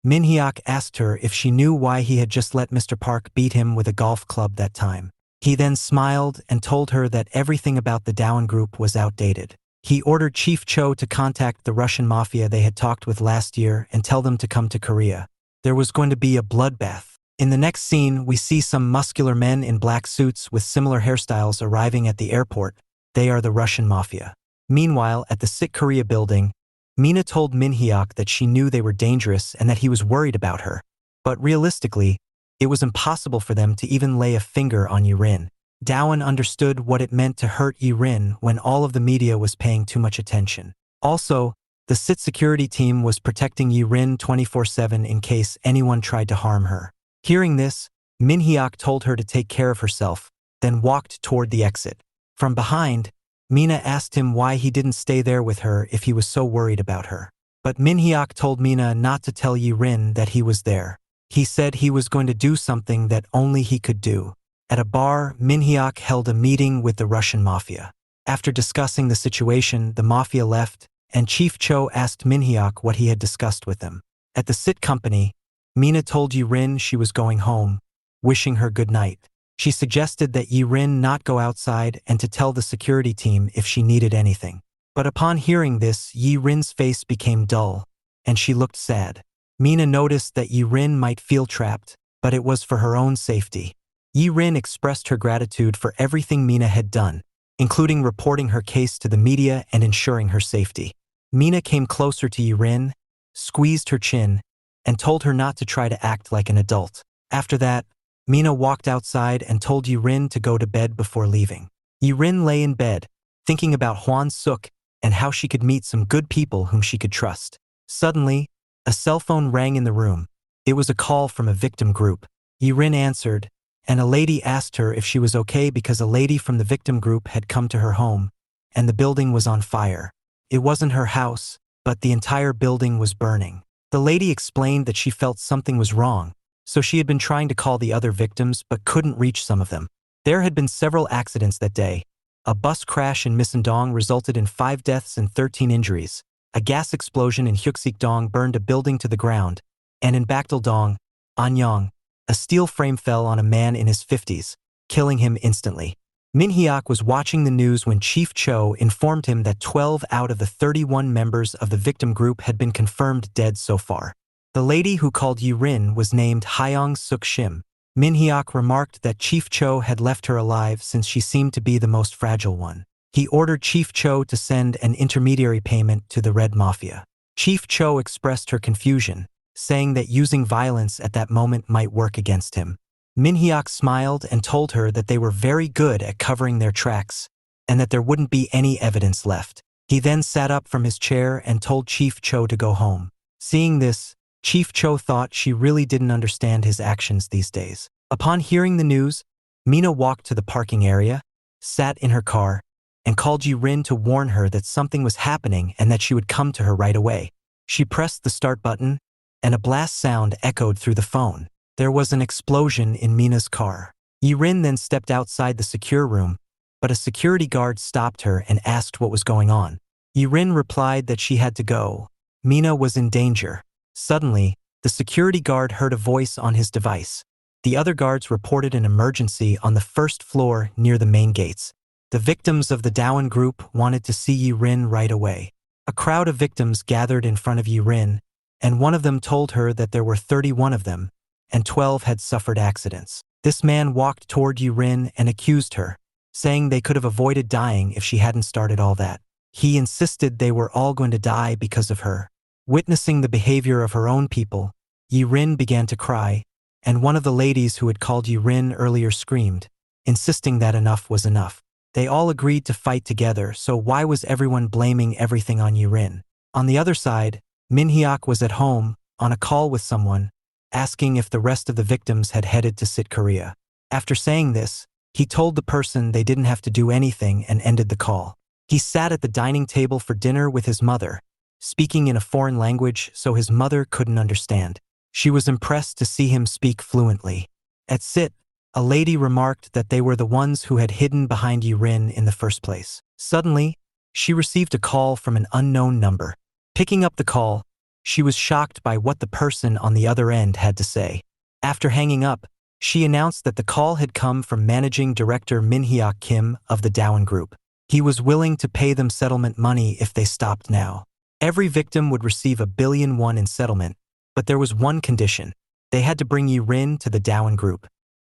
Minhyuk asked her if she knew why he had just let Mr. Park beat him with a golf club that time. He then smiled and told her that everything about the Dowan Group was outdated. He ordered Chief Cho to contact the Russian Mafia they had talked with last year and tell them to come to Korea. There was going to be a bloodbath. In the next scene, we see some muscular men in black suits with similar hairstyles arriving at the airport. They are the Russian Mafia. Meanwhile, at the Sit Korea building, Mina told Minhyuk that she knew they were dangerous and that he was worried about her. But realistically, it was impossible for them to even lay a finger on Yirin. Dowan understood what it meant to hurt Yirin when all of the media was paying too much attention. Also, the Sit security team was protecting Yirin 24/7 in case anyone tried to harm her. Hearing this, Minhyuk told her to take care of herself, then walked toward the exit. From behind, Mina asked him why he didn't stay there with her if he was so worried about her. But Minhyuk told Mina not to tell Yirin that he was there. He said he was going to do something that only he could do. At a bar, Minhyuk held a meeting with the Russian Mafia. After discussing the situation, the Mafia left, and Chief Cho asked Minhyuk what he had discussed with them. At the Sit company, Mina told Yirin she was going home, wishing her good night. She suggested that Yi-rin not go outside and to tell the security team if she needed anything. But upon hearing this, Yi-rin's face became dull, and she looked sad. Mina noticed that Yi-rin might feel trapped, but it was for her own safety. Yi-rin expressed her gratitude for everything Mina had done, including reporting her case to the media and ensuring her safety. Mina came closer to Yi-rin, squeezed her chin, and told her not to try to act like an adult. After that, Mina walked outside and told Yi-rin to go to bed before leaving. Yi-rin lay in bed, thinking about Hwan Suk and how she could meet some good people whom she could trust. Suddenly, a cell phone rang in the room. It was a call from a victim group. Yi-rin answered, and a lady asked her if she was okay because a lady from the victim group had come to her home, and the building was on fire. It wasn't her house, but the entire building was burning. The lady explained that she felt something was wrong, so she had been trying to call the other victims but couldn't reach some of them. There had been several accidents that day. A bus crash in Misandong resulted in 5 deaths and 13 injuries. A gas explosion in Hyuksikdong burned a building to the ground, and in Bakdaldong, Anyang, a steel frame fell on a man in his 50s, killing him instantly. Minhyuk was watching the news when Chief Cho informed him that 12 out of the 31 members of the victim group had been confirmed dead so far. The lady who called Yi-rin was named Hyong Suk Shim. Minhyuk remarked that Chief Cho had left her alive since she seemed to be the most fragile one. He ordered Chief Cho to send an intermediary payment to the Red Mafia. Chief Cho expressed her confusion, saying that using violence at that moment might work against him. Minhyuk smiled and told her that they were very good at covering their tracks, and that there wouldn't be any evidence left. He then sat up from his chair and told Chief Cho to go home. Seeing this, Chief Cho thought she really didn't understand his actions these days. Upon hearing the news, Mina walked to the parking area, sat in her car, and called Yi-rin to warn her that something was happening and that she would come to her right away. She pressed the start button, and a blast sound echoed through the phone. There was an explosion in Mina's car. Yi-rin then stepped outside the secure room, but a security guard stopped her and asked what was going on. Yi-rin replied that she had to go. Mina was in danger. Suddenly, the security guard heard a voice on his device. The other guards reported an emergency on the first floor near the main gates. The victims of the Dowan group wanted to see Yi-rin right away. A crowd of victims gathered in front of Yi-rin, and one of them told her that there were 31 of them, and 12 had suffered accidents. This man walked toward Yi-rin and accused her, saying they could have avoided dying if she hadn't started all that. He insisted they were all going to die because of her. Witnessing the behavior of her own people, Yi-rin began to cry, and one of the ladies who had called Yi-rin earlier screamed, insisting that enough was enough. They all agreed to fight together, so why was everyone blaming everything on Yi-rin? On the other side, Minhyuk was at home, on a call with someone, asking if the rest of the victims had headed to Sit Korea. After saying this, he told the person they didn't have to do anything and ended the call. He sat at the dining table for dinner with his mother, speaking in a foreign language so his mother couldn't understand. She was impressed to see him speak fluently. At Sit, a lady remarked that they were the ones who had hidden behind Yi-rin in the first place. Suddenly, she received a call from an unknown number. Picking up the call, she was shocked by what the person on the other end had to say. After hanging up, she announced that the call had come from Managing Director Minhyuk Kim of the Dowan Group. He was willing to pay them settlement money if they stopped now. Every victim would receive 1 billion won in settlement, but there was one condition. They had to bring Yi-rin to the Dowan Group.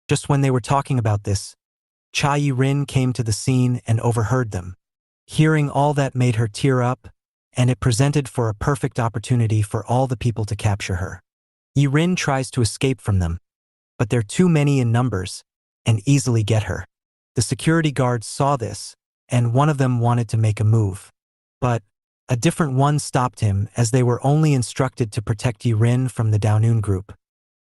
Just when they were talking about this, Cha Yi-rin came to the scene and overheard them. Hearing all that made her tear up, and it presented for a perfect opportunity for all the people to capture her. Yi-rin tries to escape from them, but they're too many in numbers, and easily get her. The security guards saw this, and one of them wanted to make a move. But a different one stopped him as they were only instructed to protect Yi-rin from the Downun group.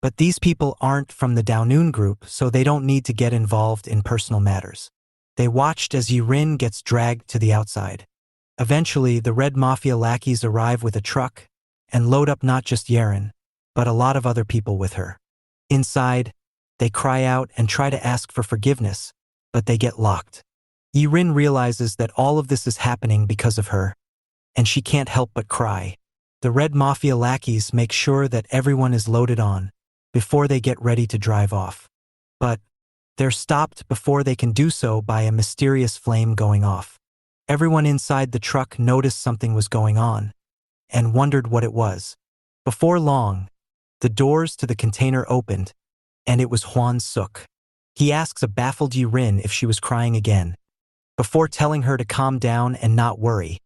But these people aren't from the Downun group, so they don't need to get involved in personal matters. They watched as Yi-rin gets dragged to the outside. Eventually, the Red Mafia lackeys arrive with a truck and load up not just Yeren, but a lot of other people with her. Inside, they cry out and try to ask for forgiveness, but they get locked. Yi-rin realizes that all of this is happening because of her, and she can't help but cry. The Red Mafia lackeys make sure that everyone is loaded on before they get ready to drive off. But They're stopped before they can do so by a mysterious flame going off. Everyone inside the truck noticed something was going on and wondered what it was. Before long, the doors to the container opened, and it was Hwan Suk. He asks a baffled Yirin if she was crying again, before telling her to calm down and not worry,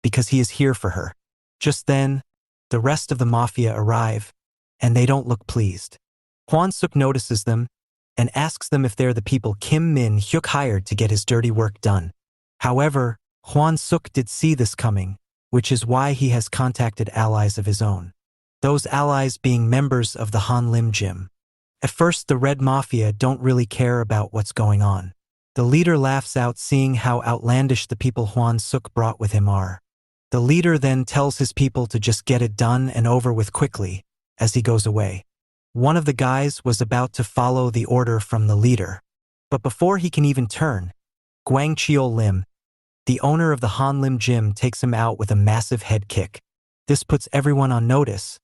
because he is here for her. Just then, the rest of the Mafia arrive, and they don't look pleased. Hwan Suk notices them and asks them if they're the people Kim Minhuk hired to get his dirty work done. However, Hwan Suk did see this coming, which is why he has contacted allies of his own. Those allies being members of the Lim Gym. At first, the Red Mafia don't really care about what's going on. The leader laughs out seeing how outlandish the people Hwan Suk brought with him are. The leader then tells his people to just get it done and over with quickly, as he goes away. One of the guys was about to follow the order from the leader, but before he can even turn, Gwang Cheol Lim, the owner of the Lim Gym, takes him out with a massive head kick. This puts everyone on notice,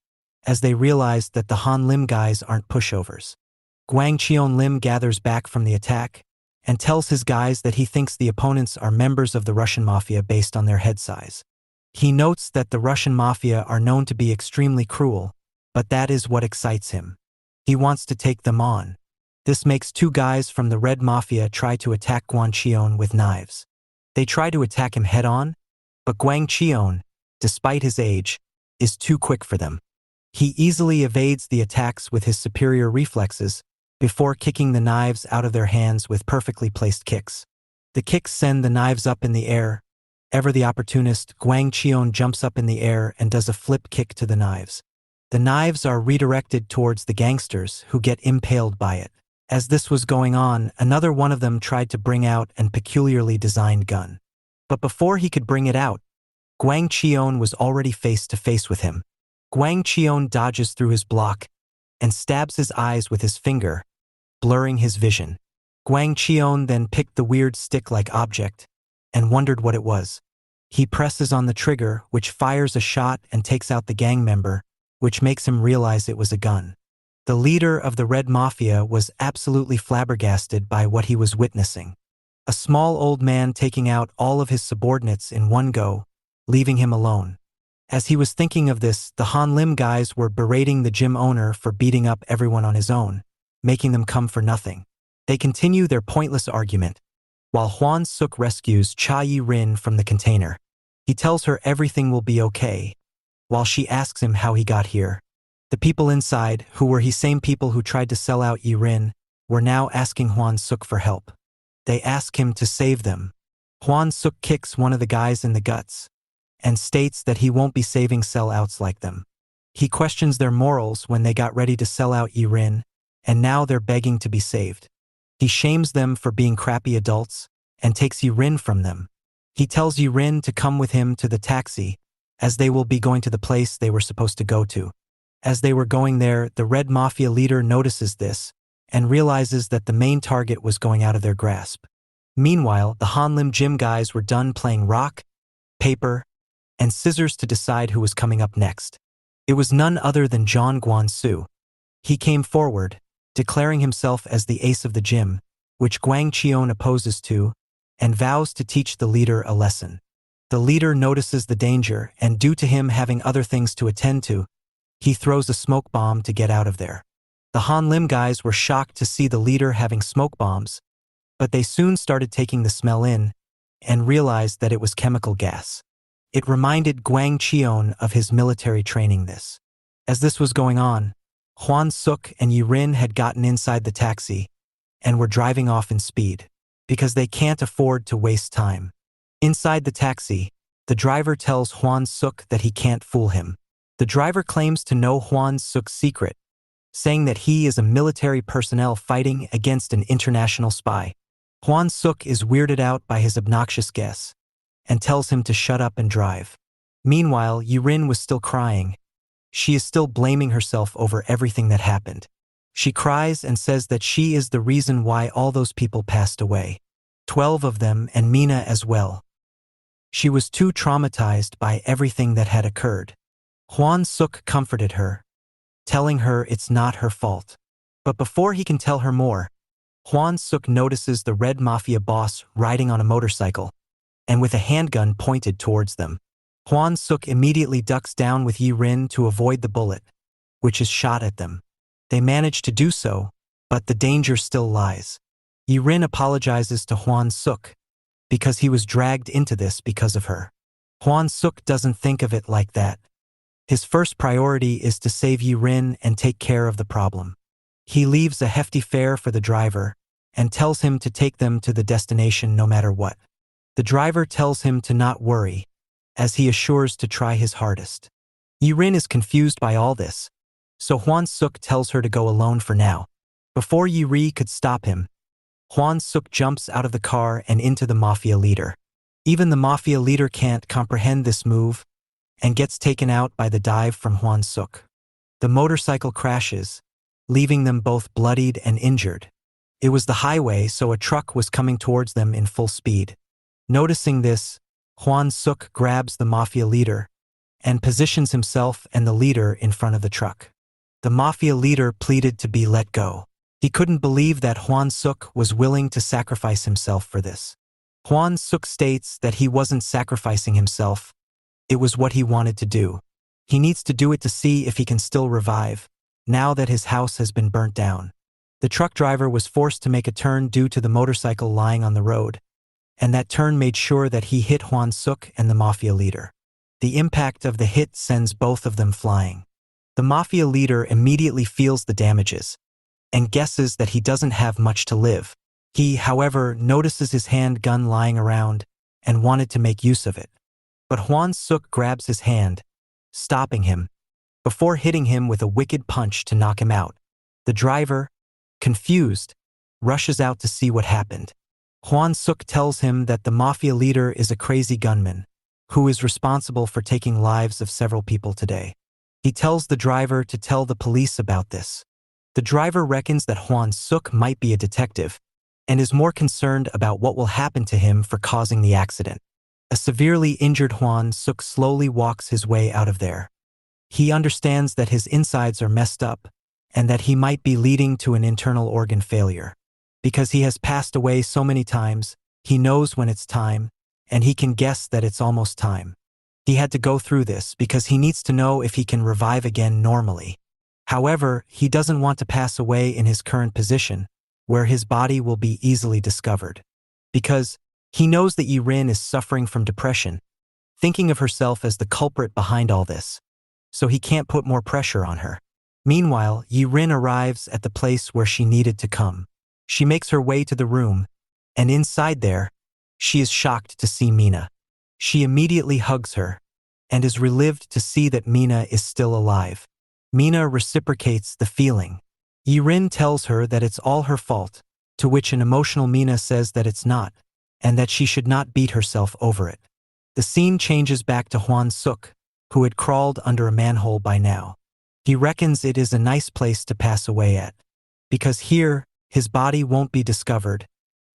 as they realize that the Lim guys aren't pushovers. Gwang Cheon Lim gathers back from the attack and tells his guys that he thinks the opponents are members of the Russian Mafia based on their head size. He notes that the Russian Mafia are known to be extremely cruel, but that is what excites him. He wants to take them on. This makes two guys from the Red Mafia try to attack Gwang Cheon with knives. They try to attack him head-on, but Gwang Cheon, despite his age, is too quick for them. He easily evades the attacks with his superior reflexes before kicking the knives out of their hands with perfectly placed kicks. The kicks send the knives up in the air. Ever the opportunist, Gwang Cheon jumps up in the air and does a flip kick to the knives. The knives are redirected towards the gangsters, who get impaled by it. As this was going on, another one of them tried to bring out an peculiarly designed gun. But before he could bring it out, Gwang Cheon was already face to face with him. Gwang Cheon dodges through his block and stabs his eyes with his finger, blurring his vision. Gwang Cheon then picked the weird stick-like object and wondered what it was. He presses on the trigger, which fires a shot and takes out the gang member, which makes him realize it was a gun. The leader of the Red Mafia was absolutely flabbergasted by what he was witnessing. A small old man taking out all of his subordinates in one go, leaving him alone. As he was thinking of this, the Lim guys were berating the gym owner for beating up everyone on his own, making them come for nothing. They continue their pointless argument, while Hwan Suk rescues Cha Yi-rin from the container. He tells her everything will be okay, while she asks him how he got here. The people inside, who were the same people who tried to sell out Yi-rin, were now asking Hwan Suk for help. They ask him to save them. Hwan Suk kicks one of the guys in the guts and states that he won't be saving sellouts like them. He questions their morals when they got ready to sell out Yi-rin, and now they're begging to be saved. He shames them for being crappy adults and takes Yi-rin from them. He tells Yi-rin to come with him to the taxi, as they will be going to the place they were supposed to go to. As they were going there, the Red Mafia leader notices this and realizes that the main target was going out of their grasp. Meanwhile, the Lim Gym guys were done playing rock, paper, and scissors to decide who was coming up next. It was none other than John Guan-su. He came forward, declaring himself as the ace of the gym, which Gwang Cheon opposes to, and vows to teach the leader a lesson. The leader notices the danger, and due to him having other things to attend to, he throws a smoke bomb to get out of there. The Lim guys were shocked to see the leader having smoke bombs, but they soon started taking the smell in and realized that it was chemical gas. It reminded Gwang Cheon of his military training. As this was going on, Hwan Suk and Yi-rin had gotten inside the taxi and were driving off in speed, because they can't afford to waste time. Inside the taxi, the driver tells Hwan Suk that he can't fool him. The driver claims to know Hwan Suk's secret, saying that he is a military personnel fighting against an international spy. Hwan Suk is weirded out by his obnoxious guess and tells him to shut up and drive. Meanwhile, Yi-rin was still crying. She is still blaming herself over everything that happened. She cries and says that she is the reason why all those people passed away. 12 of them, and Mina as well. She was too traumatized by everything that had occurred. Hwan Suk comforted her, telling her it's not her fault. But before he can tell her more, Hwan Suk notices the Red Mafia boss riding on a motorcycle, and with a handgun pointed towards them. Hwan Suk immediately ducks down with Yi Rin to avoid the bullet, which is shot at them. They manage to do so, but the danger still lies. Yi Rin apologizes to Hwan Suk, because he was dragged into this because of her. Hwan Suk doesn't think of it like that. His first priority is to save Yi Rin and take care of the problem. He leaves a hefty fare for the driver and tells him to take them to the destination no matter what. The driver tells him to not worry, as he assures to try his hardest. Yi Rin is confused by all this, so Hwan Suk tells her to go alone for now. Before Yi Ri could stop him, Hwan Suk jumps out of the car and into the Mafia leader. Even the Mafia leader can't comprehend this move and gets taken out by the dive from Hwan Suk. The motorcycle crashes, leaving them both bloodied and injured. It was the highway, so a truck was coming towards them in full speed. Noticing this, Hwan Suk grabs the Mafia leader and positions himself and the leader in front of the truck. The Mafia leader pleaded to be let go. He couldn't believe that Hwan Suk was willing to sacrifice himself for this. Hwan Suk states that he wasn't sacrificing himself. It was what he wanted to do. He needs to do it to see if he can still revive, now that his house has been burnt down. The truck driver was forced to make a turn due to the motorcycle lying on the road, and that turn made sure that he hit Hwan Suk and the Mafia leader. The impact of the hit sends both of them flying. The Mafia leader immediately feels the damages and guesses that he doesn't have much to live. He, however, notices his handgun lying around and wanted to make use of it. But Hwan Suk grabs his hand, stopping him, before hitting him with a wicked punch to knock him out. The driver, confused, rushes out to see what happened. Hwan Suk tells him that the Mafia leader is a crazy gunman who is responsible for taking lives of several people today. He tells the driver to tell the police about this. The driver reckons that Hwan Suk might be a detective and is more concerned about what will happen to him for causing the accident. A severely injured Hwan Suk slowly walks his way out of there. He understands that his insides are messed up and that he might be leading to an internal organ failure. Because he has passed away so many times, he knows when it's time, and he can guess that it's almost time. He had to go through this because he needs to know if he can revive again normally. However, he doesn't want to pass away in his current position, where his body will be easily discovered. Because he knows that Yi Rin is suffering from depression, thinking of herself as the culprit behind all this, so he can't put more pressure on her. Meanwhile, Yi Rin arrives at the place where she needed to come. She makes her way to the room, and inside there, she is shocked to see Mina. She immediately hugs her, and is relieved to see that Mina is still alive. Mina reciprocates the feeling. Yi Rin tells her that it's all her fault, to which an emotional Mina says that it's not, and that she should not beat herself over it. The scene changes back to Hwan Suk, who had crawled under a manhole by now. He reckons it is a nice place to pass away at, because here, his body won't be discovered,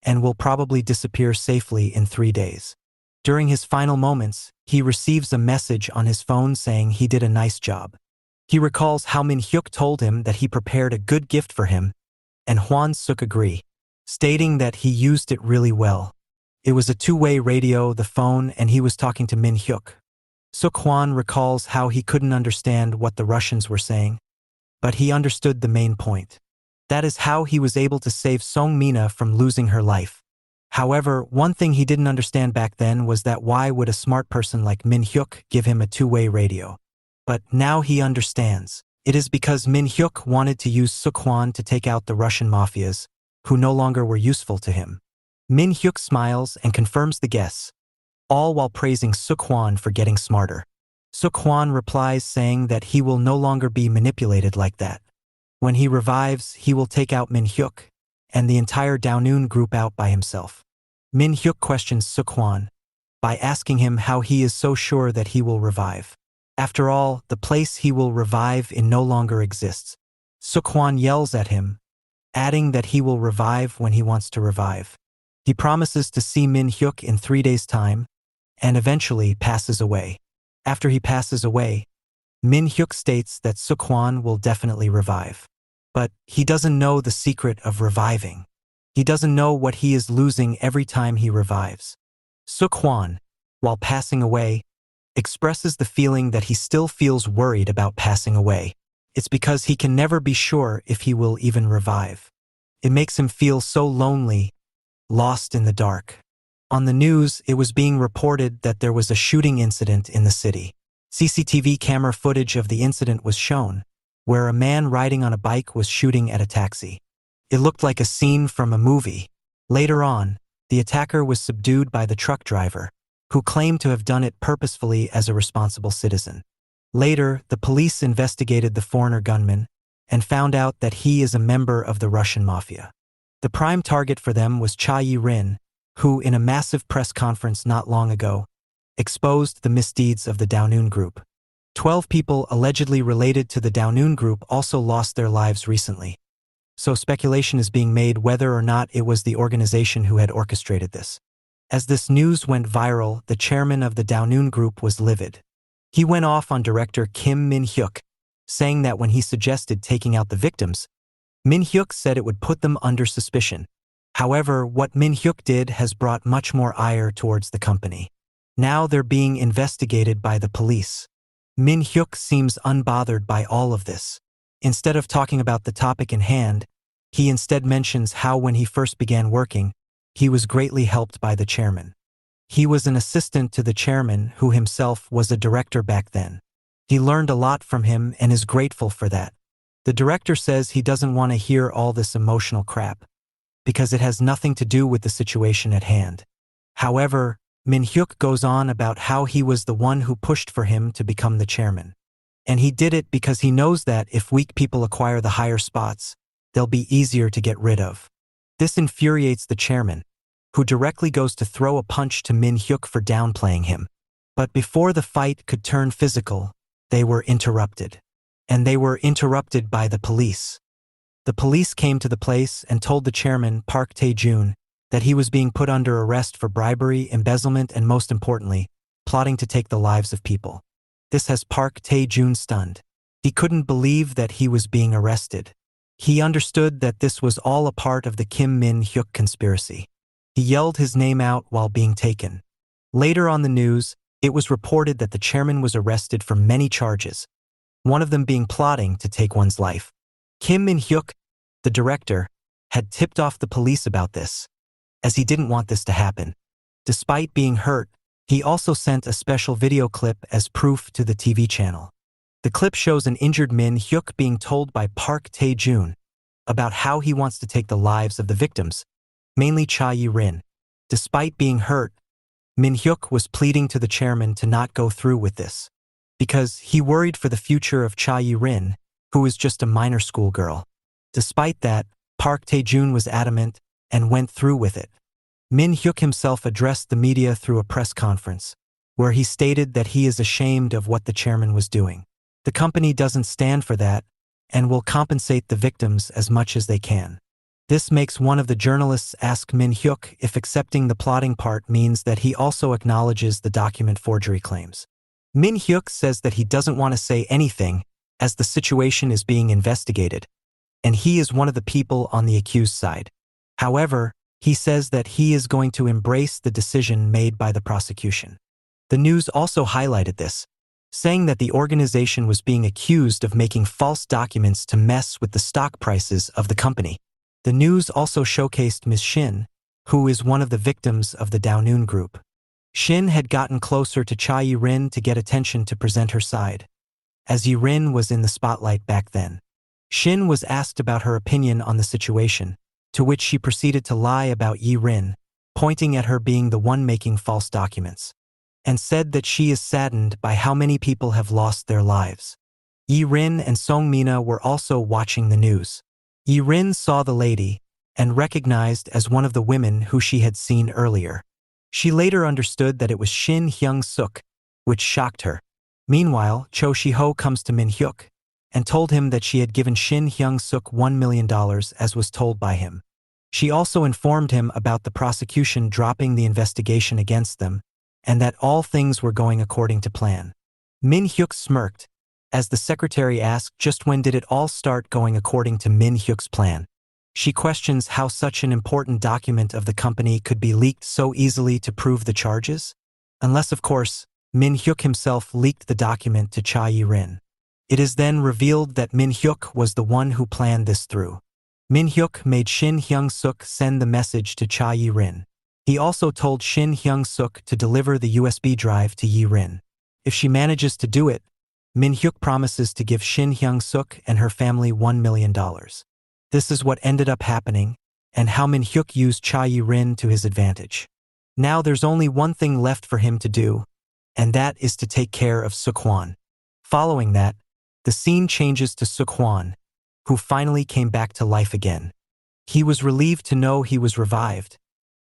and will probably disappear safely in 3 days. During his final moments, he receives a message on his phone saying he did a nice job. He recalls how Minhuk told him that he prepared a good gift for him, and Hwan Suk agreed, stating that he used it really well. It was a two-way radio, the phone, and he was talking to Minhuk. Suk Hwan recalls how he couldn't understand what the Russians were saying, but he understood the main point. That is how he was able to save Song Mina from losing her life. However, one thing he didn't understand back then was that why would a smart person like Minhuk give him a two-way radio? But now he understands. It is because Minhuk wanted to use Suk Hwan to take out the Russian mafias, who no longer were useful to him. Minhuk smiles and confirms the guess, all while praising Suk Hwan for getting smarter. Suk Hwan replies saying that he will no longer be manipulated like that. When he revives, he will take out Minhuk and the entire Daonoon group out by himself. Minhuk questions Suk Hwan by asking him how he is so sure that he will revive. After all, the place he will revive in no longer exists. Suk Hwan yells at him, adding that he will revive when he wants to revive. He promises to see Minhuk in 3 days' time, and eventually passes away. After he passes away, Minhuk states that Suk Hwan will definitely revive. But he doesn't know the secret of reviving. He doesn't know what he is losing every time he revives. Suk-hwan, while passing away, expresses the feeling that he still feels worried about passing away. It's because he can never be sure if he will even revive. It makes him feel so lonely, lost in the dark. On the news, it was being reported that there was a shooting incident in the city. CCTV camera footage of the incident was shown, where a man riding on a bike was shooting at a taxi. It looked like a scene from a movie. Later on, the attacker was subdued by the truck driver, who claimed to have done it purposefully as a responsible citizen. Later, the police investigated the foreigner gunman and found out that he is a member of the Russian Mafia. The prime target for them was Cha Yi-rin, who, in a massive press conference not long ago, exposed the misdeeds of the Daonoon group. 12 people allegedly related to the Daonoon group also lost their lives recently. So speculation is being made whether or not it was the organization who had orchestrated this. As this news went viral, the chairman of the Daonoon group was livid. He went off on director Kim Minhuk, saying that when he suggested taking out the victims, Minhuk said it would put them under suspicion. However, what Minhuk did has brought much more ire towards the company. Now they're being investigated by the police. Minhuk seems unbothered by all of this. Instead of talking about the topic in hand, he instead mentions how when he first began working, he was greatly helped by the chairman. He was an assistant to the chairman who himself was a director back then. He learned a lot from him and is grateful for that. The director says he doesn't want to hear all this emotional crap, because it has nothing to do with the situation at hand. However, Minhuk goes on about how he was the one who pushed for him to become the chairman. And he did it because he knows that if weak people acquire the higher spots, they'll be easier to get rid of. This infuriates the chairman, who directly goes to throw a punch to Minhuk for downplaying him. But before the fight could turn physical, they were interrupted. And they were interrupted by the police. The police came to the place and told the chairman, Park Tae-jun, that he was being put under arrest for bribery, embezzlement, and most importantly, plotting to take the lives of people. This has Park Tae-jun stunned. He couldn't believe that he was being arrested. He understood that this was all a part of the Kim Minhuk conspiracy. He yelled his name out while being taken. Later on the news, it was reported that the chairman was arrested for many charges, one of them being plotting to take one's life. Kim Minhuk, the director, had tipped off the police about this, as he didn't want this to happen. Despite being hurt, he also sent a special video clip as proof to the TV channel. The clip shows an injured Minhuk being told by Park Tae-jun about how he wants to take the lives of the victims, mainly Cha Yi-rin. Despite being hurt, Minhuk was pleading to the chairman to not go through with this, because he worried for the future of Cha Yi-rin, who is just a minor schoolgirl. Despite that, Park Tae-jun was adamant and went through with it. Minhuk himself addressed the media through a press conference, where he stated that he is ashamed of what the chairman was doing. The company doesn't stand for that and will compensate the victims as much as they can. This makes one of the journalists ask Minhuk if accepting the plotting part means that he also acknowledges the document forgery claims. Minhuk says that he doesn't want to say anything as the situation is being investigated, and he is one of the people on the accused side. However, he says that he is going to embrace the decision made by the prosecution. The news also highlighted this, saying that the organization was being accused of making false documents to mess with the stock prices of the company. The news also showcased Ms. Shin, who is one of the victims of the Daonoon group. Shin had gotten closer to Cha Yi-rin to get attention to present her side, as Yi-rin was in the spotlight back then. Shin was asked about her opinion on the situation, to which she proceeded to lie about Yi-rin, pointing at her being the one making false documents, and said that she is saddened by how many people have lost their lives. Yi-rin and Song-mina were also watching the news. Yi-rin saw the lady and recognized as one of the women who she had seen earlier. She later understood that it was Shin Hyung-suk, which shocked her. Meanwhile, Cho Shi-ho comes to Minhuk and told him that she had given Shin Hyung-suk $1 million as was told by him. She also informed him about the prosecution dropping the investigation against them and that all things were going according to plan. Minhuk smirked as the secretary asked just when did it all start going according to Minhuk's plan. She questions how such an important document of the company could be leaked so easily to prove the charges. Unless, of course, Minhuk himself leaked the document to Cha Yi-rin. It is then revealed that Minhuk was the one who planned this through. Minhuk made Shin Hyung-suk send the message to Cha Yi-rin. He also told Shin Hyung-suk to deliver the USB drive to Yi-rin. If she manages to do it, Minhuk promises to give Shin Hyung-suk and her family $1 million. This is what ended up happening, and how Minhuk used Cha Yi-rin to his advantage. Now there's only one thing left for him to do, and that is to take care of Suk-hwan. Following that, the scene changes to Suk-hwan, who finally came back to life again. He was relieved to know he was revived,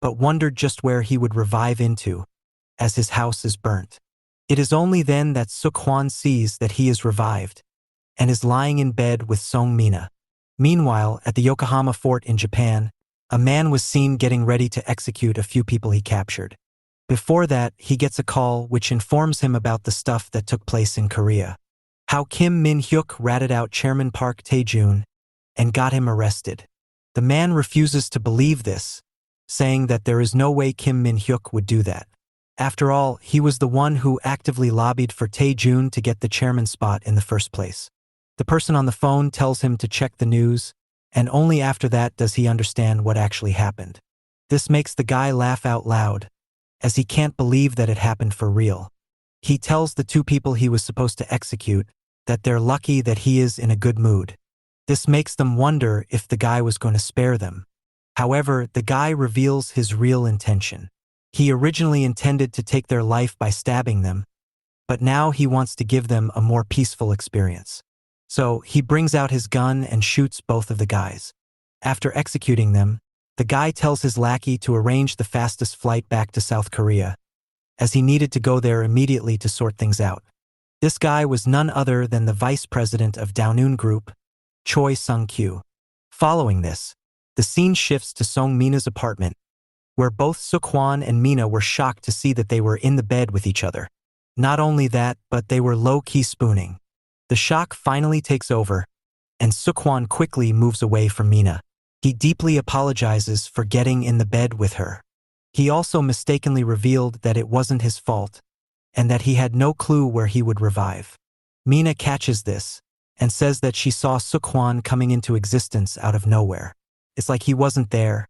but wondered just where he would revive into, as his house is burnt. It is only then that Suk-hwan sees that he is revived, and is lying in bed with Song-mina. Meanwhile, at the Yokohama fort in Japan, a man was seen getting ready to execute a few people he captured. Before that, he gets a call which informs him about the stuff that took place in Korea. How Kim Minhuk ratted out Chairman Park Tae-joon and got him arrested. The man refuses to believe this, saying that there is no way Kim Minhuk would do that. After all, he was the one who actively lobbied for Tae-joon to get the chairman spot in the first place. The person on the phone tells him to check the news, and only after that does he understand what actually happened. This makes the guy laugh out loud, as he can't believe that it happened for real. He tells the two people he was supposed to execute that they're lucky that he is in a good mood. This makes them wonder if the guy was going to spare them. However, the guy reveals his real intention. He originally intended to take their life by stabbing them, but now he wants to give them a more peaceful experience. So he brings out his gun and shoots both of the guys. After executing them, the guy tells his lackey to arrange the fastest flight back to South Korea, as he needed to go there immediately to sort things out. This guy was none other than the vice president of Daeun Group, Choi Sung-kyu. Following this, the scene shifts to Song-mina's apartment, where both Suk-hwan and Mina were shocked to see that they were in the bed with each other. Not only that, but they were low-key spooning. The shock finally takes over, and Suk-hwan quickly moves away from Mina. He deeply apologizes for getting in the bed with her. He also mistakenly revealed that it wasn't his fault, and that he had no clue where he would revive. Mina catches this, and says that she saw Suk-hwan coming into existence out of nowhere. It's like he wasn't there,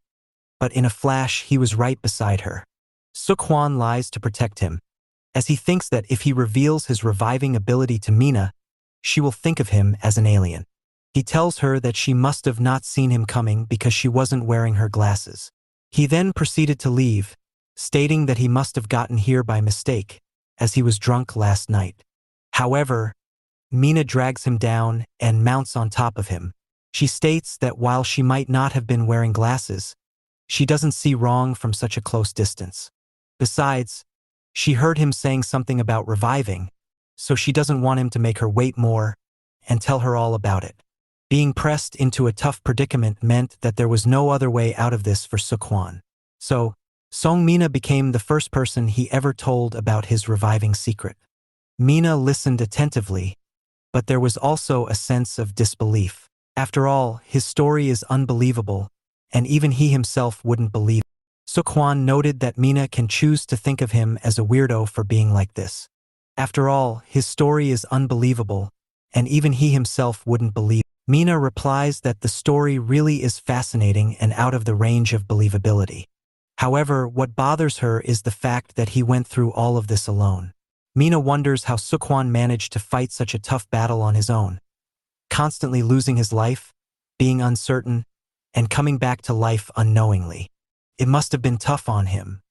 but in a flash he was right beside her. Suk-hwan lies to protect him, as he thinks that if he reveals his reviving ability to Mina, she will think of him as an alien. He tells her that she must have not seen him coming because she wasn't wearing her glasses. He then proceeded to leave, stating that he must have gotten here by mistake, as he was drunk last night. However, Mina drags him down and mounts on top of him. She states that while she might not have been wearing glasses, she doesn't see wrong from such a close distance. Besides, she heard him saying something about reviving, so she doesn't want him to make her wait more and tell her all about it. Being pressed into a tough predicament meant that there was no other way out of this for Suk-hwan. So, Song-mina became the first person he ever told about his reviving secret. Mina listened attentively, but there was also a sense of disbelief. After all, his story is unbelievable, and even he himself wouldn't believe it. Suk-hwan noted that Mina can choose to think of him as a weirdo for being like this. After all, his story is unbelievable, and even he himself wouldn't believe it. Mina replies that the story really is fascinating and out of the range of believability. However, what bothers her is the fact that he went through all of this alone. Mina wonders how Suk-hwan managed to fight such a tough battle on his own, constantly losing his life, being uncertain, and coming back to life unknowingly. It must have been tough on him.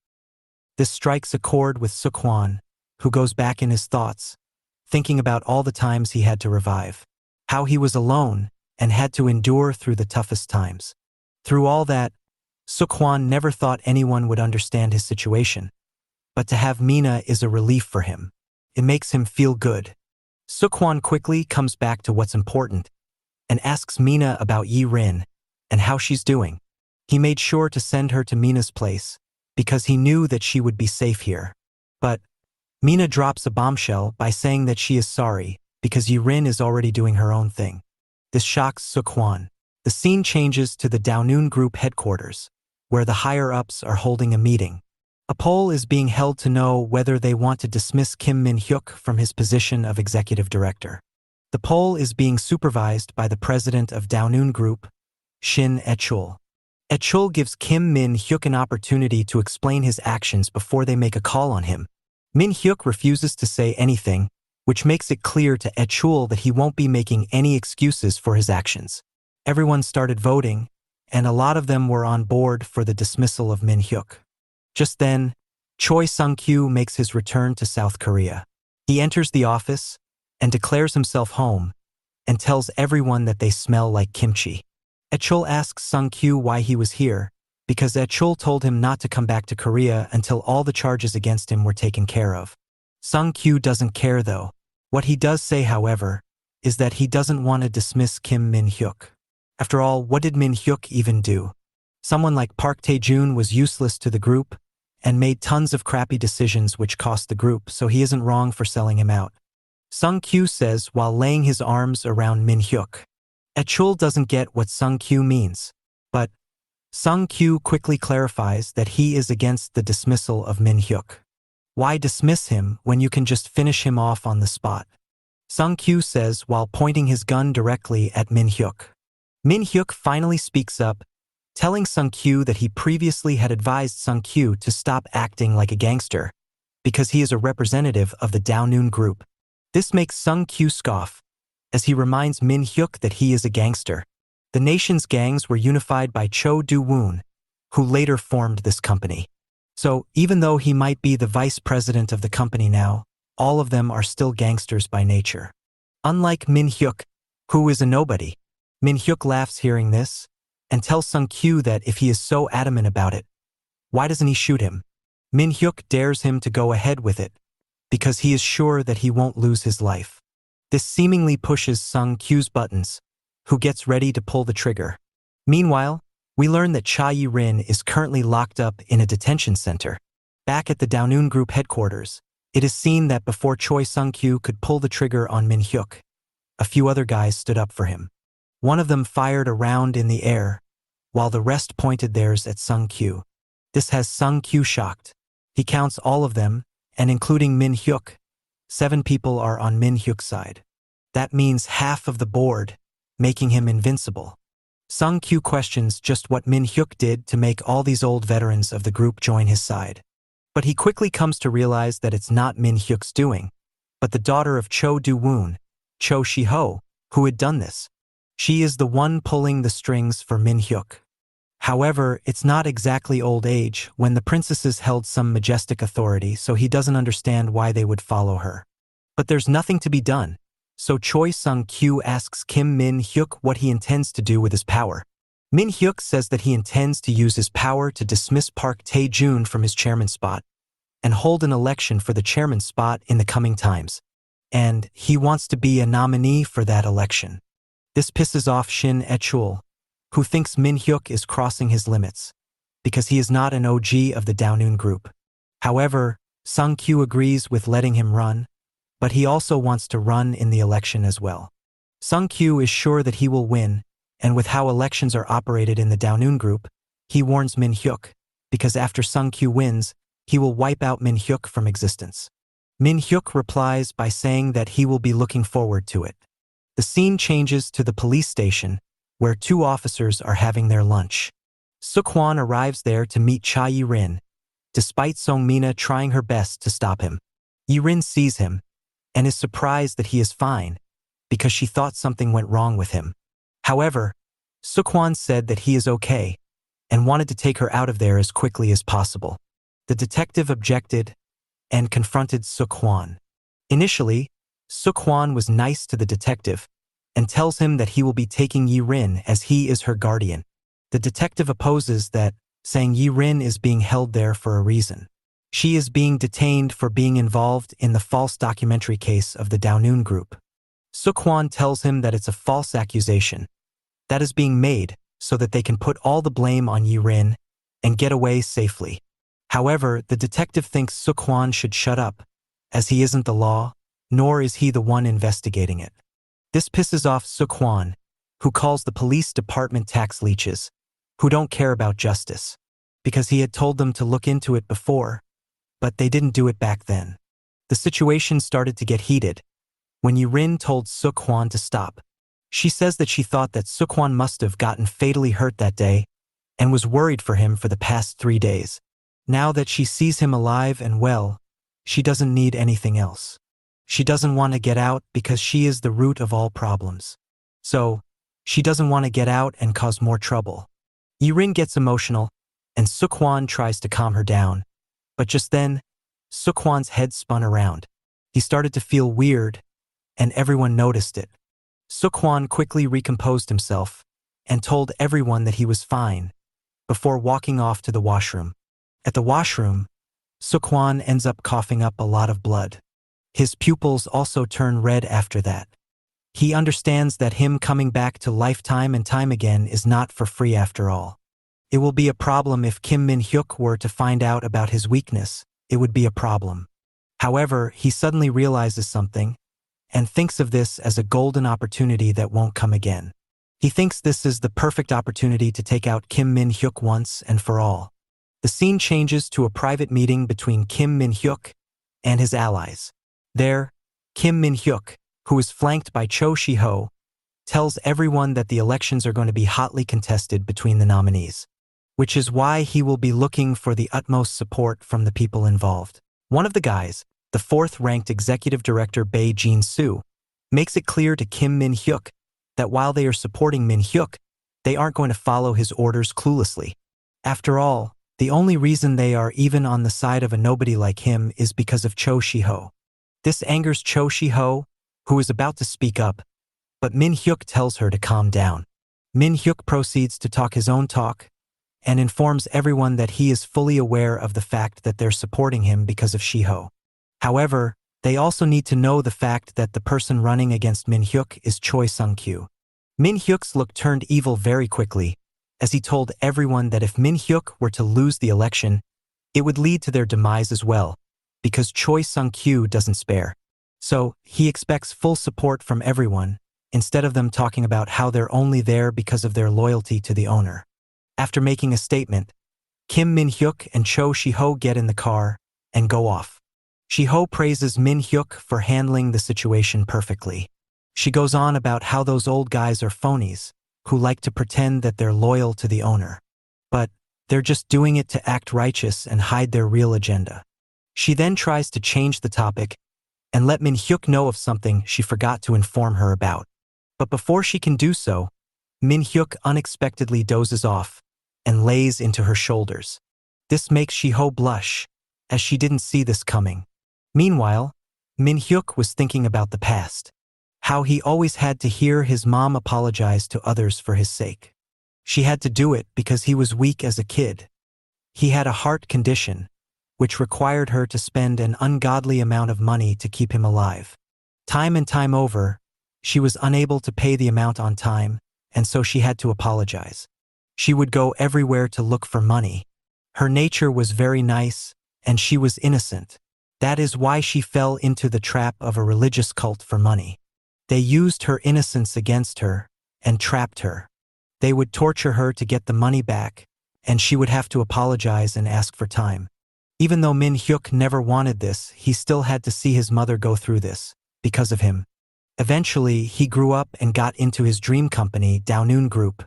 This strikes a chord with Suk-hwan, who goes back in his thoughts, thinking about all the times he had to revive, how he was alone and had to endure through the toughest times. Through all that, Suk-hwan never thought anyone would understand his situation, but to have Mina is a relief for him. It makes him feel good. Suk-hwan quickly comes back to what's important and asks Mina about Yi-rin and how she's doing. He made sure to send her to Mina's place because he knew that she would be safe here. But Mina drops a bombshell by saying that she is sorry because Yi-rin is already doing her own thing. This shocks Suk-hwan. The scene changes to the Downun Group headquarters, where the higher-ups are holding a meeting. A poll is being held to know whether they want to dismiss Kim Minhuk from his position of executive director. The poll is being supervised by the president of Downun Group, Shin Echul. Echul gives Kim Minhuk an opportunity to explain his actions before they make a call on him. Minhuk refuses to say anything, which makes it clear to Echul that he won't be making any excuses for his actions. Everyone started voting, and a lot of them were on board for the dismissal of Minhuk. Just then, Choi Sung-kyu makes his return to South Korea. He enters the office and declares himself home and tells everyone that they smell like kimchi. Echul asks Sung-kyu why he was here, because Echul told him not to come back to Korea until all the charges against him were taken care of. Sung-kyu doesn't care though. What he does say, however, is that he doesn't want to dismiss Kim Minhuk. After all, what did Minhuk even do? Someone like Park Tae-jun was useless to the group and made tons of crappy decisions which cost the group, so he isn't wrong for selling him out. Sung-kyu says while laying his arms around Minhuk. Echul doesn't get what Sung-kyu means, but Sung-kyu quickly clarifies that he is against the dismissal of Minhuk. Why dismiss him when you can just finish him off on the spot? Sung-kyu says while pointing his gun directly at Minhuk. Minhuk finally speaks up, telling Sung-kyu that he previously had advised Sung-kyu to stop acting like a gangster, because he is a representative of the Downun Group. This makes Sung-kyu scoff, as he reminds Minhuk that he is a gangster. The nation's gangs were unified by Cho Do-woon, who later formed this company. So, even though he might be the vice president of the company now, all of them are still gangsters by nature. Unlike Minhuk, who is a nobody. Minhuk laughs hearing this, and tells Sung-kyu that if he is so adamant about it, why doesn't he shoot him? Minhuk dares him to go ahead with it, because he is sure that he won't lose his life. This seemingly pushes Sung-kyu's buttons, who gets ready to pull the trigger. Meanwhile, we learn that Cha Yi-rin is currently locked up in a detention center. Back at the Downun Group headquarters, it is seen that before Choi Sung-kyu could pull the trigger on Minhuk, a few other guys stood up for him. One of them fired a round in the air, while the rest pointed theirs at Sung-kyu. This has Sung-kyu shocked. He counts all of them, and including Minhuk, 7 people are on Minhuk's side. That means half of the board, making him invincible. Sung-kyu questions just what Minhuk did to make all these old veterans of the group join his side. But he quickly comes to realize that it's not Minhuk's doing, but the daughter of Cho Do-woon, Cho Shi-ho, who had done this. She is the one pulling the strings for Minhuk. However, it's not exactly old age when the princesses held some majestic authority, so he doesn't understand why they would follow her. But there's nothing to be done, so Choi Sung-kyu asks Kim Minhuk what he intends to do with his power. Minhuk says that he intends to use his power to dismiss Park Tae-jun from his chairman spot and hold an election for the chairman spot in the coming times. And he wants to be a nominee for that election. This pisses off Shin Echul, who thinks Minhuk is crossing his limits, because he is not an OG of the Downun Group. However, Sung-kyu agrees with letting him run, but he also wants to run in the election as well. Sung-kyu is sure that he will win, and with how elections are operated in the Downun Group, he warns Minhuk, because after Sung-kyu wins, he will wipe out Minhuk from existence. Minhuk replies by saying that he will be looking forward to it. The scene changes to the police station, where 2 officers are having their lunch. Suk-hwan arrives there to meet Cha Yi-rin, despite Song-mina trying her best to stop him. Yi-rin sees him, and is surprised that he is fine, because she thought something went wrong with him. However, Suk-hwan said that he is okay, and wanted to take her out of there as quickly as possible. The detective objected, and confronted Suk-hwan. Initially, Suk-hwan was nice to the detective, and tells him that he will be taking Yi-rin as he is her guardian. The detective opposes that, saying Yi-rin is being held there for a reason. She is being detained for being involved in the false documentary case of the Downun Group. Suk-hwan tells him that it's a false accusation that is being made so that they can put all the blame on Yi-rin and get away safely. However, the detective thinks Suk-hwan should shut up, as he isn't the law, nor is he the one investigating it. This pisses off Suk-hwan, who calls the police department tax leeches, who don't care about justice, because he had told them to look into it before, but they didn't do it back then. The situation started to get heated when Yirin told Suk-hwan to stop. She says that she thought that Suk-hwan must have gotten fatally hurt that day and was worried for him for the past 3 days. Now that she sees him alive and well, she doesn't need anything else. She doesn't want to get out because she is the root of all problems. So, she doesn't want to get out and cause more trouble. Yirin gets emotional, and Suk-hwan tries to calm her down. But just then, Suk-hwan's head spun around. He started to feel weird, and everyone noticed it. Suk-hwan quickly recomposed himself and told everyone that he was fine, before walking off to the washroom. At the washroom, Suk-hwan ends up coughing up a lot of blood. His pupils also turn red after that. He understands that him coming back to life time and time again is not for free after all. It will be a problem if Kim Minhuk were to find out about his weakness. It would be a problem. However, he suddenly realizes something and thinks of this as a golden opportunity that won't come again. He thinks this is the perfect opportunity to take out Kim Minhuk once and for all. The scene changes to a private meeting between Kim Minhuk and his allies. There, Kim Minhuk, who is flanked by Cho Shi-ho, tells everyone that the elections are going to be hotly contested between the nominees, which is why he will be looking for the utmost support from the people involved. One of the guys, the 4th-ranked executive director Bae Jin-soo, makes it clear to Kim Minhuk that while they are supporting Minhuk, they aren't going to follow his orders cluelessly. After all, the only reason they are even on the side of a nobody like him is because of Cho Shi-ho. This angers Cho Shi-ho, who is about to speak up, but Minhuk tells her to calm down. Minhuk proceeds to talk his own talk and informs everyone that he is fully aware of the fact that they're supporting him because of Shi-ho. However, they also need to know the fact that the person running against Minhuk is Choi Sung-kyu. Minhyuk's look turned evil very quickly, as he told everyone that if Minhuk were to lose the election, it would lead to their demise as well, because Choi Sung-kyu doesn't spare. So, he expects full support from everyone, instead of them talking about how they're only there because of their loyalty to the owner. After making a statement, Kim Minhuk and Cho Shi-ho get in the car and go off. Shi-ho praises Minhuk for handling the situation perfectly. She goes on about how those old guys are phonies, who like to pretend that they're loyal to the owner. But they're just doing it to act righteous and hide their real agenda. She then tries to change the topic and let Minhuk know of something she forgot to inform her about. But before she can do so, Minhuk unexpectedly dozes off and lays into her shoulders. This makes Shi-ho blush, as she didn't see this coming. Meanwhile, Minhuk was thinking about the past, how he always had to hear his mom apologize to others for his sake. She had to do it because he was weak as a kid. He had a heart condition, which required her to spend an ungodly amount of money to keep him alive. Time and time over, she was unable to pay the amount on time, and so she had to apologize. She would go everywhere to look for money. Her nature was very nice, and she was innocent. That is why she fell into the trap of a religious cult for money. They used her innocence against her and trapped her. They would torture her to get the money back, and she would have to apologize and ask for time. Even though Minhuk never wanted this, he still had to see his mother go through this, because of him. Eventually, he grew up and got into his dream company, Daonoon Group.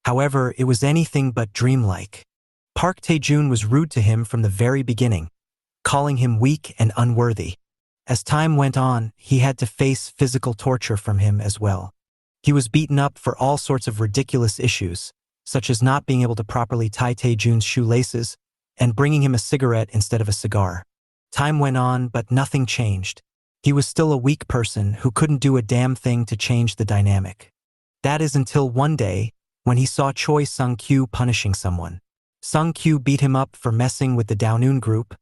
However, it was anything but dreamlike. Park Tae-jun was rude to him from the very beginning, calling him weak and unworthy. As time went on, he had to face physical torture from him as well. He was beaten up for all sorts of ridiculous issues, such as not being able to properly tie Tae-jun's shoelaces and bringing him a cigarette instead of a cigar. Time went on, but nothing changed. He was still a weak person who couldn't do a damn thing to change the dynamic. That is until one day, when he saw Choi Sung-kyu punishing someone. Sung-kyu beat him up for messing with the Daonoon Group,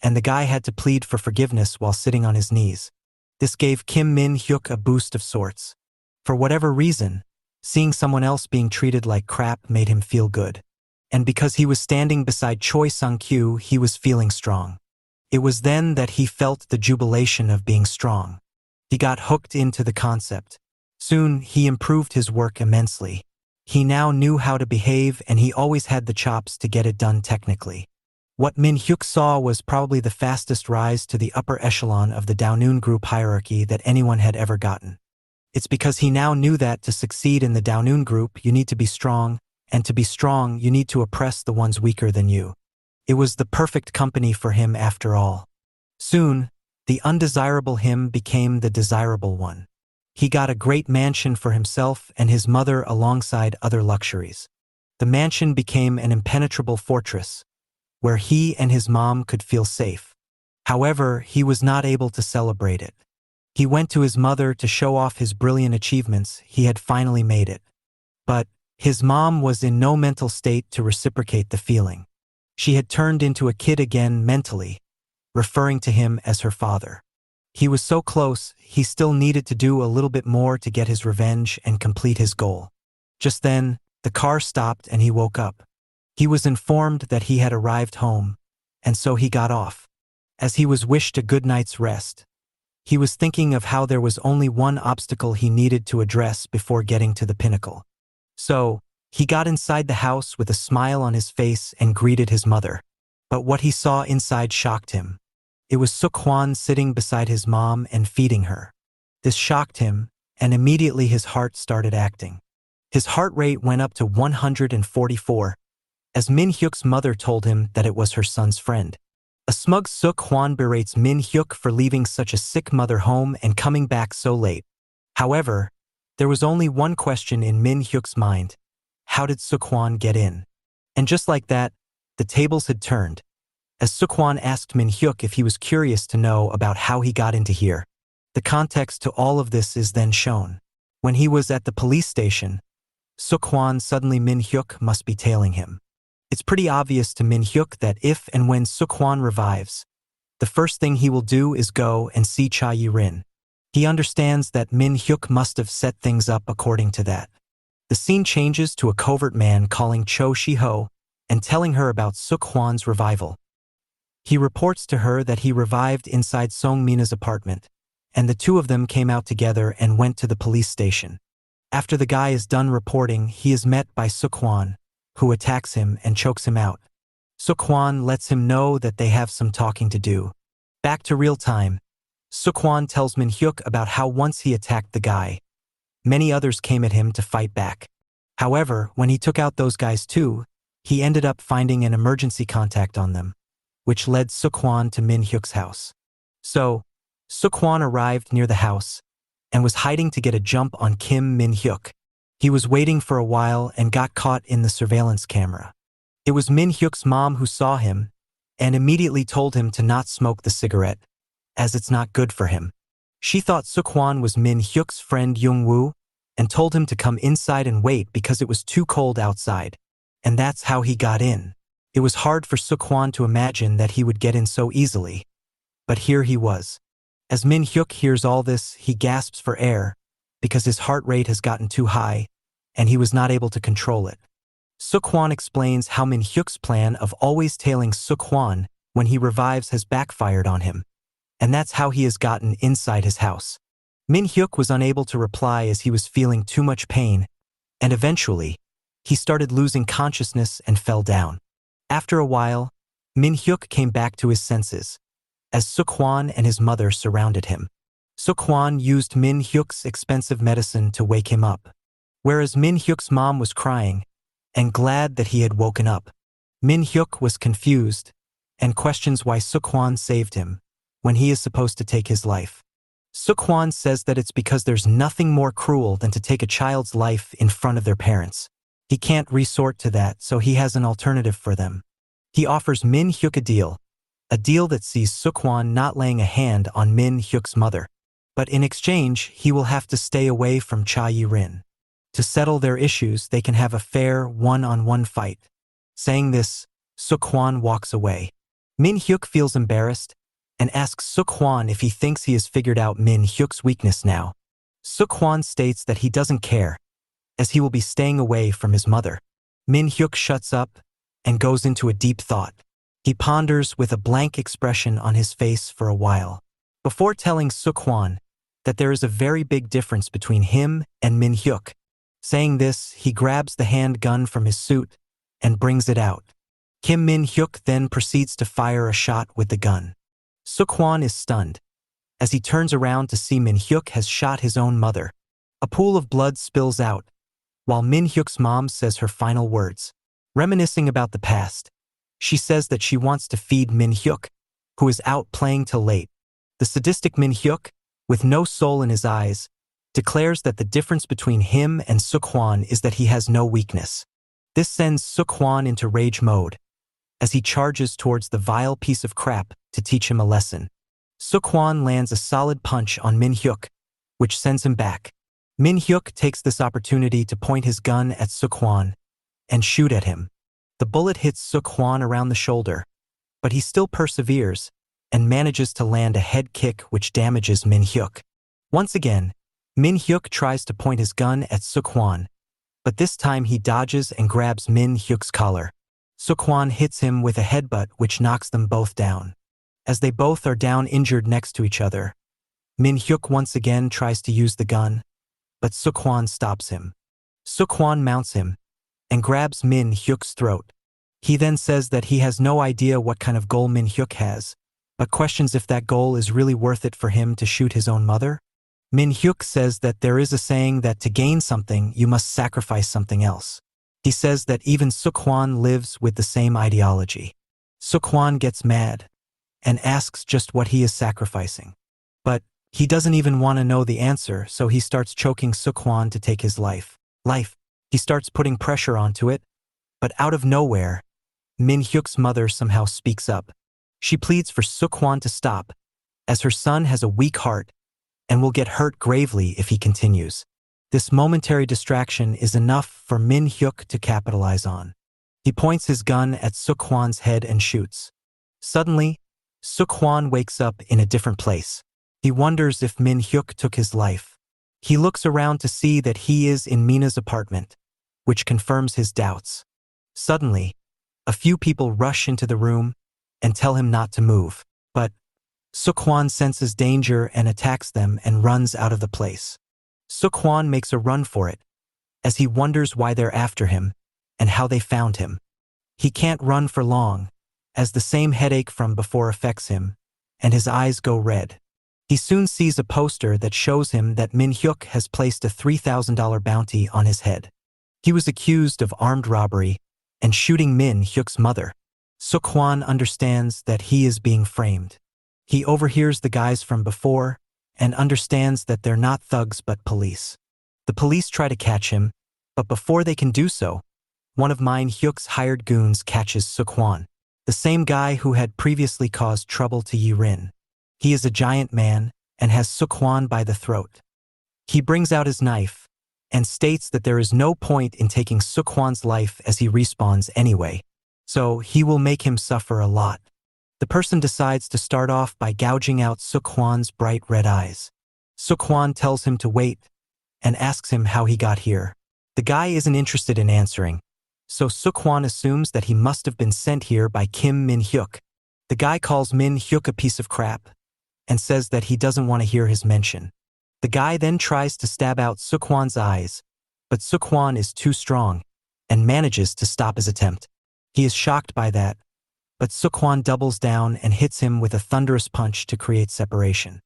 and the guy had to plead for forgiveness while sitting on his knees. This gave Kim Minhuk a boost of sorts. For whatever reason, seeing someone else being treated like crap made him feel good. And because he was standing beside Choi Sung-kyu, he was feeling strong. It was then that he felt the jubilation of being strong. He got hooked into the concept. Soon, he improved his work immensely. He now knew how to behave and he always had the chops to get it done technically. What Minhuk saw was probably the fastest rise to the upper echelon of the Daonoon group hierarchy that anyone had ever gotten. It's because he now knew that to succeed in the Daonoon group you need to be strong, and to be strong you need to oppress the ones weaker than you. It was the perfect company for him after all. Soon, the undesirable him became the desirable one. He got a great mansion for himself and his mother alongside other luxuries. The mansion became an impenetrable fortress, where he and his mom could feel safe. However, he was not able to celebrate it. He went to his mother to show off his brilliant achievements. He had finally made it. But his mom was in no mental state to reciprocate the feeling. She had turned into a kid again mentally, referring to him as her father. He was so close, he still needed to do a little bit more to get his revenge and complete his goal. Just then, the car stopped and he woke up. He was informed that he had arrived home, and so he got off. As he was wished a good night's rest, he was thinking of how there was only one obstacle he needed to address before getting to the pinnacle. So, he got inside the house with a smile on his face and greeted his mother. But what he saw inside shocked him. It was Suk-hwan sitting beside his mom and feeding her. This shocked him, and immediately his heart started acting. His heart rate went up to 144, as Min-hyuk's mother told him that it was her son's friend. A smug Suk-hwan berates Min-hyuk for leaving such a sick mother home and coming back so late. However, there was only one question in Min-hyuk's mind. How did Suk-hwan get in? And just like that, the tables had turned. As Suk-hwan asked Min-hyuk if he was curious to know about how he got into here. The context to all of this is then shown. When he was at the police station, Suk-hwan suddenly Min-hyuk must be tailing him. It's pretty obvious to Min-hyuk that if and when Suk-hwan revives, the first thing he will do is go and see Cha Yi-rin. He understands that Min-hyuk must have set things up according to that. The scene changes to a covert man calling Cho Shi-ho and telling her about Suk-hwan's revival. He reports to her that he revived inside Song Mina's apartment, and the two of them came out together and went to the police station. After the guy is done reporting, he is met by Suk-hwan, who attacks him and chokes him out. Suk-hwan lets him know that they have some talking to do. Back to real time, Suk-hwan tells Min-hyuk about how once he attacked the guy, many others came at him to fight back. However, when he took out those guys too, he ended up finding an emergency contact on them, which led Suk-hwan to Min-hyuk's house. So, Suk-hwan arrived near the house and was hiding to get a jump on Kim Minhuk. He was waiting for a while and got caught in the surveillance camera. It was Min-hyuk's mom who saw him and immediately told him to not smoke the cigarette, as it's not good for him. She thought Suk-hwan was Min-hyuk's friend Young-woo and told him to come inside and wait because it was too cold outside. And that's how he got in. It was hard for Suk-hwan to imagine that he would get in so easily. But here he was. As Min-hyuk hears all this, he gasps for air because his heart rate has gotten too high and he was not able to control it. Suk-hwan explains how Min-hyuk's plan of always tailing Suk-hwan when he revives has backfired on him. And that's how he has gotten inside his house. Min-hyuk was unable to reply as he was feeling too much pain, and eventually, he started losing consciousness and fell down. After a while, Min-hyuk came back to his senses, as Suk-hwan and his mother surrounded him. Suk-hwan used Min-hyuk's expensive medicine to wake him up, whereas Min-hyuk's mom was crying and glad that he had woken up. Min-hyuk was confused and questions why Suk-hwan saved him when he is supposed to take his life. Suk-hwan says that it's because there's nothing more cruel than to take a child's life in front of their parents. He can't resort to that, so he has an alternative for them. He offers Min-hyuk a deal that sees Suk-hwan not laying a hand on Min-hyuk's mother. But in exchange, he will have to stay away from Cha Yi-rin. To settle their issues, they can have a fair one-on-one fight. Saying this, Suk-hwan walks away. Min-hyuk feels embarrassed and asks Suk-hwan if he thinks he has figured out Min-hyuk's weakness now. Suk-hwan states that he doesn't care, as he will be staying away from his mother. Min-hyuk shuts up and goes into a deep thought. He ponders with a blank expression on his face for a while. Before telling Suk-hwan, that there is a very big difference between him and Minhuk. Saying this, he grabs the handgun from his suit and brings it out. Kim Minhuk then proceeds to fire a shot with the gun. Suk-hwan is stunned. As he turns around to see Minhuk has shot his own mother. A pool of blood spills out, while Minhyuk's mom says her final words. Reminiscing about the past, she says that she wants to feed Minhuk, who is out playing till late. The sadistic Minhuk, with no soul in his eyes, declares that the difference between him and Suk-hwan is that he has no weakness. This sends Suk-hwan into rage mode, as he charges towards the vile piece of crap to teach him a lesson. Suk-hwan lands a solid punch on Minhyuk, which sends him back. Minhyuk takes this opportunity to point his gun at Suk-hwan and shoot at him. The bullet hits Suk-hwan around the shoulder, but he still perseveres and manages to land a head kick which damages Minhyuk. Once again, Minhyuk tries to point his gun at Suk-hwan, but this time he dodges and grabs Minhyuk's collar. Suk-hwan hits him with a headbutt which knocks them both down. As they both are down injured next to each other, Minhyuk once again tries to use the gun, but Suk-hwan stops him. Suk-hwan mounts him and grabs Minhyuk's throat. He then says that he has no idea what kind of goal Minhyuk has, but questions if that goal is really worth it for him to shoot his own mother. Minhyuk says that there is a saying that to gain something, you must sacrifice something else. He says that even Suk-hwan lives with the same ideology. Suk-hwan gets mad and asks just what he is sacrificing. But he doesn't even want to know the answer, so he starts choking Suk-hwan to take his life. He starts putting pressure onto it, but out of nowhere, Minhyuk's mother somehow speaks up. She pleads for Suk-hwan to stop, as her son has a weak heart and will get hurt gravely if he continues. This momentary distraction is enough for Minhyuk to capitalize on. He points his gun at Suk-hwan's head and shoots. Suddenly, Suk-hwan wakes up in a different place. He wonders if Minhyuk took his life. He looks around to see that he is in Mina's apartment, which confirms his doubts. Suddenly, a few people rush into the room and tell him not to move, but Suk-hwan senses danger and attacks them and runs out of the place. Suk-hwan makes a run for it, as he wonders why they're after him and how they found him. He can't run for long, as the same headache from before affects him, and his eyes go red. He soon sees a poster that shows him that Minhyuk has placed a $3,000 bounty on his head. He was accused of armed robbery and shooting Minhyuk's mother. Suk-hwan understands that he is being framed. He overhears the guys from before and understands that they're not thugs but police. The police try to catch him, but before they can do so, one of Minhyuk's hired goons catches Suk-hwan, the same guy who had previously caused trouble to Yi-rin. He is a giant man and has Suk-hwan by the throat. He brings out his knife and states that there is no point in taking Suk-hwan's life as he respawns anyway, so he will make him suffer a lot. The person decides to start off by gouging out Suk-hwan's bright red eyes. Suk-hwan tells him to wait and asks him how he got here. The guy isn't interested in answering, so Suk-hwan assumes that he must have been sent here by Kim Minhuk. The guy calls Minhyuk a piece of crap and says that he doesn't want to hear his mention. The guy then tries to stab out Suk-hwan's eyes, but Suk-hwan is too strong and manages to stop his attempt. He is shocked by that, but Suk-hwan doubles down and hits him with a thunderous punch to create separation.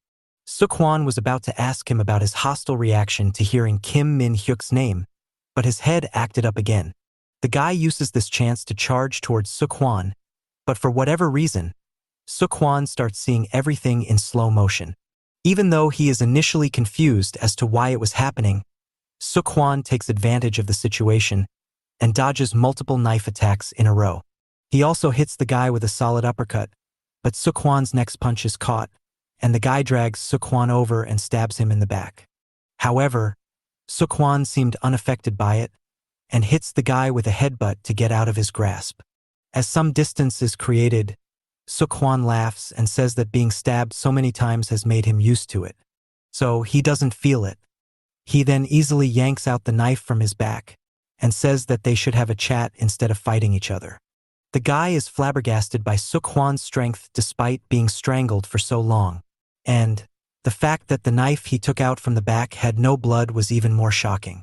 Suk-hwan was about to ask him about his hostile reaction to hearing Kim Minhyuk's name, but his head acted up again. The guy uses this chance to charge towards Suk-hwan, but for whatever reason, Suk-hwan starts seeing everything in slow motion. Even though he is initially confused as to why it was happening, Suk-hwan takes advantage of the situation and dodges multiple knife attacks in a row. He also hits the guy with a solid uppercut, but Suk-hwan's next punch is caught, and the guy drags Suk-hwan over and stabs him in the back. However, Suk-hwan seemed unaffected by it and hits the guy with a headbutt to get out of his grasp. As some distance is created, Suk-hwan laughs and says that being stabbed so many times has made him used to it, so he doesn't feel it. He then easily yanks out the knife from his back and says that they should have a chat instead of fighting each other. The guy is flabbergasted by Suk-hwan's strength despite being strangled for so long, and The fact that the knife he took out from the back had no blood was even more shocking.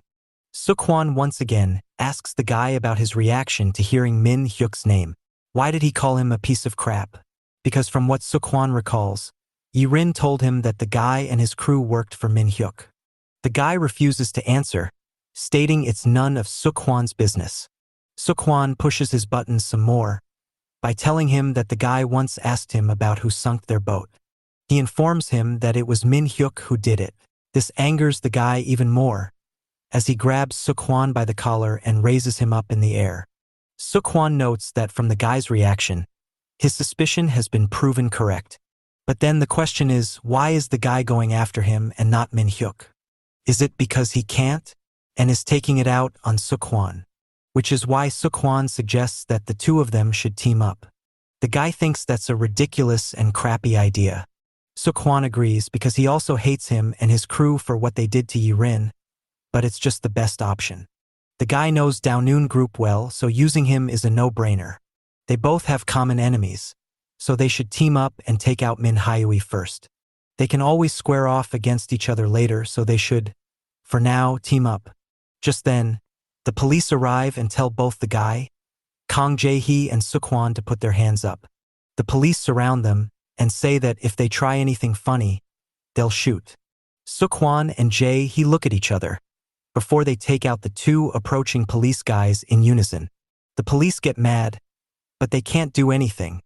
Suk-hwan once again asks the guy about his reaction to hearing Min Hyuk's name. Why did he call him a piece of crap? Because from what Suk-hwan recalls, Yi-rin told him that the guy and his crew worked for Min Hyuk. The guy refuses to answer, stating it's none of Suk-hwan's business. Suk-hwan pushes his buttons some more by telling him that the guy once asked him about who sunk their boat. He informs him that it was Min Hyuk who did it. This angers the guy even more, as he grabs Suk-hwan by the collar and raises him up in the air. Suk-hwan notes that from the guy's reaction, his suspicion has been proven correct. But then the question is, why is the guy going after him and not Min Hyuk? Is it because he can't and is taking it out on Suk-hwan? Which is why Suk-hwan suggests that the two of them should team up. The guy thinks that's a ridiculous and crappy idea. Suk-hwan agrees because he also hates him and his crew for what they did to Yi-rin, but it's just the best option. The guy knows Daonoon Group well, so using him is a no-brainer. They both have common enemies, so they should team up and take out Min Hyui first. They can always square off against each other later, so they should, for now, team up. Just then, the police arrive and tell both the guy, Kang Jae-hee and Suk-hwan to put their hands up. The police surround them and say that if they try anything funny, they'll shoot. Suk-hwan and Jae-hee look at each other before they take out the two approaching police guys in unison. The police get mad, but they can't do anything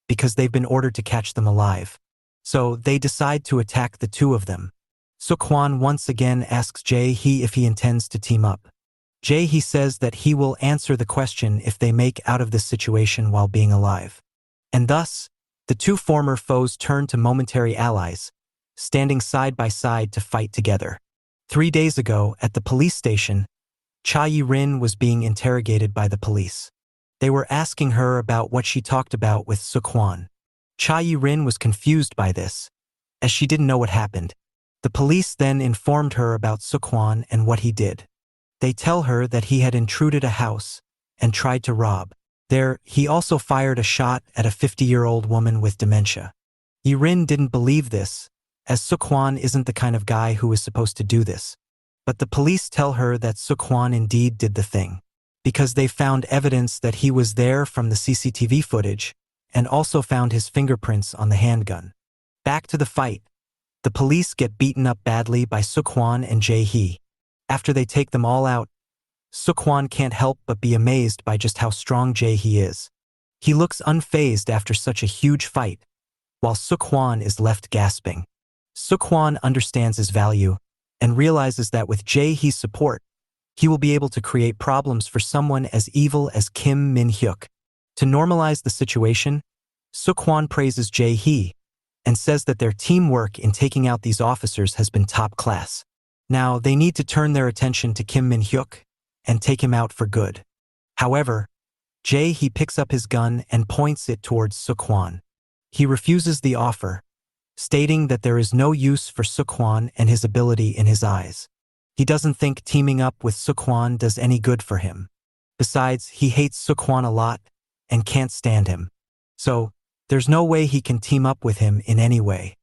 because they've been ordered to catch them alive. So they decide to attack the two of them. Suk-hwan once again asks Jae-hee if he intends to team up. Jae-hee says that he will answer the question if they make out of this situation while being alive. And thus, the two former foes turn to momentary allies, standing side by side to fight together. 3 days ago, at the police station, Cha Yi-rin was being interrogated by the police. They were asking her about what she talked about with Suk-hwan. Cha Yi-rin was confused by this, as she didn't know what happened. The police then informed her about Suk-hwan and what he did. They tell her that he had intruded a house and tried to rob. There, he also fired a shot at a 50-year-old woman with dementia. Yi-rin didn't believe this, as Suk-hwan isn't the kind of guy who is supposed to do this. But the police tell her that Suk-hwan indeed did the thing, because they found evidence that he was there from the CCTV footage and also found his fingerprints on the handgun. Back to the fight. The police get beaten up badly by Suk-hwan and Jae-hee. After they take them all out, Suk-hwan can't help but be amazed by just how strong Jae-hee is. He looks unfazed after such a huge fight, while Suk-hwan is left gasping. Suk-hwan understands his value and realizes that with Jae-hee's support, he will be able to create problems for someone as evil as Kim Minhuk. To normalize the situation, Suk-hwan praises Jae-hee and says that their teamwork in taking out these officers has been top class. Now, they need to turn their attention to Kim Minhuk and take him out for good. However, Jae-hee picks up his gun and points it towards Suk-hwan. He refuses the offer, stating that there is no use for Suk-hwan and his ability in his eyes. He doesn't think teaming up with Suk-hwan does any good for him. Besides, he hates Suk-hwan a lot and can't stand him. So, there's no way he can team up with him in any way.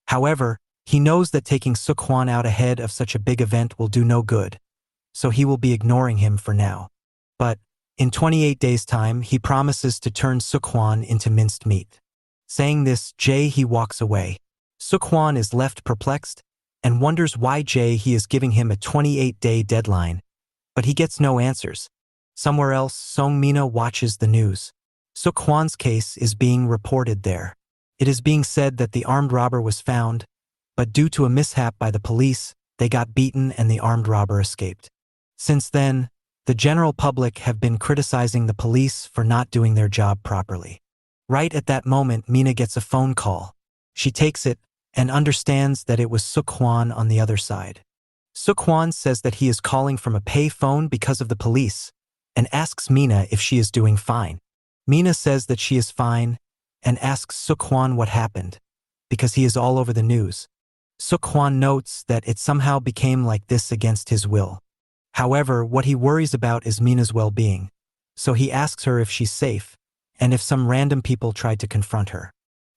However, he knows that taking Suk-hwan out ahead of such a big event will do no good, so he will be ignoring him for now. But, in 28 days' time, he promises to turn Suk-hwan into minced meat. Saying this, Jae-hee walks away. Suk-hwan is left perplexed and wonders why Jae-hee is giving him a 28-day deadline, but he gets no answers. Somewhere else, Song-mina watches the news. Suk-hwan's case is being reported there. It is being said that the armed robber was found, but due to a mishap by the police, they got beaten and the armed robber escaped. Since then, the general public have been criticizing the police for not doing their job properly. Right at that moment, Mina gets a phone call. She takes it and understands that it was Suk-hwan on the other side. Suk-hwan says that he is calling from a pay phone because of the police and asks Mina if she is doing fine. Mina says that she is fine and asks Suk-hwan what happened, because he is all over the news. Suk-hwan notes that it somehow became like this against his will. However, what he worries about is Mina's well-being, so he asks her if she's safe and if some random people tried to confront her.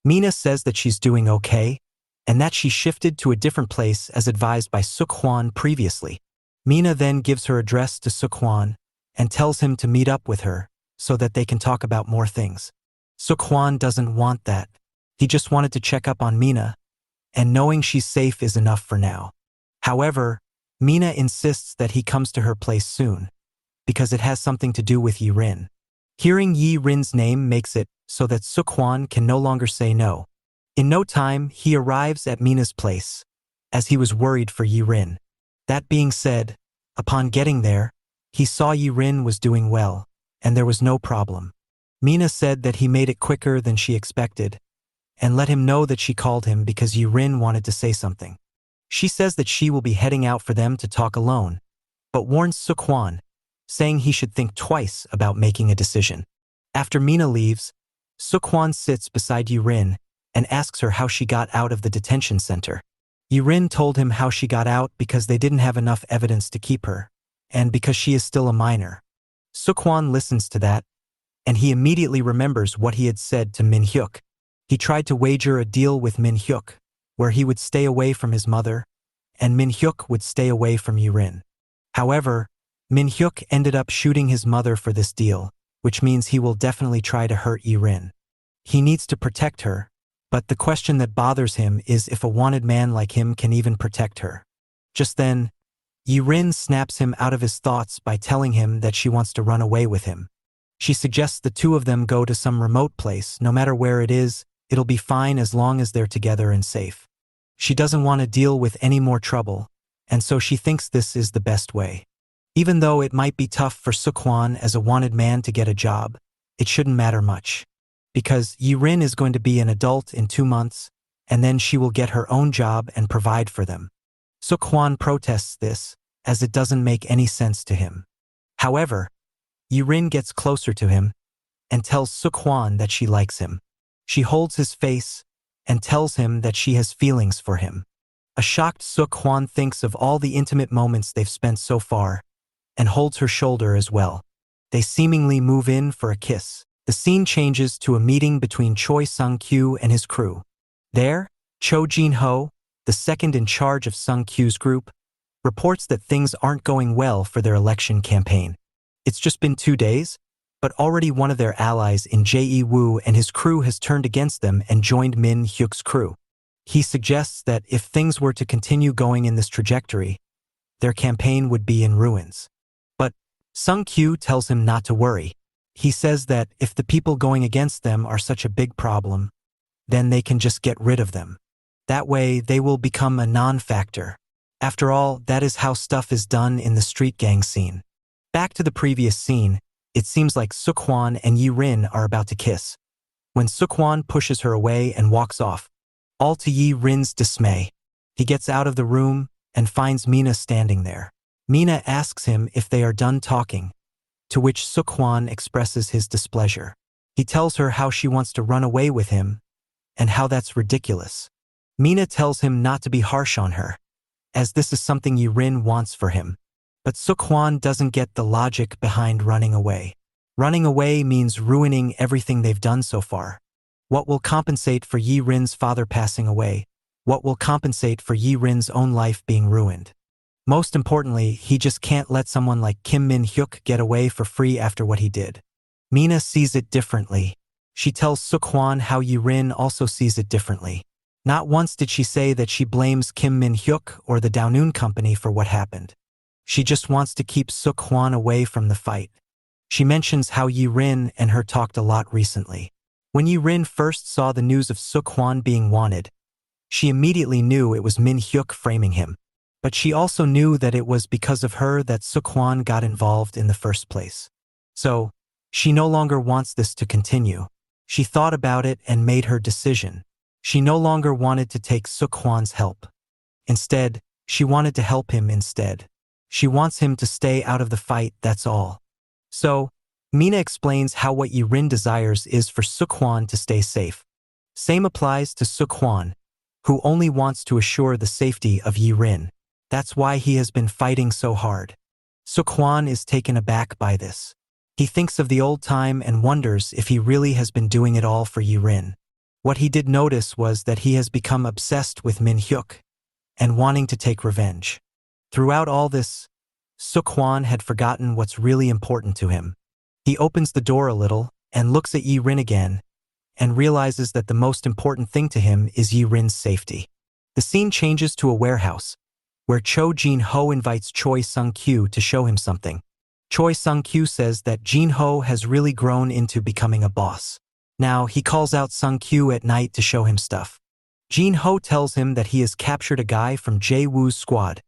Mina says that she's doing okay, and that she shifted to a different place as advised by Suk-hwan previously. Mina then gives her address to Suk-hwan and tells him to meet up with her so that they can talk about more things. Suk-hwan doesn't want that. He just wanted to check up on Mina, and knowing she's safe is enough for now. However, Mina insists that he comes to her place soon, because it has something to do with Yi-rin. Hearing Yi-rin's name makes it so that Suk-hwan can no longer say no. In no time, he arrives at Mina's place, as he was worried for Yi-rin. That being said, upon getting there, he saw Yi-rin was doing well, and there was no problem. Mina said that he made it quicker than she expected, and let him know that she called him because Yi-rin wanted to say something. She says that she will be heading out for them to talk alone, but warns Suk-hwan, saying he should think twice about making a decision. After Mina leaves, Suk-hwan sits beside Yi-rin and asks her how she got out of the detention center. Yi-rin told him how she got out because they didn't have enough evidence to keep her, and because she is still a minor. Suk-hwan listens to that, and he immediately remembers what he had said to Minhuk. He tried to wager a deal with Minhuk, where he would stay away from his mother, and Minhuk would stay away from Yi-rin. However, Minhuk ended up shooting his mother for this deal, which means he will definitely try to hurt Yi-rin. He needs to protect her, but the question that bothers him is if a wanted man like him can even protect her. Just then, Yi-rin snaps him out of his thoughts by telling him that she wants to run away with him. She suggests the two of them go to some remote place. No matter where it is, it'll be fine as long as they're together and safe. She doesn't want to deal with any more trouble, and so she thinks this is the best way. Even though it might be tough for Suk-hwan as a wanted man to get a job, it shouldn't matter much. Because Yi-rin is going to be an adult in 2 months, and then she will get her own job and provide for them. Suk-hwan protests this, as it doesn't make any sense to him. However, Yi-rin gets closer to him and tells Suk-hwan that she likes him. She holds his face and tells him that she has feelings for him. A shocked Suk-hwan thinks of all the intimate moments they've spent so far and holds her shoulder as well. They seemingly move in for a kiss. The scene changes to a meeting between Choi Sung-kyu and his crew. There, Cho Jin-ho, the second in charge of Sung-kyu's group, reports that things aren't going well for their election campaign. It's just been 2 days, but already one of their allies in Jae-woo and his crew has turned against them and joined Min-hyuk's crew. He suggests that if things were to continue going in this trajectory, their campaign would be in ruins. But Sung-kyu tells him not to worry. He says that if the people going against them are such a big problem, then they can just get rid of them. That way, they will become a non-factor. After all, that is how stuff is done in the street gang scene. Back to the previous scene, it seems like Suk-hwan and Yi-rin are about to kiss, when Suk-hwan pushes her away and walks off, all to Yi-rin's dismay. He gets out of the room and finds Mina standing there. Mina asks him if they are done talking, to which Suk-hwan expresses his displeasure. He tells her how she wants to run away with him and how that's ridiculous. Mina tells him not to be harsh on her, as this is something Yi-rin wants for him. But Suk-hwan doesn't get the logic behind running away. Running away means ruining everything they've done so far. What will compensate for Yi-rin's father passing away? What will compensate for Yi-rin's own life being ruined? Most importantly, he just can't let someone like Kim Minhuk get away for free after what he did. Mina sees it differently. She tells Suk-hwan how Yi-rin also sees it differently. Not once did she say that she blames Kim Minhuk or the Daeun company for what happened. She just wants to keep Suk-hwan away from the fight. She mentions how Yi-rin and her talked a lot recently. When Yi-rin first saw the news of Suk-hwan being wanted, she immediately knew it was Minhuk framing him. But she also knew that it was because of her that Suk-hwan got involved in the first place. So, she no longer wants this to continue. She thought about it and made her decision. She no longer wanted to take Suk-hwan's help. Instead, she wanted to help him instead. She wants him to stay out of the fight, that's all. So, Mina explains how what Yi-rin desires is for Suk-hwan to stay safe. Same applies to Suk-hwan, who only wants to assure the safety of Yi-rin. That's why he has been fighting so hard. Suk-hwan is taken aback by this. He thinks of the old time and wonders if he really has been doing it all for Yi-rin. What he did notice was that he has become obsessed with Minhuk and wanting to take revenge. Throughout all this, Suk-hwan had forgotten what's really important to him. He opens the door a little and looks at Yi-rin again and realizes that the most important thing to him is Yi-rin's safety. The scene changes to a warehouse, where Cho Jin-ho invites Choi Sung-kyu to show him something. Choi Sung-kyu says that Jin-ho has really grown into becoming a boss. Now, he calls out Sung-kyu at night to show him stuff. Jin-ho tells him that he has captured a guy from Jae-woo's squad,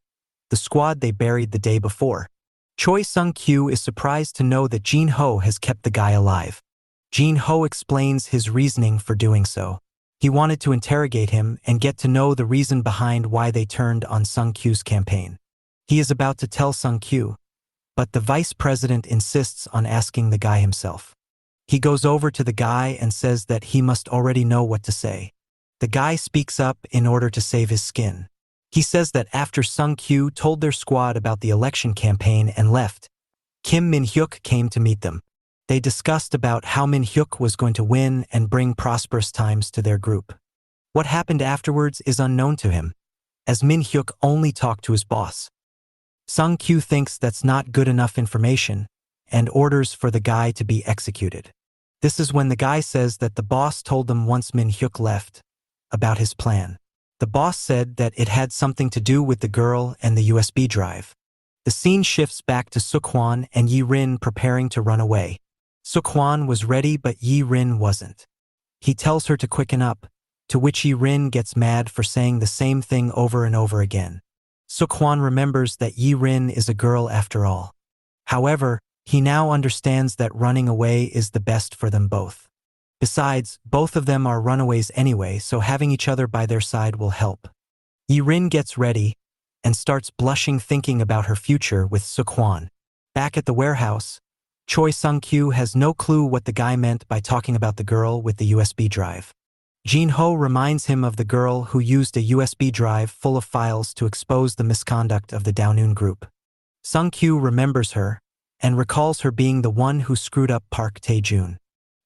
the squad they buried the day before. Choi Sung-kyu is surprised to know that Jin-ho has kept the guy alive. Jin-ho explains his reasoning for doing so. He wanted to interrogate him and get to know the reason behind why they turned on Sung-kyu's campaign. He is about to tell Sung-kyu, but the vice president insists on asking the guy himself. He goes over to the guy and says that he must already know what to say. The guy speaks up in order to save his skin. He says that after Sung-kyu told their squad about the election campaign and left, Kim Minhuk came to meet them. They discussed about how Minhuk was going to win and bring prosperous times to their group. What happened afterwards is unknown to him, as Minhuk only talked to his boss. Sung-kyu thinks that's not good enough information and orders for the guy to be executed. This is when the guy says that the boss told them once Minhuk left about his plan. The boss said that it had something to do with the girl and the USB drive. The scene shifts back to Suk-hwan and Yi-rin preparing to run away. Suk-hwan was ready, but Yi-rin wasn't. He tells her to quicken up, to which Yi-rin gets mad for saying the same thing over and over again. Suk-hwan remembers that Yi-rin is a girl after all. However, he now understands that running away is the best for them both. Besides, both of them are runaways anyway, so having each other by their side will help. Yi-rin gets ready and starts blushing thinking about her future with Suk-hwan. Back at the warehouse, Choi Sung-kyu has no clue what the guy meant by talking about the girl with the USB drive. Jin-ho reminds him of the girl who used a USB drive full of files to expose the misconduct of the Daeun group. Sung-kyu remembers her and recalls her being the one who screwed up Park Tae-jun.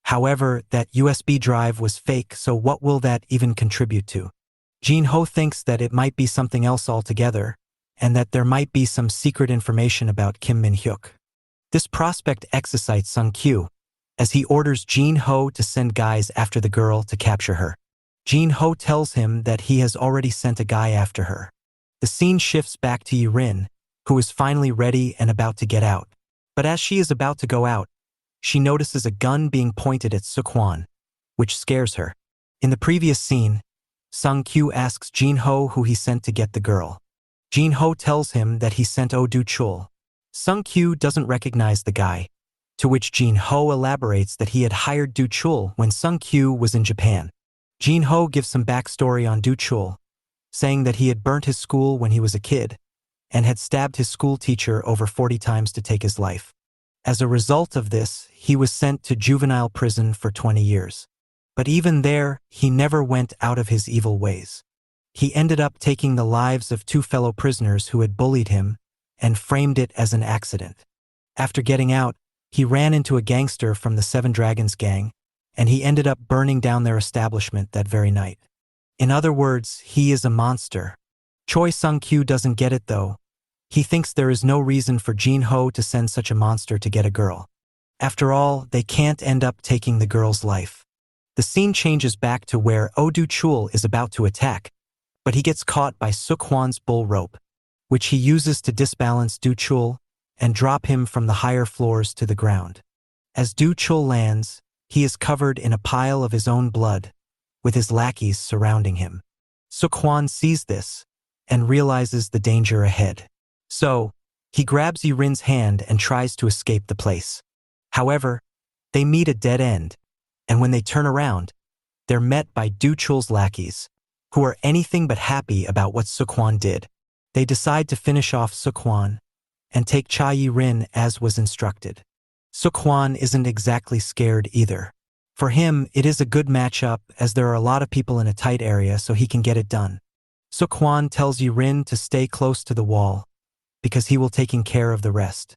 However, that USB drive was fake, so what will that even contribute to? Jin-ho thinks that it might be something else altogether, and that there might be some secret information about Kim Minhuk. This prospect excites Sung-kyu, as he orders Jin-ho to send guys after the girl to capture her. Jin-ho tells him that he has already sent a guy after her. The scene shifts back to Yi-rin, who is finally ready and about to get out. But as she is about to go out, she notices a gun being pointed at Suk-hwan, which scares her. In the previous scene, Sung-kyu asks Jin-ho who he sent to get the girl. Jin-ho tells him that he sent Oh Do-chul. Sung-kyu doesn't recognize the guy, to which Jin-ho elaborates that he had hired Do-chul when Sung-kyu was in Japan. Jin-ho gives some backstory on Do-chul, saying that he had burnt his school when he was a kid and had stabbed his school teacher over 40 times to take his life. As a result of this, he was sent to juvenile prison for 20 years. But even there, he never went out of his evil ways. He ended up taking the lives of 2 fellow prisoners who had bullied him and framed it as an accident. After getting out, he ran into a gangster from the Seven Dragons gang, and he ended up burning down their establishment that very night. In other words, he is a monster. Choi Sung-kyu doesn't get it though. He thinks there is no reason for Jin-ho to send such a monster to get a girl. After all, they can't end up taking the girl's life. The scene changes back to where Oh Do-chul is about to attack, but he gets caught by Suk-hwan's bull rope, which he uses to disbalance Do-chul and drop him from the higher floors to the ground. As Do-chul lands, he is covered in a pile of his own blood, with his lackeys surrounding him. Suk-hwan sees this and realizes the danger ahead. So, he grabs Yi-rin's hand and tries to escape the place. However, they meet a dead end, and when they turn around, they're met by Do-chul's lackeys, who are anything but happy about what Suk-hwan did. They decide to finish off Suk-hwan and take Cha Yi-rin as was instructed. Suk-hwan isn't exactly scared either. For him, it is a good matchup as there are a lot of people in a tight area so he can get it done. Suk-hwan tells Yi-rin to stay close to the wall, because he will take care of the rest.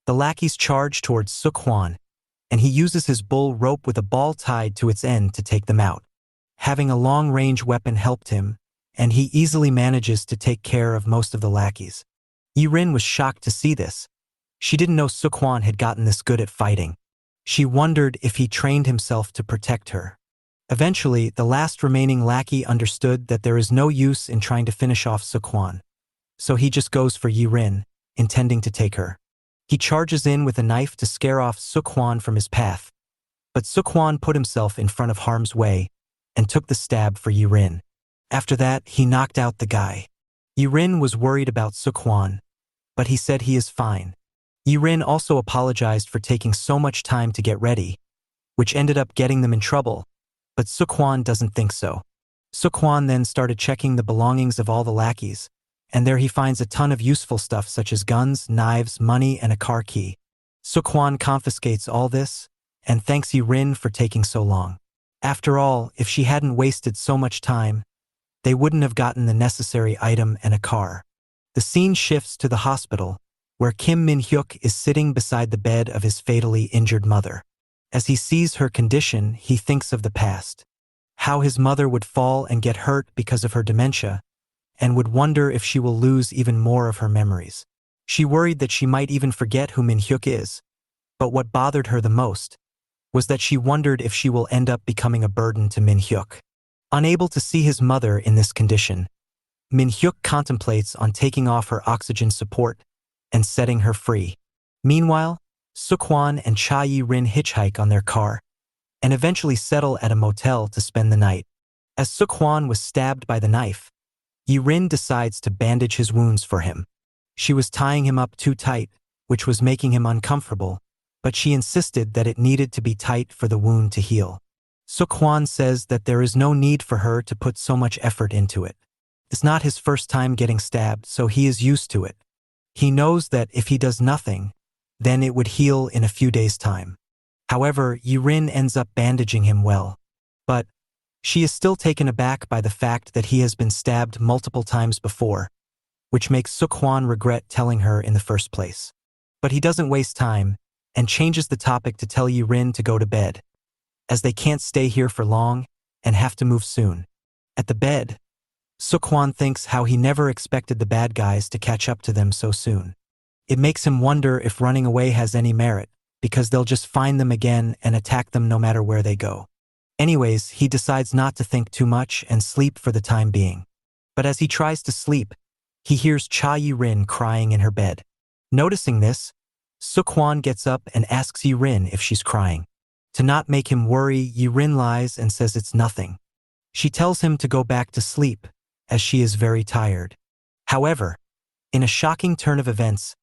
The lackeys charge towards Suk-hwan, and he uses his bull rope with a ball tied to its end to take them out. Having a long-range weapon helped him, and he easily manages to take care of most of the lackeys. Yirin was shocked to see this. She didn't know Seokwon had gotten this good at fighting. She wondered if he trained himself to protect her. Eventually, the last remaining lackey understood that there is no use in trying to finish off Seokwon. So he just goes for Yirin, intending to take her. He charges in with a knife to scare off Seokwon from his path. But Seokwon put himself in front of harm's way and took the stab for Yirin. After that, he knocked out the guy. Yirin was worried about Seokwon, but he said he is fine. Yirin also apologized for taking so much time to get ready, which ended up getting them in trouble, but Seokwon doesn't think so. Seokwon then started checking the belongings of all the lackeys, and there he finds a ton of useful stuff such as guns, knives, money, and a car key. Seokwon confiscates all this, and thanks Yirin for taking so long. After all, if she hadn't wasted so much time, they wouldn't have gotten the necessary item and a car. The scene shifts to the hospital, where Kim Minhuk is sitting beside the bed of his fatally injured mother. As he sees her condition, he thinks of the past. How his mother would fall and get hurt because of her dementia, and would wonder if she will lose even more of her memories. She worried that she might even forget who Minhyuk is, but what bothered her the most was that she wondered if she will end up becoming a burden to Minhyuk. Unable to see his mother in this condition, Minhyuk contemplates on taking off her oxygen support and setting her free. Meanwhile, Seokwon and Cha Yi-rin hitchhike on their car and eventually settle at a motel to spend the night. As Seokwon was stabbed by the knife, Yi-rin decides to bandage his wounds for him. She was tying him up too tight, which was making him uncomfortable, but she insisted that it needed to be tight for the wound to heal. Seokwon says that there is no need for her to put so much effort into it. It's not his first time getting stabbed, so he is used to it. He knows that if he does nothing, then it would heal in a few days' time. However, Yi-rin ends up bandaging him well. But she is still taken aback by the fact that he has been stabbed multiple times before, which makes Seokwon regret telling her in the first place. But he doesn't waste time and changes the topic to tell Yi-rin to go to bed, as they can't stay here for long and have to move soon. At the bed, Seokwon thinks how he never expected the bad guys to catch up to them so soon. It makes him wonder if running away has any merit, because they'll just find them again and attack them no matter where they go. Anyways, he decides not to think too much and sleep for the time being. But as he tries to sleep, he hears Cha Yi-rin crying in her bed. Noticing this, Seokwon gets up and asks Yi-rin if she's crying. To not make him worry, Yi-rin lies and says it's nothing. She tells him to go back to sleep, as she is very tired. However, in a shocking turn of events,